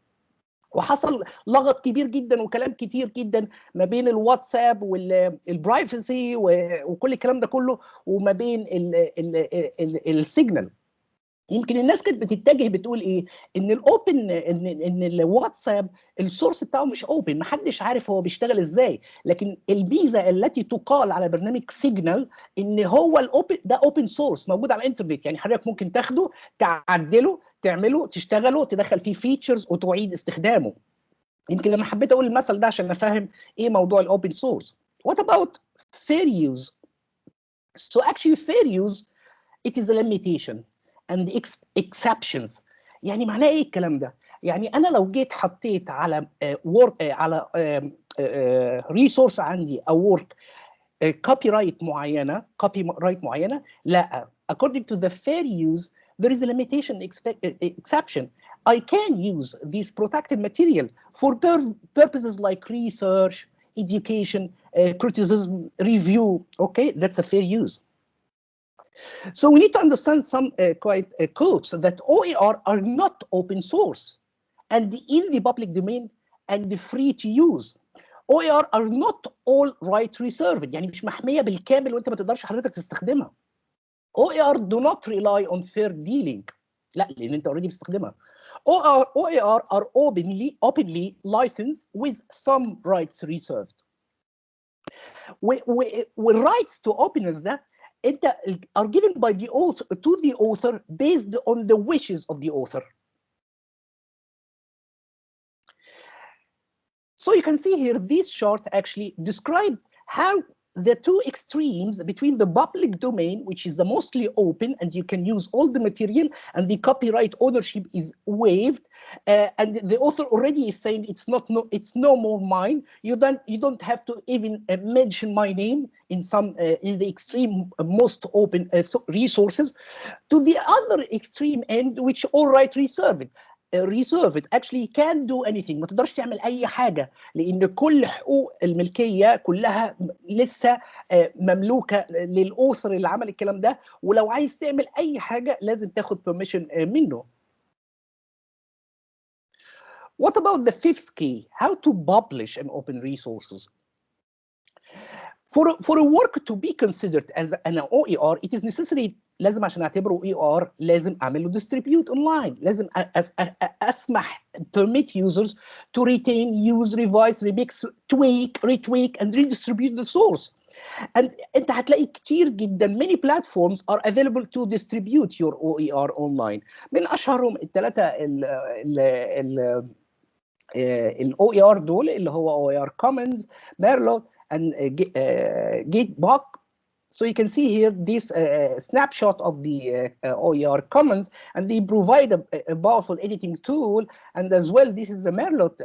وحصل لغط كبير جدا وكلام كتير جدا ما بين الواتساب والبرايفسي وكل الكلام ده كله وما بين السيجنال. يمكن الناس كانت بتتجه بتقول ايه؟ ان الاوبن ان الواتساب السورس بتاعه مش اوبن، محدش عارف هو بيشتغل ازاي، لكن الميزه التي تقال على برنامج سيجنال ان هو الاوبن ده اوبن سورس موجود على الانترنت، يعني حضرتك ممكن تاخده تعدله تعمله تشتغله تدخل فيه فيتشرز وتعيد استخدامه. يمكن انا حبيت اقول المثل ده عشان افهم ايه موضوع الاوبن سورس. What about fair use? So actually fair use it is a limitation and exceptions. يعني معناه ايه الكلام ده؟ يعني انا لو جيت حطيت على على ريسورس عندي او work كوبي رايت معينه لا، according to the fair use there is a limitation exception. I can use this protected material for purposes like research, education, criticism, review. Okay, that's a fair use. So we need to understand some quotes that OER are not open source and in the public domain and free to use. OER are not all right reserved، يعني مش محمية بالكامل وانت ما تقدرش حضرتك تستخدمها. OER do not rely on fair dealing، لا لان انت already بتستخدمها. OER are openly licensed with some rights reserved. والrights to openness ده انت are given by the author to the author based on the wishes of the author. So you can see here, this chart actually describe how the two extremes between the public domain, which is the mostly open and you can use all the material and the copyright ownership is waived, and the author already is saying it's no more mine. You don't have to even mention my name in some in the extreme most open resources, to the other extreme end, which all right reserved. Actually can't do anything. ما تقدرش تعمل اي حاجه لان كل حقوق الملكيه كلها لسه مملوكه للاوثر اللي عمل الكلام ده، ولو عايز تعمل اي حاجه لازم تاخد permission منه. What about the fifth key? How to publish an open resources? For a work to be considered as an OER, it is necessary. لازم عشان اعتبره OER لازم اعمل له distribute online. لازم اسمح permit users to retain, use, revise, remix, tweak, retweak and redistribute the source. And انت هتلاقي كتير جدا many platforms are available to distribute your OER online. من اشهرهم الثلاثه ال OER دول اللي هو OER Commons, Merlot and Gatebox. So you can see here this snapshot of the OER Commons, and they provide a powerful editing tool. And as well, this is the Merlot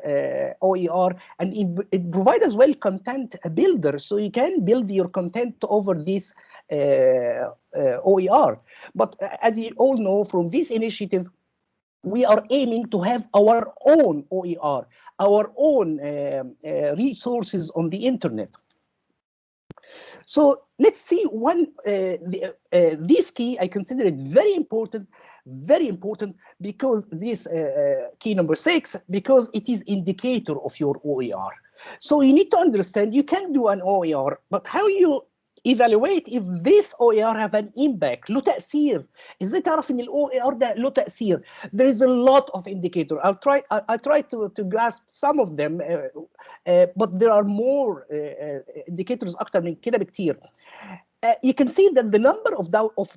OER, and it provides as well content builder, so you can build your content over this OER. But as you all know from this initiative, we are aiming to have our own OER, our own resources on the internet. So let's see this key. I consider it very important because this key number 6, because it is indicator of your OER. So you need to understand you can do an OER, but how you evaluate if this OER have an impact. له تأثير. ازاي تعرف ان ال OER ده له تأثير? There is a lot of indicator. I try to grasp some of them, but there are more indicators أكتر من كده بكتير. You can see that the number of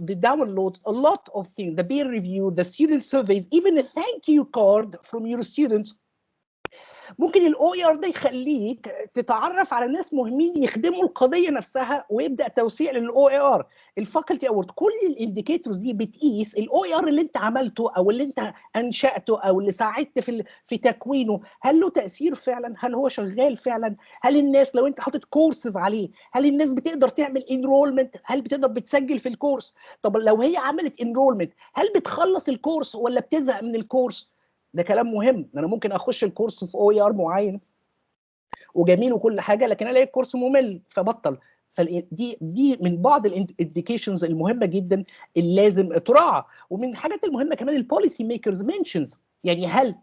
the downloads, a lot of things, the peer review, the student surveys, even a thank you card from your students. ممكن الاو اي ار ده يخليك تتعرف على ناس مهمين يخدموا القضيه نفسها ويبدا توسيع للاو اي ار. الفاكولتي اوورد، كل الانديكيتورز دي بتقيس الاو اي ار اللي انت عملته او اللي انت انشاته او اللي ساعدت في تكوينه، هل له تاثير فعلا؟ هل هو شغال فعلا؟ هل الناس لو انت حاطط كورسز عليه، هل الناس بتقدر تعمل انرولمنت؟ هل بتقدر بتسجل في الكورس؟ طب لو هي عملت انرولمنت هل بتخلص الكورس ولا بتزهق من الكورس؟ ده كلام مهم. انا ممكن اخش الكورس في او اي ار معين وجميل وكل حاجه، لكن الاقي الكورس ممل فبطل. فدي من بعض الانديكيشنز المهمه جدا اللي لازم تراعى. ومن الحاجات المهمه كمان البوليسي ميكرز منشنز، يعني هل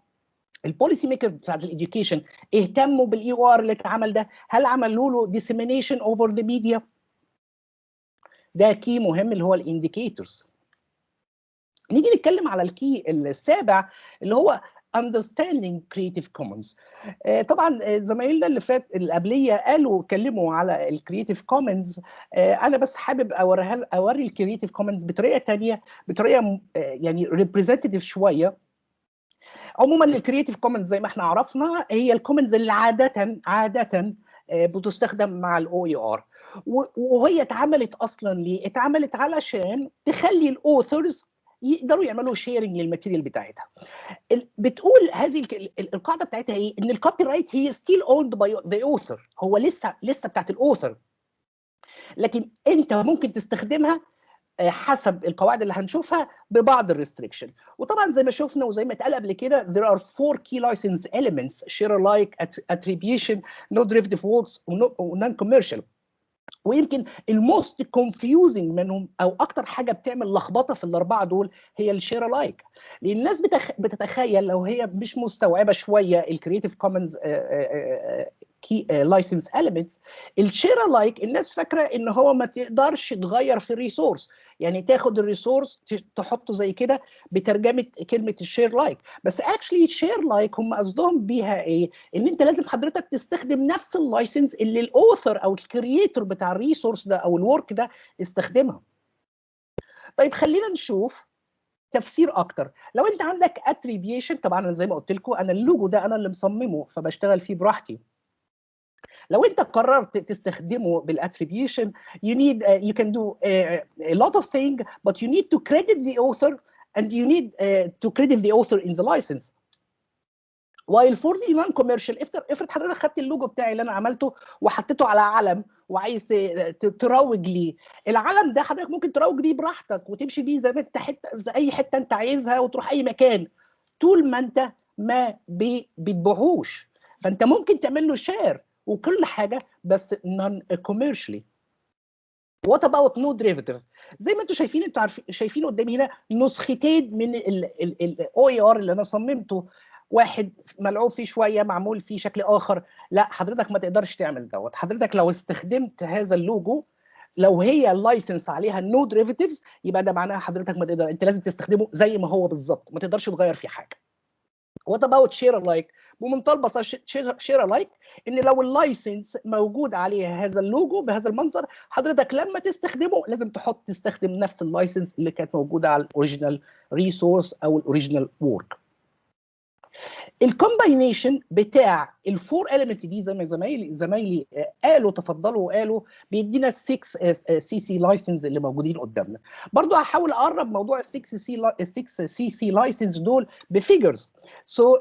البوليسي ميكر بتاعت الاديوكيشن اهتموا بالاي او ار اللي اتعمل ده؟ هل عملوا له ديسيمينيشن اوفر ذا ميديا؟ ده كي مهم اللي هو الانديكيتورز. نيجي نتكلم على الكي السابع اللي هو understanding creative commons. طبعا زمايلنا اللي قبليه قالوا اتكلموا على الكرييتيف كومنز. انا بس حابب اوري الكرييتيف كومنز بطريقه ثانيه، بطريقه يعني ريبريزنتيف شويه. عموما الكرييتيف كومنز زي ما احنا عرفنا هي الكومنز اللي عاده بتستخدم مع الاو اي ار، وهي اتعملت اصلا ليه؟ اتعملت علشان تخلي الاوثرز يقدروا يعملوا شيرنج للماتيريال بتاعتها. بتقول هذه القاعده بتاعتها ايه؟ ان الكوبي رايت هي ستيل اوند باي ذا اوثر، هو لسه بتاعت الاوثر، لكن انت ممكن تستخدمها حسب القواعد اللي هنشوفها ببعض الريستريكشن. وطبعا زي ما شفنا وزي ما اتقال قبل كده there are 4 key license elements: share alike, attribution, no derivative works ونون كوميرشال. ويمكن الموست كونفيوزنج منهم او اكتر حاجه بتعمل لخبطه في الاربعه دول هي الشير الايك، لان الناس بتتخيل لو هي مش مستوعبه شويه الكرييتيف كومنز كي لايسنس اليمنتس، الشير الايك الناس فاكره ان هو ما تقدرش تغير في الريسورس، يعني تاخد الريسورس تحطه زي كده بترجمه كلمه الشير لايك. بس اكشلي شير لايك هم قصدهم بيها ايه؟ ان انت لازم حضرتك تستخدم نفس اللايسنس اللي الاوثر او الكرييتور بتاع الريسورس ده او الورك ده استخدمها. طيب خلينا نشوف تفسير اكتر. لو انت عندك اتريبيوشن، طبعا انا زي ما قلت لكم انا اللوجو ده انا اللي مصممه فبشتغل فيه براحتي. لو انت قررت تستخدمه بالاتريبيوشن you need you can do a lot of things, but you need to credit the author and you need to credit the author in the license. while for the non-commercial افرض حضرتك خدت اللوجو بتاعي اللي انا عملته وحطيته على علم وعايز تروج ليه، العلم ده حضرتك ممكن تروج بيه براحتك وتمشي بيه زي ما انت زي اي حته انت عايزها وتروح اي مكان طول ما انت ما بتبيعوش. فانت ممكن تعمل له شير وكل حاجه بس نون كوميرشلي. وات اباوت نو ديريفيتيف؟ زي ما انتم شايفين، انتوا شايفين قدامي هنا نسختين من الاو اي ار اللي انا صممته، واحد ملعوب فيه شويه معمول فيه شكل اخر. لا حضرتك ما تقدرش تعمل دوت. حضرتك لو استخدمت هذا اللوجو لو هي اللايسنس عليها نو ديريفيتيفز يبقى ده معناها حضرتك ما تقدر، انت لازم تستخدمه زي ما هو بالظبط، ما تقدرش تغير فيه حاجه. وات اباوت شير لايك؟ بمنتهى البساطه شير لايك ان لو اللايسنس موجود عليه هذا اللوجو بهذا المنظر، حضرتك لما تستخدمه لازم تستخدم نفس اللايسنس اللي كانت موجوده على الاوريجينال ريسورس او الاوريجينال ورك. الكومباينيشن بتاع الفور اليمنت دي زي ما زمايلي قالوا تفضلوا وقالوا بيدينا 6 سي سي لايسنس اللي موجودين قدامنا. برضو هحاول اقرب موضوع ال 6 سي سي لايسنس دول بفيجرز.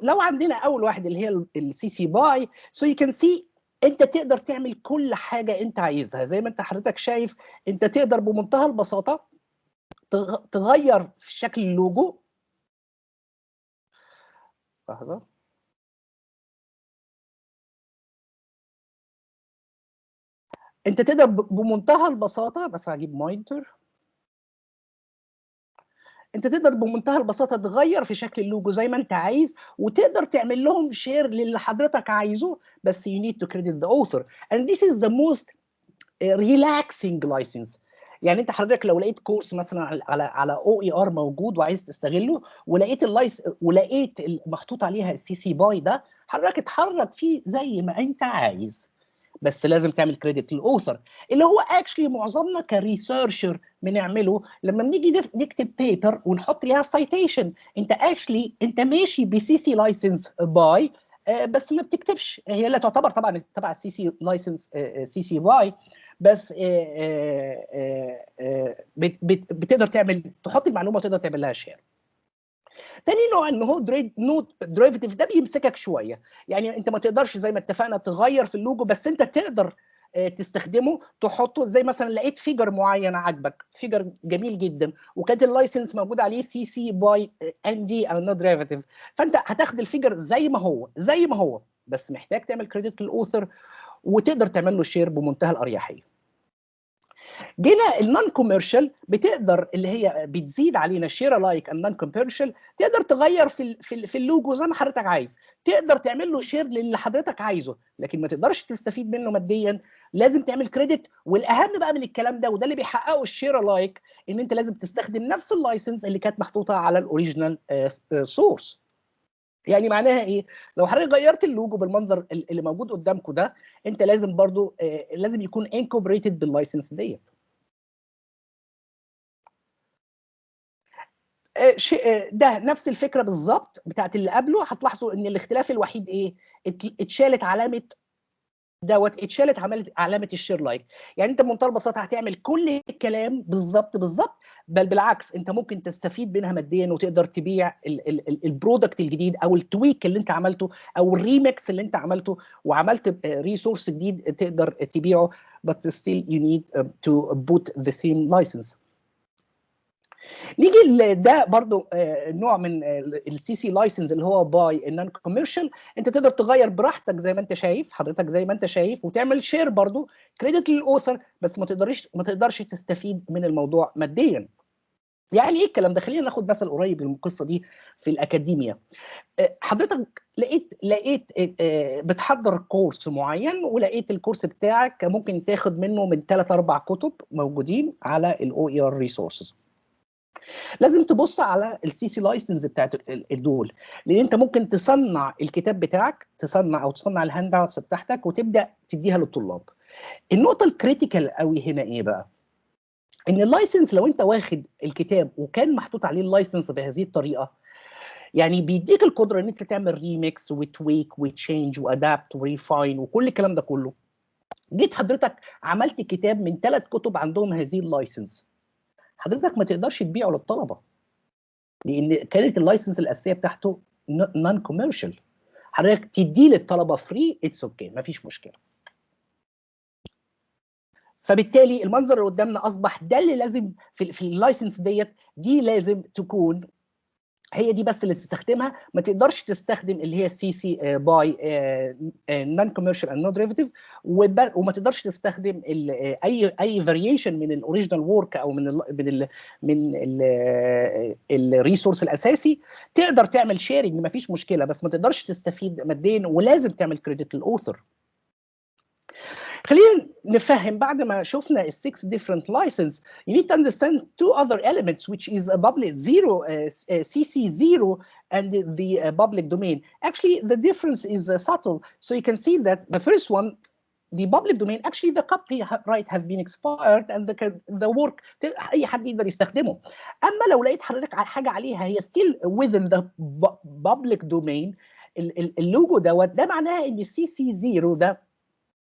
لو عندنا اول واحد اللي هي السي سي باي، يو كان سي انت تقدر تعمل كل حاجه انت عايزها زي ما انت حضرتك شايف. انت تقدر بمنتهى البساطه تغير في شكل اللوجو. لحظه. انت تقدر بمنتهى البساطه، بس هجيب مونيتور، انت تقدر بمنتهى البساطه تغير في شكل اللوجو زي ما انت عايز وتقدر تعمل لهم شير للي حضرتك عايزه، بس you need to credit the author and this is the most relaxing license. يعني انت حضرتك لو لقيت كورس مثلا على او اي ار موجود وعايز تستغله ولقيت ولقيت محطوط عليها السي سي باي ده، حضرتك اتحرك فيه زي ما انت عايز، بس لازم تعمل كريدت للاوثر اللي هو اكشلي معظمنا كريسيرشر بنعمله لما بنيجي نكتب بيبر ونحط ليها سايتيشن. انت اكشلي انت ماشي بسي سي لايسنس باي بس ما بتكتبش، هي لا تعتبر طبعا تبع السي سي لايسنس سي سي باي، بس بتقدر تعمل تحط المعلومه وتقدر تعمل لها شير. تاني نوع ان هو نوت ديريفيتيف ده بيمسكك شويه، يعني انت ما تقدرش زي ما اتفقنا تغير في اللوجو، بس انت تقدر تستخدمه تحطه زي مثلا لقيت فيجر معين عاجبك، فيجر جميل جدا وكانت اللايسنس موجود عليه سي سي باي ان دي او نوت ديريفيتيف، فانت هتاخد الفيجر زي ما هو بس محتاج تعمل كريدت للاوثر وتقدر تعمل له شير بمنتهى الاريحيه. جينا النون كوميرشال بتقدر اللي هي بتزيد علينا شير لايك النون كوميرشال، تقدر تغير في اللوجو زي ما حضرتك عايز، تقدر تعمل له شير للي حضرتك عايزه، لكن ما تقدرش تستفيد منه ماديا، لازم تعمل كريدت. والاهم بقى من الكلام ده وده اللي بيحققه الشير لايك ان انت لازم تستخدم نفس اللايسنس اللي كانت محطوطه على الاوريجينال سورس. يعني معناها ايه؟ لو حضرتك غيرت اللوجو بالمنظر اللي موجود قدامكم ده، انت لازم برضو لازم يكون انكوبريتد باللايسنس ديت. ده نفس الفكره بالظبط بتاعت اللي قبله. هتلاحظوا ان الاختلاف الوحيد ايه؟ اتشالت علامه دوت، اتشالت علامه الشير لايك. يعني انت بمنتهى البساطه هتعمل كل الكلام بالظبط، بل بالعكس انت ممكن تستفيد منها ماديا وتقدر تبيع البرودكت الجديد او التويك اللي انت عملته او الريمكس اللي انت عملته وعملت ريسورس جديد تقدر تبيعه، but still you need to put the same license. نيجي ده برضو نوع من السي سي لايسنس اللي هو باي النون كوميرشال، انت تقدر تغير براحتك زي ما انت شايف حضرتك زي ما انت شايف وتعمل شير برضو كريدت للاوثر، بس ما تقدرش تستفيد من الموضوع ماديا. يعني ايه الكلام ده؟ خلينا ناخد مثل قريب من القصه دي في الاكاديميا. حضرتك لقيت بتحضر كورس معين، ولقيت الكورس بتاعك ممكن تاخد منه من 3-4 كتب موجودين على الاو اي ار ريسورسز. لازم تبص على السي سي لايسنس بتاعت دول، لان انت ممكن تصنع الكتاب بتاعك، تصنع الهاند اوتس بتاعتك وتبدا تديها للطلاب. النقطه الكريتيكال قوي هنا ايه بقى؟ ان اللايسنس لو انت واخد الكتاب وكان محطوط عليه اللايسنس بهذه الطريقه، يعني بيديك القدره ان انت تعمل ريميكس وتويك وتشينج وادابت وريفاين وكل الكلام ده كله. جيت حضرتك عملت كتاب من 3 كتب عندهم هذه اللايسنس، حضرتك ما تقدرش تبيعه للطلبه، لان كانت اللايسنس الاساسيه بتاعته نون كوميرشال. حضرتك تديه للطلبه فري، اتس اوكي، مفيش مشكله. فبالتالي المنظر اللي قدامنا اصبح ده اللي لازم في اللايسنس دي لازم تكون هي دي بس اللي تستخدمها. ما تقدرش تستخدم اللي هي سي سي باي نون كوميرشال اند نون ديريفيتيف، وما تقدرش تستخدم اي فاريشن من الاوريجينال وورك او من الريسورس الاساسي. تقدر تعمل شيرنج مفيش مشكله، بس ما تقدرش تستفيد ماديا، ولازم تعمل كريدت للاوثر. خلينا نفهم بعد ما شفنا ال 6 different license, you need to understand 2 other elements, which is a public zero, CC0 and the public domain. Actually, the difference is subtle. So you can see that the first one, the public domain, actually the copyright have been expired and the work اي حد يقدر يستخدمه. اما لو لقيت حضرتك حاجه عليها هي still within the public domain, اللوجو ده معناها ان CC0 ده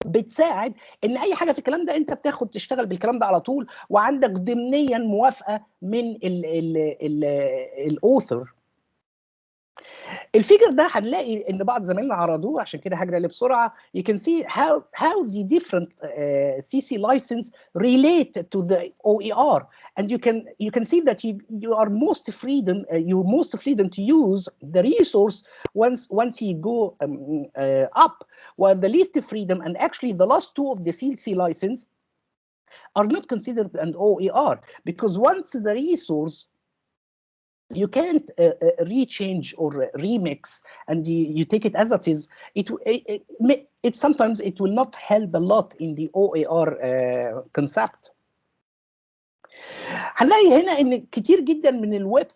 بتساعد ان اي حاجه في الكلام ده انت بتاخد تشتغل بالكلام ده على طول، وعندك ضمنيا موافقه من الاوثر. الفيجر ده هنلاقي ان بعض زمايلنا عرضوه، عشان كده هجري عليه بسرعه. You can see how the different CC license relate to the OER, and you can see that you are most freedom to use the resource once you go up, while the least freedom, and actually the last 2 of the CC license are not considered an OER, because once the resource you can't rechange or remix and you take it as it is, it sometimes it will not help a lot in the OER concept. هنلاقي هنا ان كتير جدا من الويب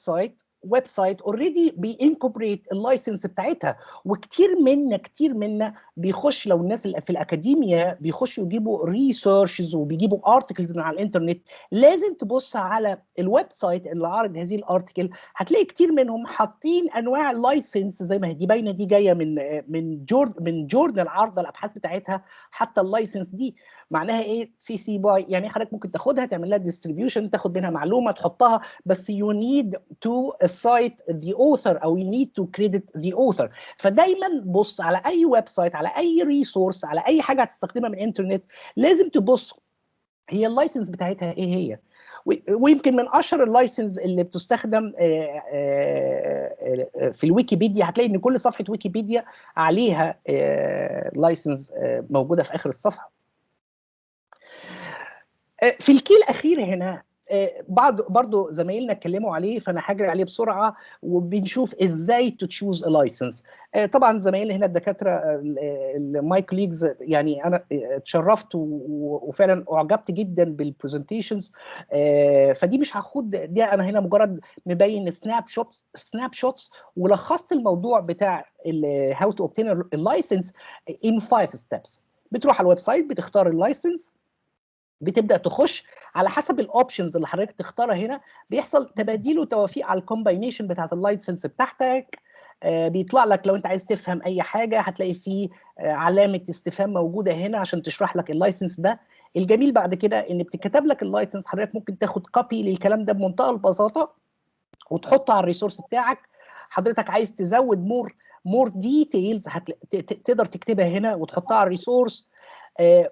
سايت اوريدي بينكوبريت اللايسنس بتاعتها، وكتير منا بيخش، لو الناس اللي في الاكاديميا بيخشوا يجيبوا ريسيرشز وبيجيبوا ارتكلز من على الانترنت، لازم تبص على الويب سايت اللي عارض هذه الارتكل. هتلاقي كتير منهم حاطين انواع اللايسنس زي ما هي دي باينه، دي جايه من جورنال عارضه الابحاث بتاعتها. حتى اللايسنس دي معناها ايه؟ سي سي باي، يعني حضرتك ممكن تاخدها تعمل لها ديستريبيوشن، تاخد منها معلومه تحطها، بس you need to cite the author او you need to credit the author. فدايما بص على اي ويب سايت، على اي ريسورس، على اي حاجه هتستخدمها من الانترنت، لازم تبص هي اللايسنس بتاعتها ايه هي. ويمكن من اشهر اللايسنس اللي بتستخدم في الويكيبيديا، هتلاقي ان كل صفحه ويكيبيديا عليها لايسنس موجوده في اخر الصفحه. في الكي الاخير هنا برضو زمايلنا اتكلموا عليه، فانا هجري عليه بسرعه وبنشوف ازاي تو تشوز ا لايسنس. طبعا زمايلي هنا الدكاتره الماي كوليجز، يعني انا اتشرفت وفعلا اعجبت جدا بالبرزنتيشنز. فدي مش هاخد دي، انا هنا مجرد مبين سناب شوتس ولخصت الموضوع بتاع هاو تو اوبتين اللايسنس ان 5 ستيبس. بتروح على الويب سايت، بتختار اللايسنس، بتبدا تخش على حسب الاوبشنز اللي حضرتك تختارها هنا، بيحصل تباديل وتوافيق على الكومباينيشن بتاعت اللايسنس بتاعتك. بيطلع لك لو انت عايز تفهم اي حاجه هتلاقي فيه علامه استفهام موجوده هنا عشان تشرح لك اللايسنس ده. الجميل بعد كده ان بتكتب لك اللايسنس، حضرتك ممكن تاخد كوبي للكلام ده بمنتهى البساطه وتحطه على الريسورس بتاعك. حضرتك عايز تزود مور ديتيلز تقدر تكتبها هنا وتحطها على الريسورس.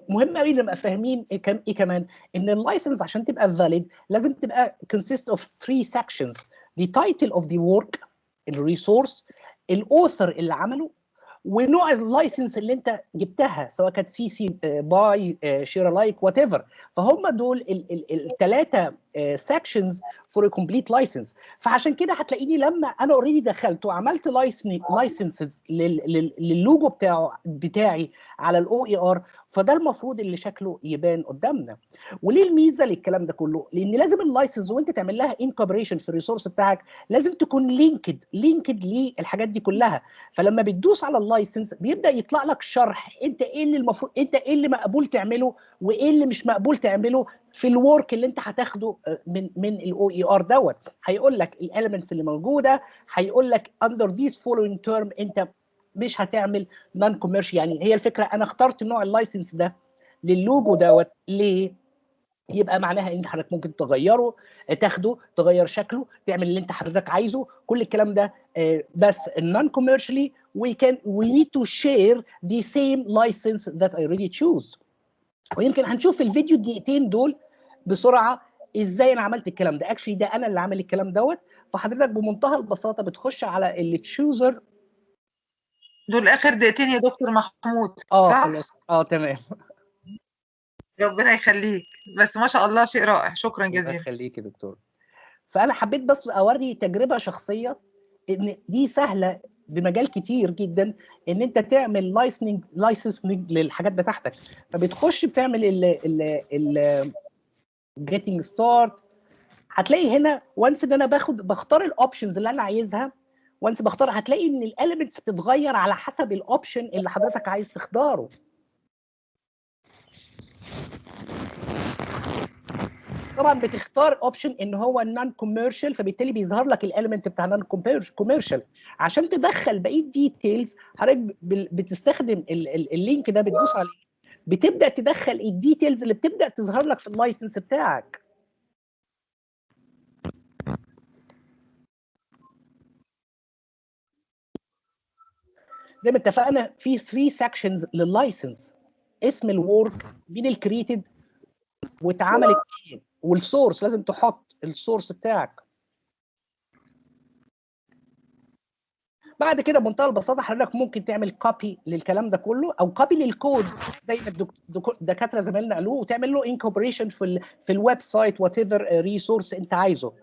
مهم قوي نبقى فاهمين ايه كمان، ان اللايسنس عشان تبقى valid لازم تبقى consist of 3 sections: the title of the work، الريسورس، الاوثر اللي عمله، ونوع اللايسنس اللي انت جبتها، سواء كانت سي سي باي شير لايك وات ايفر. فهم دول الثلاثه sections for a complete license. فعشان كده هتلاقيني لما انا اوريدي دخلت وعملت لايسنسز للوجو بتاعي على الاو اي ار، فده المفروض اللي شكله يبان قدامنا. وليه الميزه للكلام ده كله؟ لان لازم اللايسنس وانت تعمل لها انكوبريشن في الريسورس بتاعك لازم تكون لينكد للحاجات دي كلها. فلما بتدوس على اللايسنس بيبدا يطلع لك شرح انت ايه اللي المفروض، انت ايه اللي مقبول تعمله وايه اللي مش مقبول تعمله في الورك اللي انت هتاخده من الاو اي ار دوت. هيقول لك الاليمنتس اللي موجوده، هيقول لك اندر ذيس فولوينج تيرم انت مش هتعمل نون كوميرشال. يعني هي الفكره انا اخترت نوع اللايسنس ده للوجو دوت ليه؟ يبقى معناها ان حضرتك ممكن تغيره، تاخده، تغير شكله، تعمل اللي انت حضرتك عايزه، كل الكلام ده. بس النون كوميرشالي we need to share the same license that I already choose. ويمكن هنشوف في الفيديو الدقيقتين دول بسرعه ازاي انا عملت الكلام ده. اكشلي ده انا اللي عامل الكلام دوت. فحضرتك بمنتهى البساطه بتخش على التشوزر. دول اخر دقيقتين يا دكتور محمود، صح؟ خلاص تمام. ربنا يخليك، بس ما شاء الله شيء رائع، شكرا الله جزيلا. يخليك يا دكتور. فانا حبيت بس اوري تجربه شخصيه ان دي سهله بمجال كتير جدا ان انت تعمل لايسنسنج للحاجات بتاعتك. فبتخش بتعمل ال جيتنج ستارت. هتلاقي هنا وانس ان انا بختار الاوبشنز اللي انا عايزها. وانس بختار هتلاقي ان الاليمنتس بتتغير على حسب الاوبشن اللي حضرتك عايز تختاره. طبعا بتختار اوبشن ان هو نون كوميرشال، فبالتالي بيظهر لك الاليمنت بتاع نون كوميرشال. عشان تدخل بقيه ديتيلز حضرتك بتستخدم اللينك ده، بتدوس عليه بتبدا تدخل الديتيلز اللي بتبدا تظهر لك في اللايسنس بتاعك. زي ما اتفقنا في 3 سكشنز لللايسنس: اسم الورك، مين الكريتد، واتعملت ايه، والسورس. لازم تحط السورس بتاعك. بعد كده بمنتهى البساطه حضرتك ممكن تعمل كوبي للكلام ده كله او كوبي للكود زي ما الدكاتره زمايلنا قالوه، وتعمل له انكوبريشن في الويب سايت وات ايفر ريسورس انت عايزه.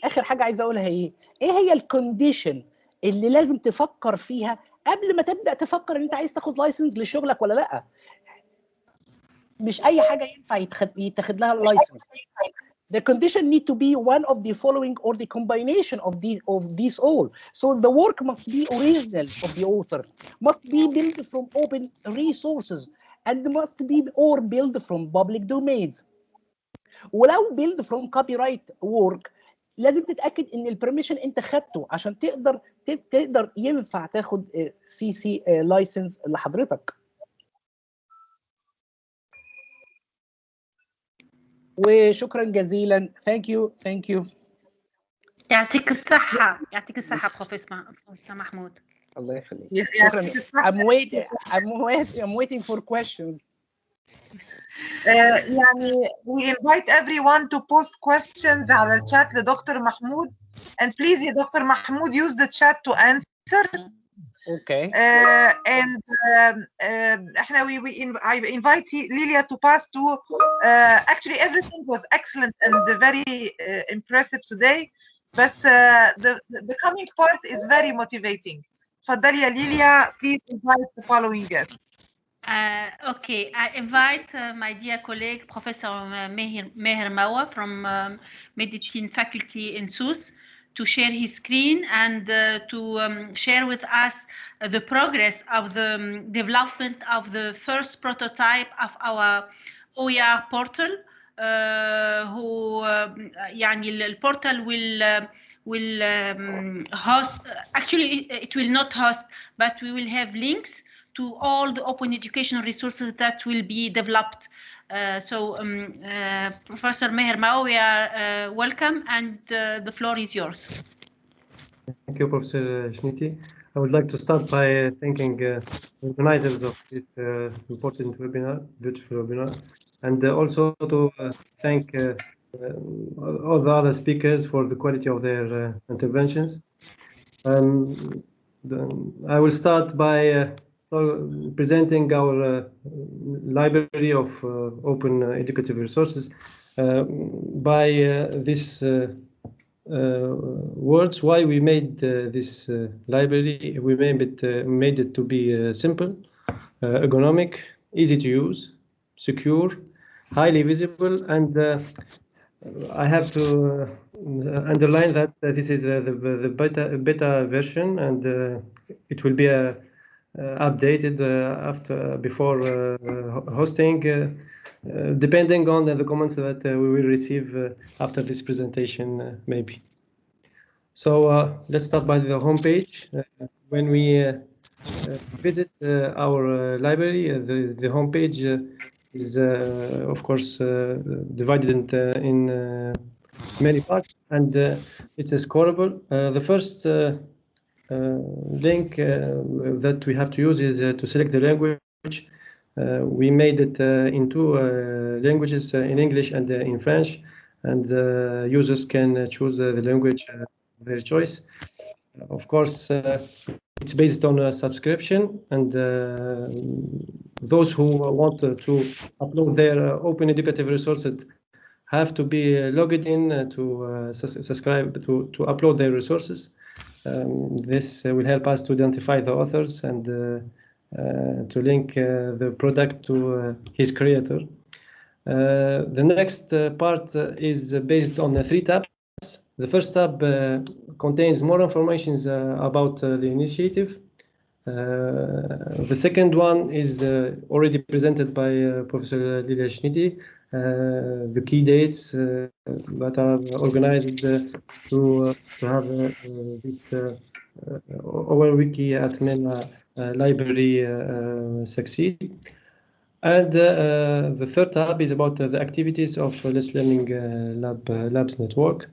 اخر حاجه عايز اقولها ايه هي الكونديشن اللي لازم تفكر فيها قبل ما تبدا تفكر ان انت عايز تاخد لايسنس لشغلك ولا لا. مش اي حاجه ينفع يتاخد لها اللايسنس. The condition need to be one of the following or the combination of these all. So the work must be original of the author, must be built from open resources, and must be or built from public domains. ولو build from copyright work لازم تتاكد ان البرميشن انت خدته عشان تقدر ينفع تاخد CC لايسنس لحضرتك. وشكرا جزيلا. ثانك يو. يعطيك الصحة بروفيسور محمود. الله يخليك. شكرا. I'm waiting for questions. يعني we invite everyone to post questions على الشات لدكتور محمود, and please يا دكتور محمود use the chat to answer. Okay. And I invite Lilia to pass to actually everything was excellent and very impressive today, but the coming part is very motivating. تفضلي يا ليليا, please invite the following guests. Okay, I invite my dear colleague Professor Meher Mawa from Medicine Faculty in SUS to share his screen and to share with us the progress of the development of the first prototype of our OER portal. Who يعني البورتال will host, actually it will not host, but we will have links to all the open educational resources that will be developed. Professor Meher Mao, we are welcome, and the floor is yours. Thank you, Professor Shniti. I would like to start by thanking the organizers of this important webinar, beautiful webinar. and also to thank all the other speakers for the quality of their interventions. I will start by presenting our library of open educative resources by this words why we made this library. We made it to be simple, ergonomic, easy to use, secure, highly visible, and I have to underline that this is the beta version, and it will be updated before hosting, depending on the comments that we will receive after this presentation, maybe. So let's start by the homepage. When we visit our library, the homepage is, of course, divided in many parts, and it's scrollable. The first link that we have to use is to select the language. We made it in two languages, in English and in French, and users can choose the language of their choice. Of course, it's based on a subscription, and those who want to upload their open educative resources have to be logged in to subscribe to upload their resources. This will help us to identify the authors and to link the product to his creator. The next part is based on 3 tabs. The first tab contains more information about the initiative. The second one is already presented by Professor Lilia Schnitty, the key dates that are organized to have this OER Wiki at MENA library succeed. And the third tab is about the activities of Let's Learning Labs network.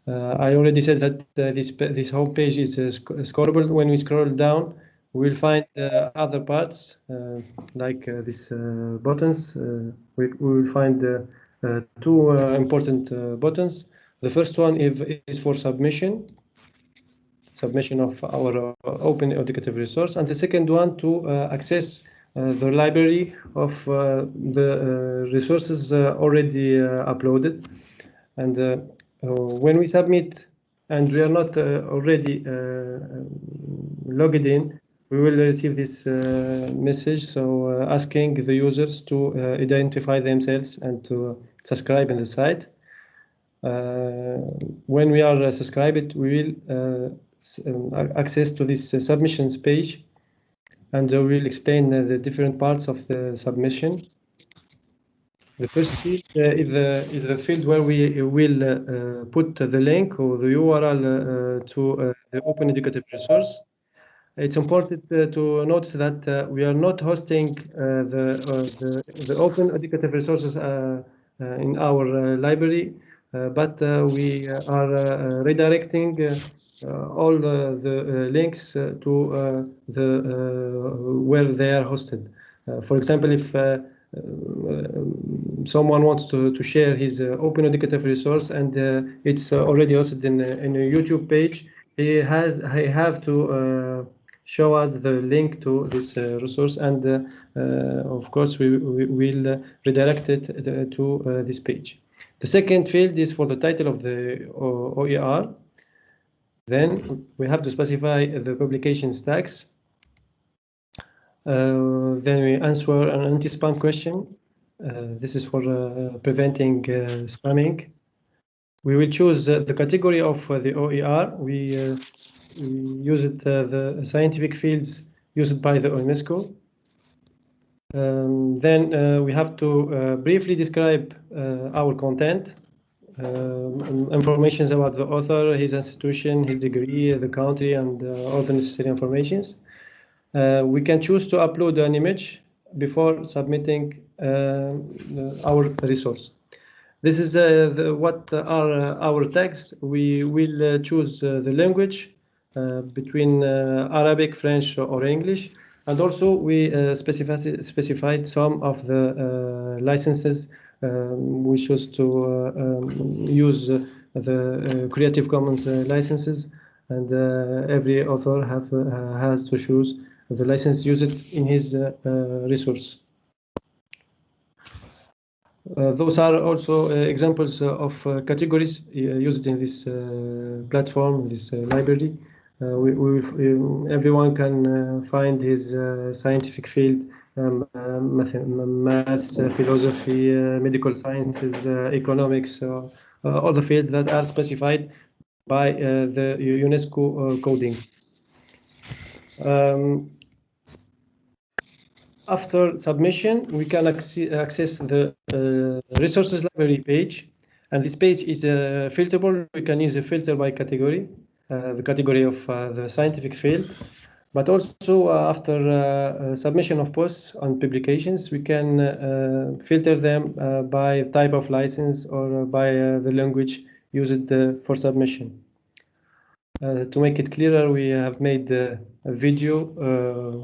I already said that this homepage is scrollable. When we scroll down, we will find other parts like these buttons. We will find two important buttons. The first one is for submission of our open educative resource, and the second one to access the library of the resources already uploaded. And when we submit and we are not already logged in, we will receive this message, so asking the users to identify themselves and to subscribe in the site. When we are subscribed, we will access to this submissions page, and we will explain the different parts of the submission. The first field is the field where we will put the link or the URL to the open educative resource. It's important to notice that we are not hosting the open educative resources in our library, but we are redirecting all the links to where they are hosted. For example, if someone wants to share his open educative resource and it's already hosted in a YouTube page, he have to show us the link to this resource, and of course we will redirect it to this page. The second field is for the title of the OER. Then we have to specify the publications tags. Then we answer an anti-spam question. This is for preventing spamming. We will choose the category of the OER. We use it the scientific fields used by the UNESCO. Then we have to briefly describe our content, information about the author, his institution, his degree, the country, and all the necessary informations. We can choose to upload an image before submitting our resource. This is what are our tags. We will choose the language between Arabic, French, or English. And also we specified some of the licenses we chose to use the Creative Commons licenses, and every author has to choose the license used in his resource. Those are also examples of categories used in this platform, this library. Everyone can find his scientific field, maths, philosophy, medical sciences, economics, all the fields that are specified by the UNESCO coding. After submission, we can access the resources library page, and this page is filterable. We can use a filter by category, the category of the scientific field, but also after submission of posts on publications, we can filter them by type of license or by the language used for submission. To make it clearer, we have made a video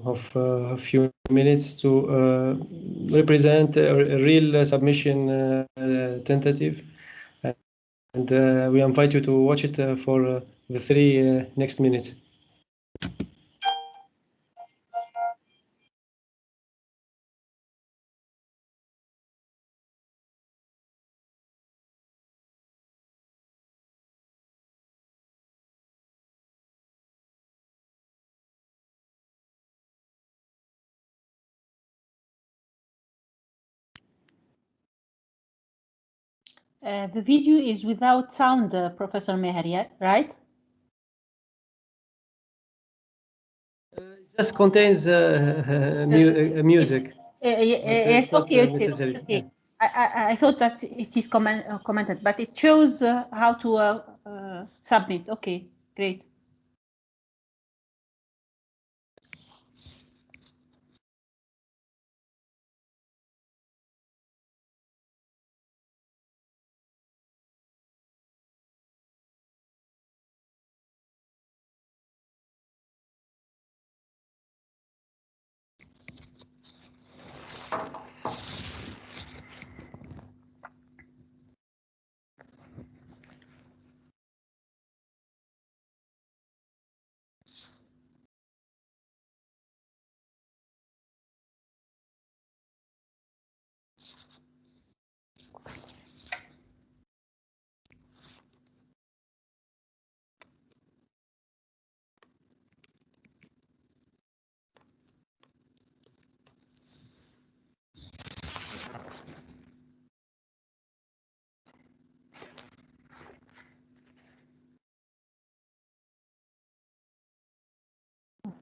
of a few minutes to represent a real submission tentative. And we invite you to watch it for the 3 next minutes. The video is without sound, Professor Meher, right? Just contains music. Yes, okay, it's okay. I thought that it is commented, but it shows how to submit. Okay, great.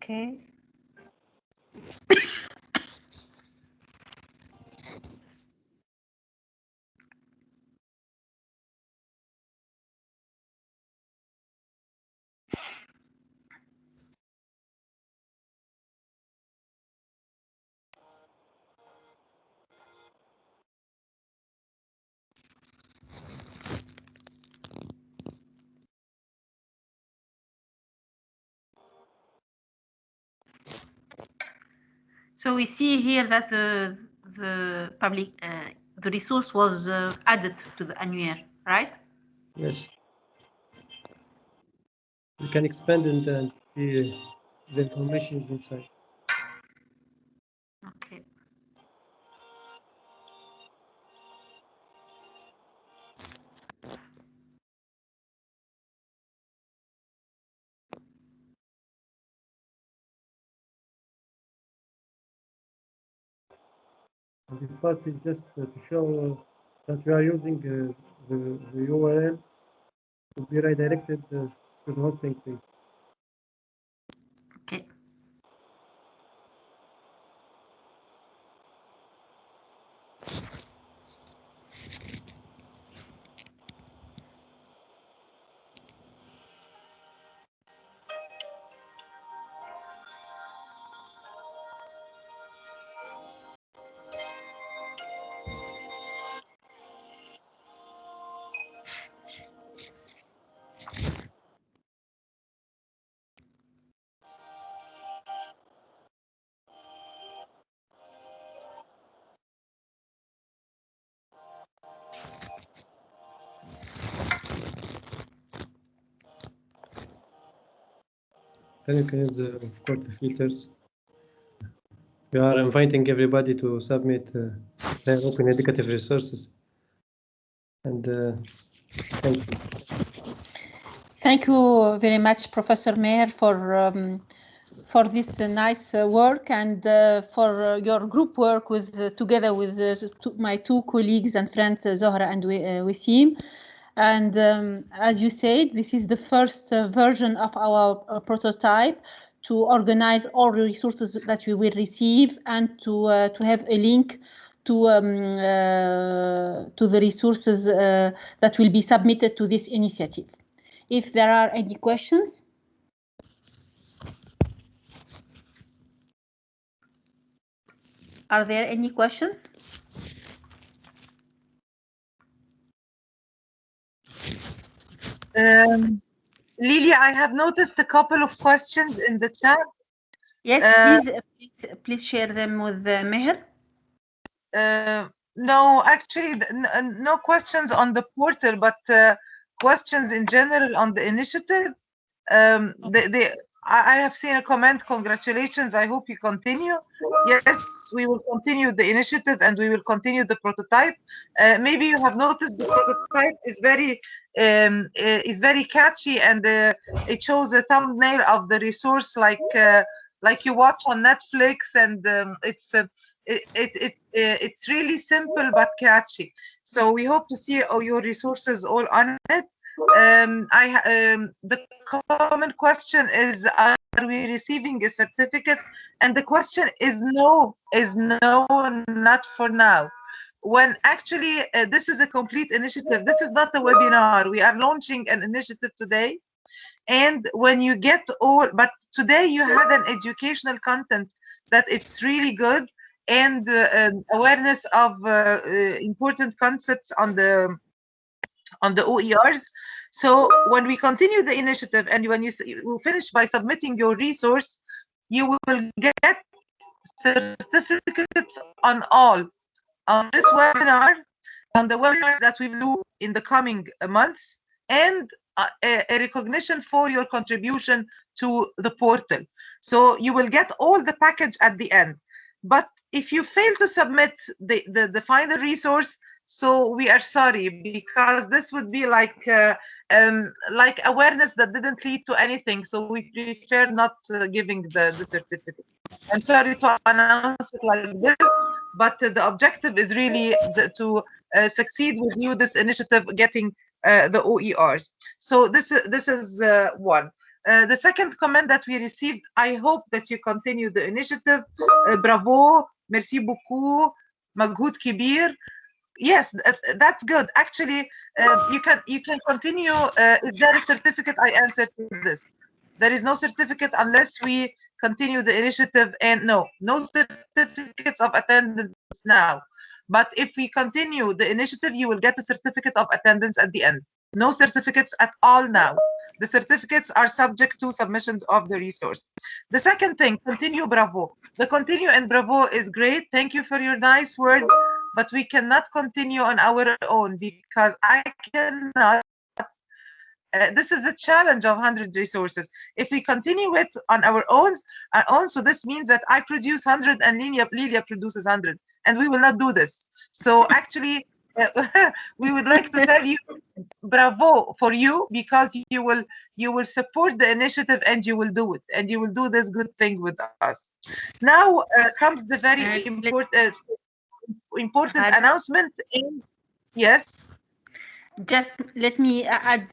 Okay. So we see here that the public the resource was added to the annuaire, right? Yes. You can expand and see the information is inside. Okay. And this part is just to show that we are using the URL to be redirected to the hosting page. Okay. Then you can use, of course, the filters. We are inviting everybody to submit their open educative resources. And thank you. Thank you very much, Professor Meher, for this nice work and for your group work with together with my two colleagues and friends, Zohra and Wasim. And as you said, this is the first version of our prototype to organize all the resources that we will receive and to have a link to the resources that will be submitted to this initiative. If there are any questions. Are there any questions? Lilia, I have noticed a couple of questions in the chat. Yes, please share them with Meher. No, actually, no questions on the portal, but questions in general on the initiative. I have seen a comment, congratulations, I hope you continue. Yes, we will continue the initiative and we will continue the prototype. Maybe you have noticed the prototype is very catchy, and it shows a thumbnail of the resource like you watch on Netflix, and it's really simple but catchy. So we hope to see all your resources all on it. The common question is, are we receiving a certificate? And the question is no, not for now. When actually this is a complete initiative. This is not a webinar. We are launching an initiative today. And when you get but today you had an educational content that it's really good, and awareness of important concepts on the OERs. So when we continue the initiative and when you finish by submitting your resource, you will get certificates on this webinar, on the webinars that we will do in the coming months, and a recognition for your contribution to the portal. So you will get all the package at the end. But if you fail to submit the final resource, so we are sorry, because this would be like awareness that didn't lead to anything. So we prefer not giving the certificate. I'm sorry to announce it like this, but the objective is really to succeed with you, this initiative, getting the OERs. So this is one. The second comment that we received, I hope that you continue the initiative. Bravo, merci beaucoup, مجهود كبير. Yes, that's good. Actually, you can continue. Is there a certificate? I answered to this. There is no certificate unless we continue the initiative, and no certificates of attendance now. But if we continue the initiative, you will get a certificate of attendance at the end. No certificates at all now. The certificates are subject to submission of the resource. The second thing, continue Bravo. The continue and Bravo is great. Thank you for your nice words, but we cannot continue on our own because I cannot. This is a challenge of 100 resources. If we continue it on our own, so this means that I produce 100 and Lilia produces 100, and we will not do this. So actually, we would like to tell you, bravo for you, because you will support the initiative and you will do it, and you will do this good thing with us. Now comes the very important announcement. Yes. Just let me add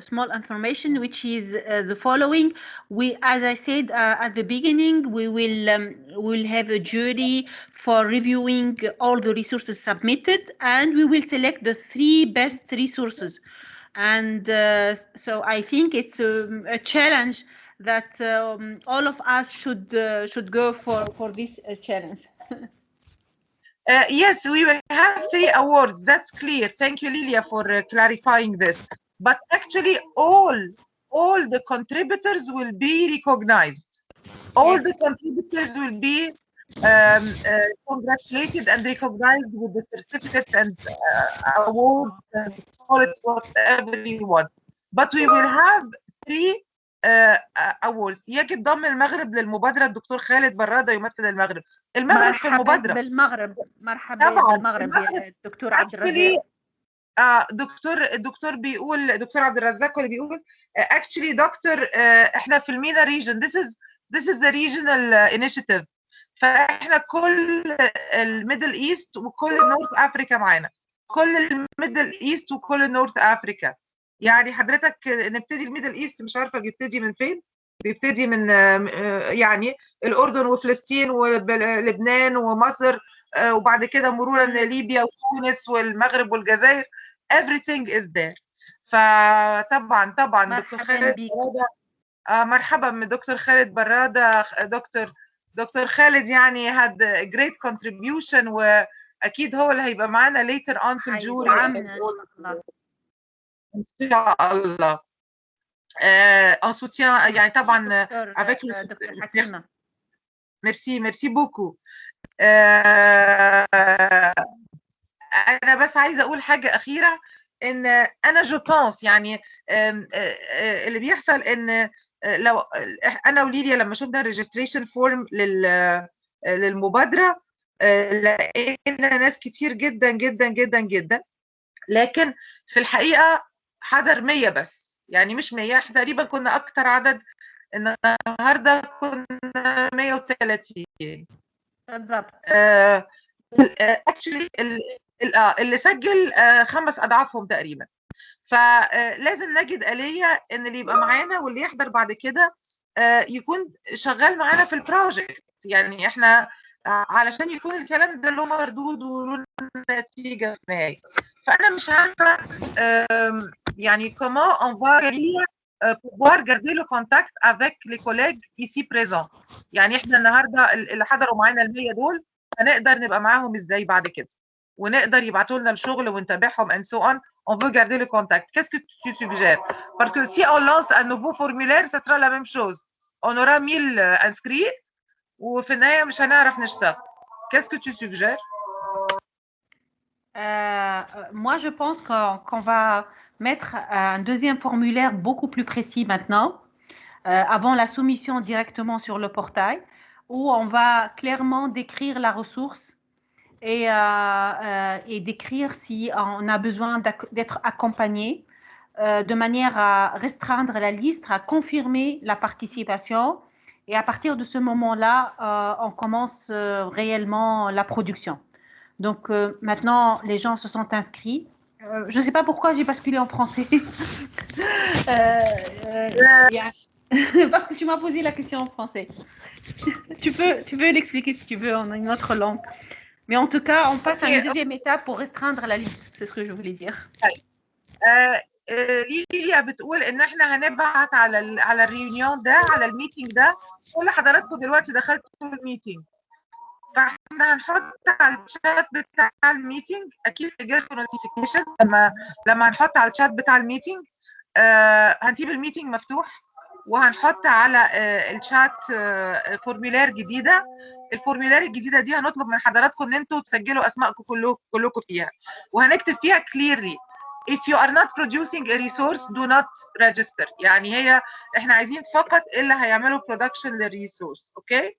small information, which is the following. As I said at the beginning, we will have a jury for reviewing all the resources submitted, and we will select the 3 best resources. And so I think it's a challenge that all of us should go for this challenge. Yes, we will have 3 awards. That's clear. Thank you, Lilia, for clarifying this. But actually, all the contributors will be recognized. All the contributors will be congratulated and recognized with the certificates and awards, and call it whatever you want. But we will have 3 أورز. يجب ضم المغرب للمبادرة. الدكتور خالد برادة يمثل المغرب. المغرب في مرحبا المبادرة. بالمغرب، مرحبا طبعا بالمغرب يا دكتور عبد الرزاق. دكتور عبد الرزاق اللي بيقول actually دكتور احنا في المينا ريجن. this is the regional initiative. فاحنا كل الميدل ايست وكل النورث افريكا معانا، كل الميدل ايست وكل النورث افريكا. يعني حضرتك نبتدي الميدل ايست، مش عارفه بيبتدي من فين. بيبتدي من يعني الاردن وفلسطين ولبنان ومصر، وبعد كده مرورا لليبيا وتونس والمغرب والجزائر. everything is there. فطبعا دكتور خالد برادة مرحبا من دكتور خالد برادة. دكتور خالد يعني had a great contribution، واكيد هو اللي هيبقى معانا later on في الجوري ان شاء الله. en soutien يعني طبعا avec دكتور حكيمة. ميرسي بوكو. انا بس عايزه اقول حاجه اخيره، ان انا جو بونس يعني اللي بيحصل ان لو انا وليليا لما شفنا الريجستريشن فورم للمبادره لقينا ناس كتير جدا جدا جدا جدا، لكن في الحقيقه حضر 100 بس، يعني مش 100، احنا تقريبا كنا اكتر عدد. النهارده كنا 130 بالضبط. اكشلي اللي سجل 5 اضعافهم تقريبا. فلازم نجد آلية ان اللي يبقى معانا واللي يحضر بعد كده يكون شغال معانا في البروجكت. يعني احنا علشان يكون الكلام ده له مردود وله نتيجه في النهايه. فانا مش عارفه يعني comment on va pouvoir garder le contact avec les collègues ici présents. يعني احنا النهارده اللي حضروا معانا ال100 دول هنقدر نبقى معاهم ازاي بعد كده، ونقدر يبعتوا لنا الشغل ونتابعهم and so on. On veut garder le contact. Qu'est-ce que tu suggères? Parce que si on lance un nouveau formulaire, ça sera la même chose. On aura 1000 inscrits وفي النهايه مش هنعرف نشتغل. Qu'est-ce que tu suggères? Moi, je pense qu'on va mettre un deuxième formulaire beaucoup plus précis maintenant, avant la soumission directement sur le portail, où on va clairement décrire la ressource et décrire si on a besoin d'être accompagné de manière à restreindre la liste, à confirmer la participation. Et à partir de ce moment-là, on commence réellement la production. Donc maintenant, les gens se sont inscrits. Je ne sais pas pourquoi j'ai basculé en français. Parce que tu m'as posé la question en français. Tu peux l'expliquer si tu veux en une autre langue. Mais en tout cas, on passe à une deuxième étape pour restreindre la liste. C'est ce que je voulais dire. ليليا بتقول ان احنا هنبعت على الريونيون ده، على الميتنج ده. كل حضراتكم دلوقتي دخلتوا الميتنج، فاحنا هنحط على الشات بتاع الميتنج، اكيد هيجيلكم نوتيفيكيشن لما هنحط على الشات بتاع الميتنج. هنسيب الميتنج مفتوح وهنحط على الشات فورمولير جديده. الفورمولير الجديده دي هنطلب من حضراتكم ان انتوا تسجلوا اسماءكم كلكم فيها، وهنكتب فيها clearly if you are not producing a resource do not register. يعني احنا عايزين فقط اللي هيعملوا production للريسورس. اوكي.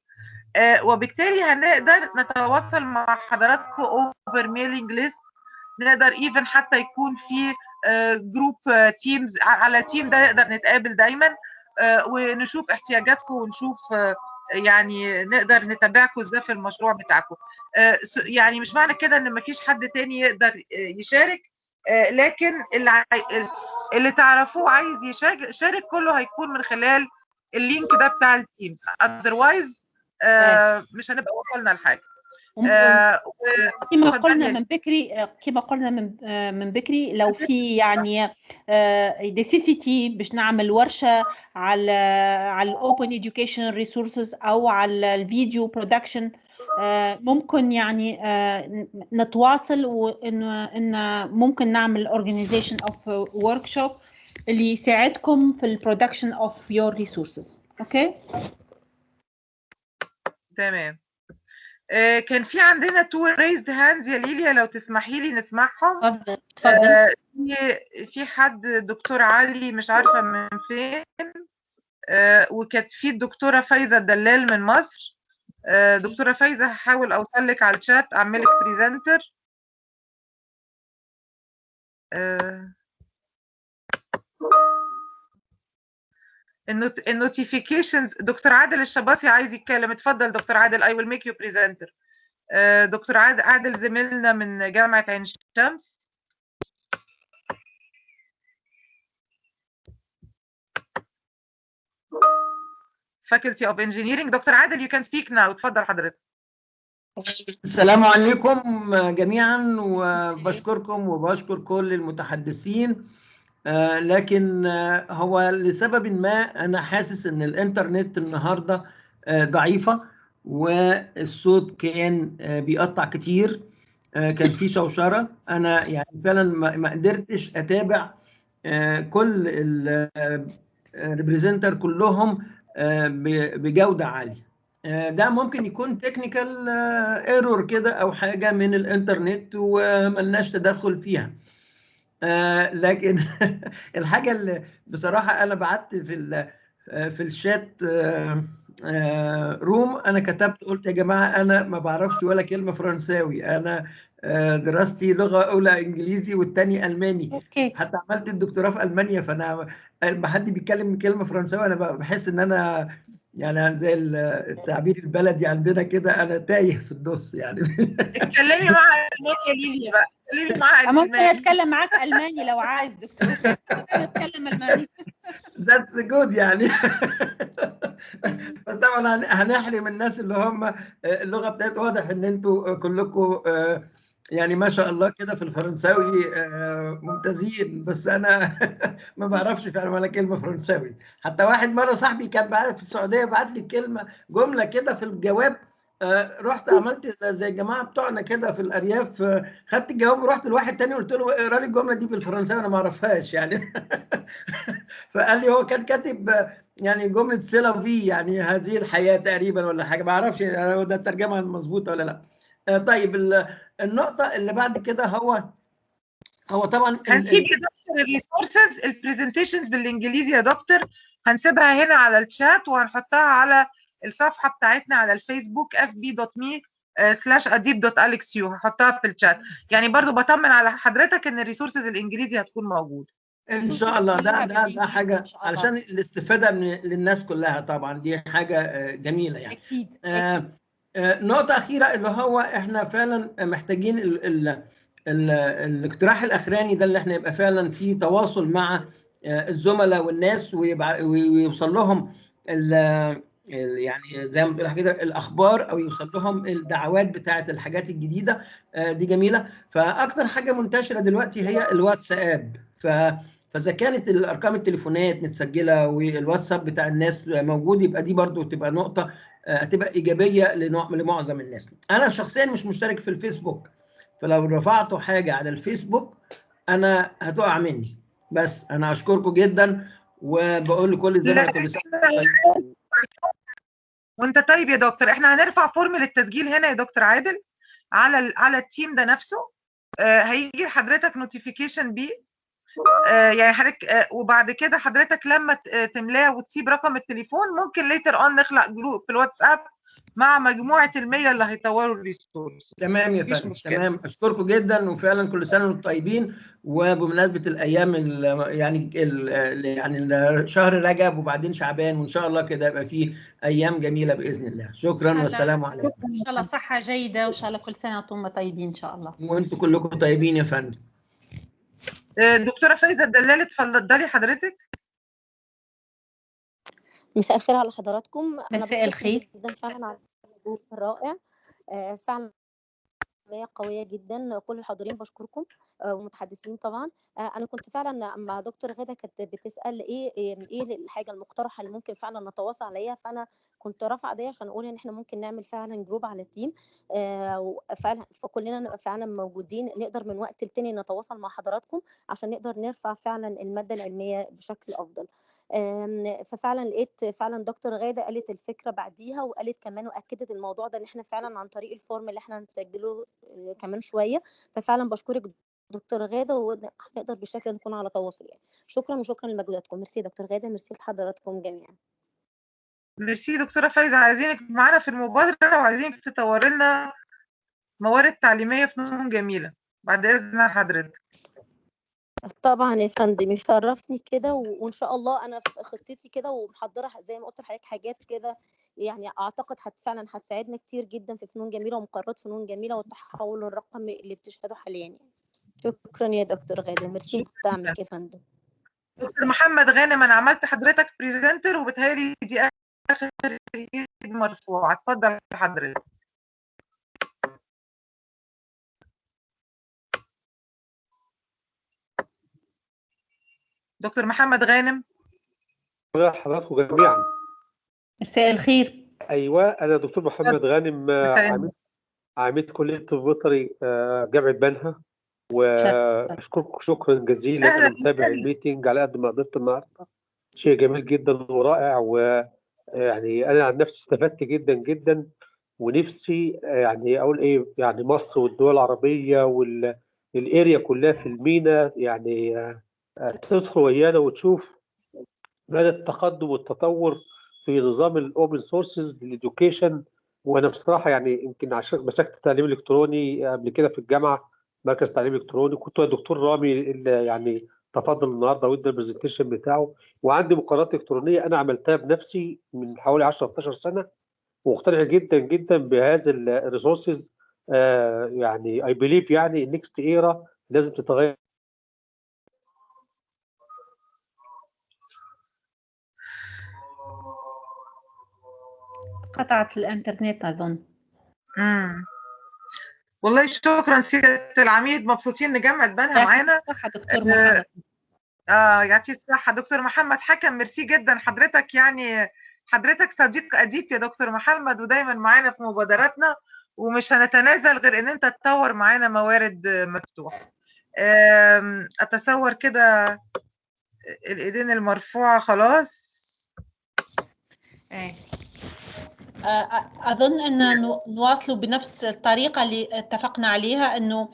وبالتالي هنقدر نتواصل مع حضراتكم اوفر ميلينج ليست. نقدر ايفن حتى يكون في جروب تيمز، على التيم ده نقدر نتقابل دايما ونشوف احتياجاتكم ونشوف يعني نقدر نتابعكم ازاي في المشروع بتاعكم. يعني مش معنى كده ان مفيش حد تاني يقدر يشارك، لكن اللي تعرفوه عايز يشارك كله هيكون من خلال اللينك ده بتاع التيمز. otherwise مش هنبقى وصلنا لحاجه. كما قلنا من بكري لو في يعني necessity باش نعمل ورشه على الاوبن education ريسورسز او على الفيديو برودكشن، ممكن يعني نتواصل وان ممكن نعمل organization of workshop اللي يساعدكم في البرودكشن of your resources. اوكي تمام. كان في عندنا 2 raised hands يا ليليا، لو تسمحي لي نسمعهم. اتفضل. في حد دكتور علي مش عارفه من فين. وكانت في الدكتوره فايزه الدلال من مصر. دكتوره فايزه هحاول اوصل لك على الشات، اعمل لك بريزنتر. النوتيفيكيشنز. دكتور عادل الشباطي عايز يتكلم، اتفضل دكتور عادل. I will make you presenter. دكتور عادل زميلنا من جامعة عين الشمس. Faculty of Engineering. دكتور عادل you can speak now. اتفضل حضرتك. السلام عليكم جميعا، وبشكركم وبشكر كل المتحدثين. لكن هو لسبب ما أنا حاسس إن الإنترنت النهاردة ضعيفة، والصوت كان بيقطع كتير، كان في شوشرة. أنا يعني فعلا ما قدرتش أتابع كل الريبريزنتر كلهم بجودة عالية. ده ممكن يكون تكنيكال ايرور كده او حاجه من الانترنت وملناش تدخل فيها. لكن الحاجه اللي بصراحه انا بعت في الشات روم، انا كتبت قلت يا جماعه انا ما بعرفش ولا كلمه فرنساوي، انا دراستي لغه اولى انجليزي والثاني الماني. اوكي. حتى عملت الدكتوراه في المانيا، فانا لما حد بيتكلم كلمه فرنساوي انا بحس ان انا يعني زي التعبير البلدي عندنا كده، انا تايه في النص يعني. اتكلمي مع المانيا ليليا بقى، اتكلمي مع ممكن اتكلم معاك الماني لو عايز دكتور. نتكلم الماني. ذاتس جود يعني. بس طبعا هنحرم الناس اللي هم اللغه بتاعتهم واضح ان انتوا كلكم يعني ما شاء الله كده في الفرنساوي ممتازين، بس انا ما بعرفش فعلا ولا كلمه فرنساوي. حتى واحد مره صاحبي كان بعت في السعوديه بعت لي جمله كده في الجواب، رحت عملت زي الجماعه بتوعنا كده في الارياف، خدت الجواب ورحت لواحد تاني قلت له اقرا لي الجمله دي بالفرنساوي انا ما اعرفهاش يعني. فقال لي هو كان كاتب يعني جمله سيلا في يعني هذه الحياه تقريبا ولا حاجه، ما اعرفش ده الترجمه المظبوطه ولا لا. طيب النقطه اللي بعد كده هو طبعا هنسيب يا دكتور الريسورسز البرزنتيشنز بالانجليزي يا دكتور، هنسيبها هنا على الشات وهنحطها على الصفحه بتاعتنا على الفيسبوك fb.me/adib.alexu. هحطها في الشات. يعني برضو بطمن على حضرتك ان الريسورسز الانجليزي هتكون موجوده ان شاء الله. ده حاجه علشان الاستفاده للناس كلها، طبعا دي حاجه جميله يعني. اكيد. نقطه اخيره اللي هو احنا فعلا محتاجين الاقتراح الاخراني ده، اللي احنا يبقى فعلا في تواصل مع الزملاء والناس، ويوصل لهم يعني زي ما بنقول كده الاخبار، او يوصل لهم الدعوات بتاعه الحاجات الجديده. دي جميله. فاكتر حاجه منتشره دلوقتي هي الواتساب. فاذا كانت الارقام التليفونات متسجله والواتساب بتاع الناس موجود، يبقى دي برضو تبقى نقطه هتبقى ايجابيه لمعظم الناس. انا شخصيا مش مشترك في الفيسبوك، فلو رفعتوا حاجه على الفيسبوك انا هتقع مني. بس انا اشكركم جدا، وبقول لكل الزملاء كل سنه وانت طيب يا دكتور. احنا هنرفع فورم للتسجيل هنا يا دكتور عادل على التيم ده نفسه. هيجي لحضرتك نوتيفيكيشن بيه. يعني حضرتك وبعد كده حضرتك لما تملاه وتسيب رقم التليفون، ممكن ليتر اون نخلق جروب في الواتساب مع مجموعه ال100 اللي هيطوروا الريسورس. تمام يا فندم، تمام. اشكركم جدا، وفعلا كل سنه وانتم طيبين. وبمناسبه الايام يعني شهر رجب وبعدين شعبان، وان شاء الله كده يبقى فيه ايام جميله باذن الله. شكرا والسلام عليكم. ان شاء الله صحه جيده، وان شاء الله كل سنه وانتم طيبين ان شاء الله. وانتم كلكم طيبين يا فندم. دكتوره فايزه الدلال اتفضلي حضرتك. مساء الخير على حضراتكم. مساء الخير جدا فعلا على الموضوع الرائع. فعلا قوية جدا. كل الحاضرين بشكركم ومتحدثين طبعا. انا كنت فعلا مع دكتور غادة كانت بتسال ايه الحاجه المقترحه اللي ممكن فعلا نتواصل عليها، فانا كنت رافعه دي عشان اقول ان احنا ممكن نعمل فعلا جروب على التيم، فعلا فكلنا نبقى فعلا موجودين، نقدر من وقت لتاني نتواصل مع حضراتكم عشان نقدر نرفع فعلا الماده العلميه بشكل افضل. ففعلا لقيت فعلا دكتور غادة قالت الفكره بعديها، وقالت كمان واكدت الموضوع ده ان احنا فعلا عن طريق الفورم اللي احنا هنسجله كمان شويه. ففعلا بشكرك دكتور غادة، وهنقدر بالشكل نكون على تواصل يعني. شكرا وشكرا لمجهوداتكم. ميرسي دكتور غادة، ميرسي لحضراتكم جميعا. ميرسي دكتورة فايزة، عايزينك معانا في المبادرة وعايزينك تطوري لنا موارد تعليمية فنون جميلة بعد إذن حضرتك. طبعا يا فندم، يشرفني كده وان شاء الله انا في خطتي كده ومحضره زي ما قلت لحضرتك حاجات كده، يعني اعتقد فعلا هتساعدنا كتير جدا في فنون جميله ومقررات فنون جميله والتحول الرقمي اللي بتشهده حاليا يعني. شكرا يا دكتور غادة، ميرسي دعمك يا فندم. دكتور محمد غانم، انا عملت حضرتك بريزنتر وبتهيألي دي اخر ايد مرفوعه، اتفضل حضرتك. دكتور محمد غانم. حضراتكم جميعا. مساء الخير. ايوه، انا دكتور محمد غانم، عميد كليه الطب البيطري جامعه بنها، واشكركم شكرا جزيلا. انا متابع الميتنج على قد ما قدرت النهارده، شيء جميل جدا ورائع، ويعني انا عن نفسي استفدت جدا جدا، ونفسي يعني اقول ايه، يعني مصر والدول العربيه والاريا كلها في المينا يعني تدخل ويانا وتشوف مدى التقدم والتطور في نظام الاوبن سورسز للإديوكيشن. وانا بصراحه يعني يمكن عشان مسكت تعليم الكتروني قبل كده في الجامعه، مركز تعليم الكتروني، كنت الدكتور رامي اللي يعني تفضل النهارده وادى البرزنتيشن بتاعه، وعندي مقررات الكترونيه انا عملتها بنفسي من حوالي 10 12 سنه، ومقتنع جدا جدا بهذا الريسورسز. يعني اي بليف يعني النكست ايرا لازم تتغير. قطعت الانترنت اظن. والله شكرا سياده العميد، مبسوطين ان جامعه بنها معانا. يعطيك الصحه دكتور محمد. يعطيك الصحه دكتور محمد حكم، ميرسي جدا حضرتك، يعني حضرتك صديق اديب يا دكتور محمد، ودايما معانا في مبادراتنا، ومش هنتنازل غير ان انت تطور معانا موارد مفتوحه. اتصور كده الايدين المرفوعه خلاص. اظن ان نواصلوا بنفس الطريقه اللي اتفقنا عليها، انه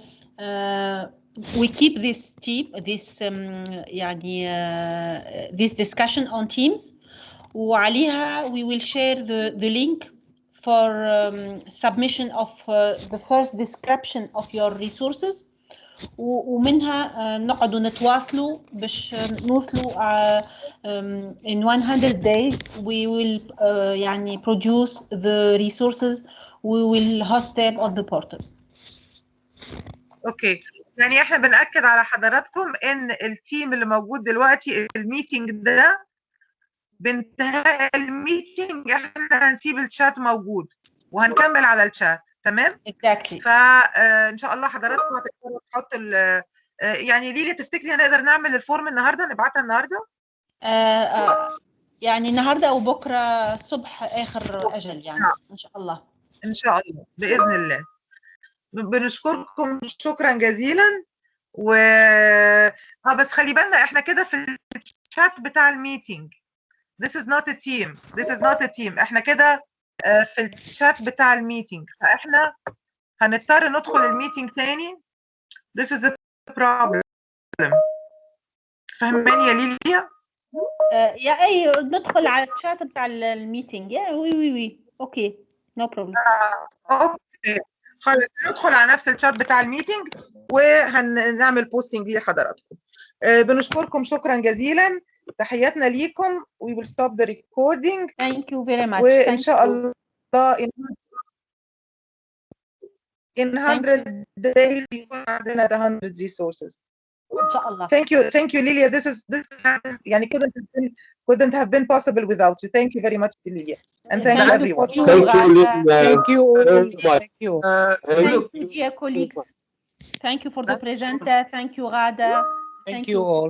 we keep this team يعني this discussion on Teams، وعليها we will share the link for submission of the first description of your resources، ومنها نقعدوا نتواصلوا باش نوصلوا in 100 days we will يعني produce the resources, we will host them on the portal. اوكي، يعني احنا بنأكد على حضراتكم ان التيم اللي موجود دلوقتي الميتنج ده بانتهاء الميتنج احنا هنسيب الشات موجود وهنكمل على الشات، تمام؟ exactly. فان شاء الله حضراتكم هتقدروا تحطوا يعني ليلى تفتكري هنقدر نعمل الفورم النهارده، نبعتها النهارده؟ يعني النهارده او بكره الصبح اخر اجل يعني ان شاء الله. ان شاء الله باذن الله. بنشكركم شكرا جزيلا. و بس خلي بالنا احنا كده في الشات بتاع الميتنج. This is not a team. This is not a team. احنا كده في الشات بتاع الميتنج، فاحنا هنضطر ندخل الميتنج تاني. This is a problem. فهماني يا ليليا؟ يا اي ندخل على الشات بتاع الميتنج. يا وي اوكي نو بروبلم. اوكي خلاص، ندخل على نفس الشات بتاع الميتنج وهنعمل بوستنج لحضراتكم. بنشكركم شكرا جزيلا، تحياتنا ليكم. We will stop the recording. Thank you very much. وإن شاء الله in 100 days يكون عندنا the 100 resources. إن شاء الله. Thank you Lilia. This يعني couldn't have been possible without you. Thank you very much Lilia. And thank you everyone. Thank you Lilia. Thank you. Thank you. Thank you dear colleagues. Thank you for the presenter. Thank you Ghada. Thank you all.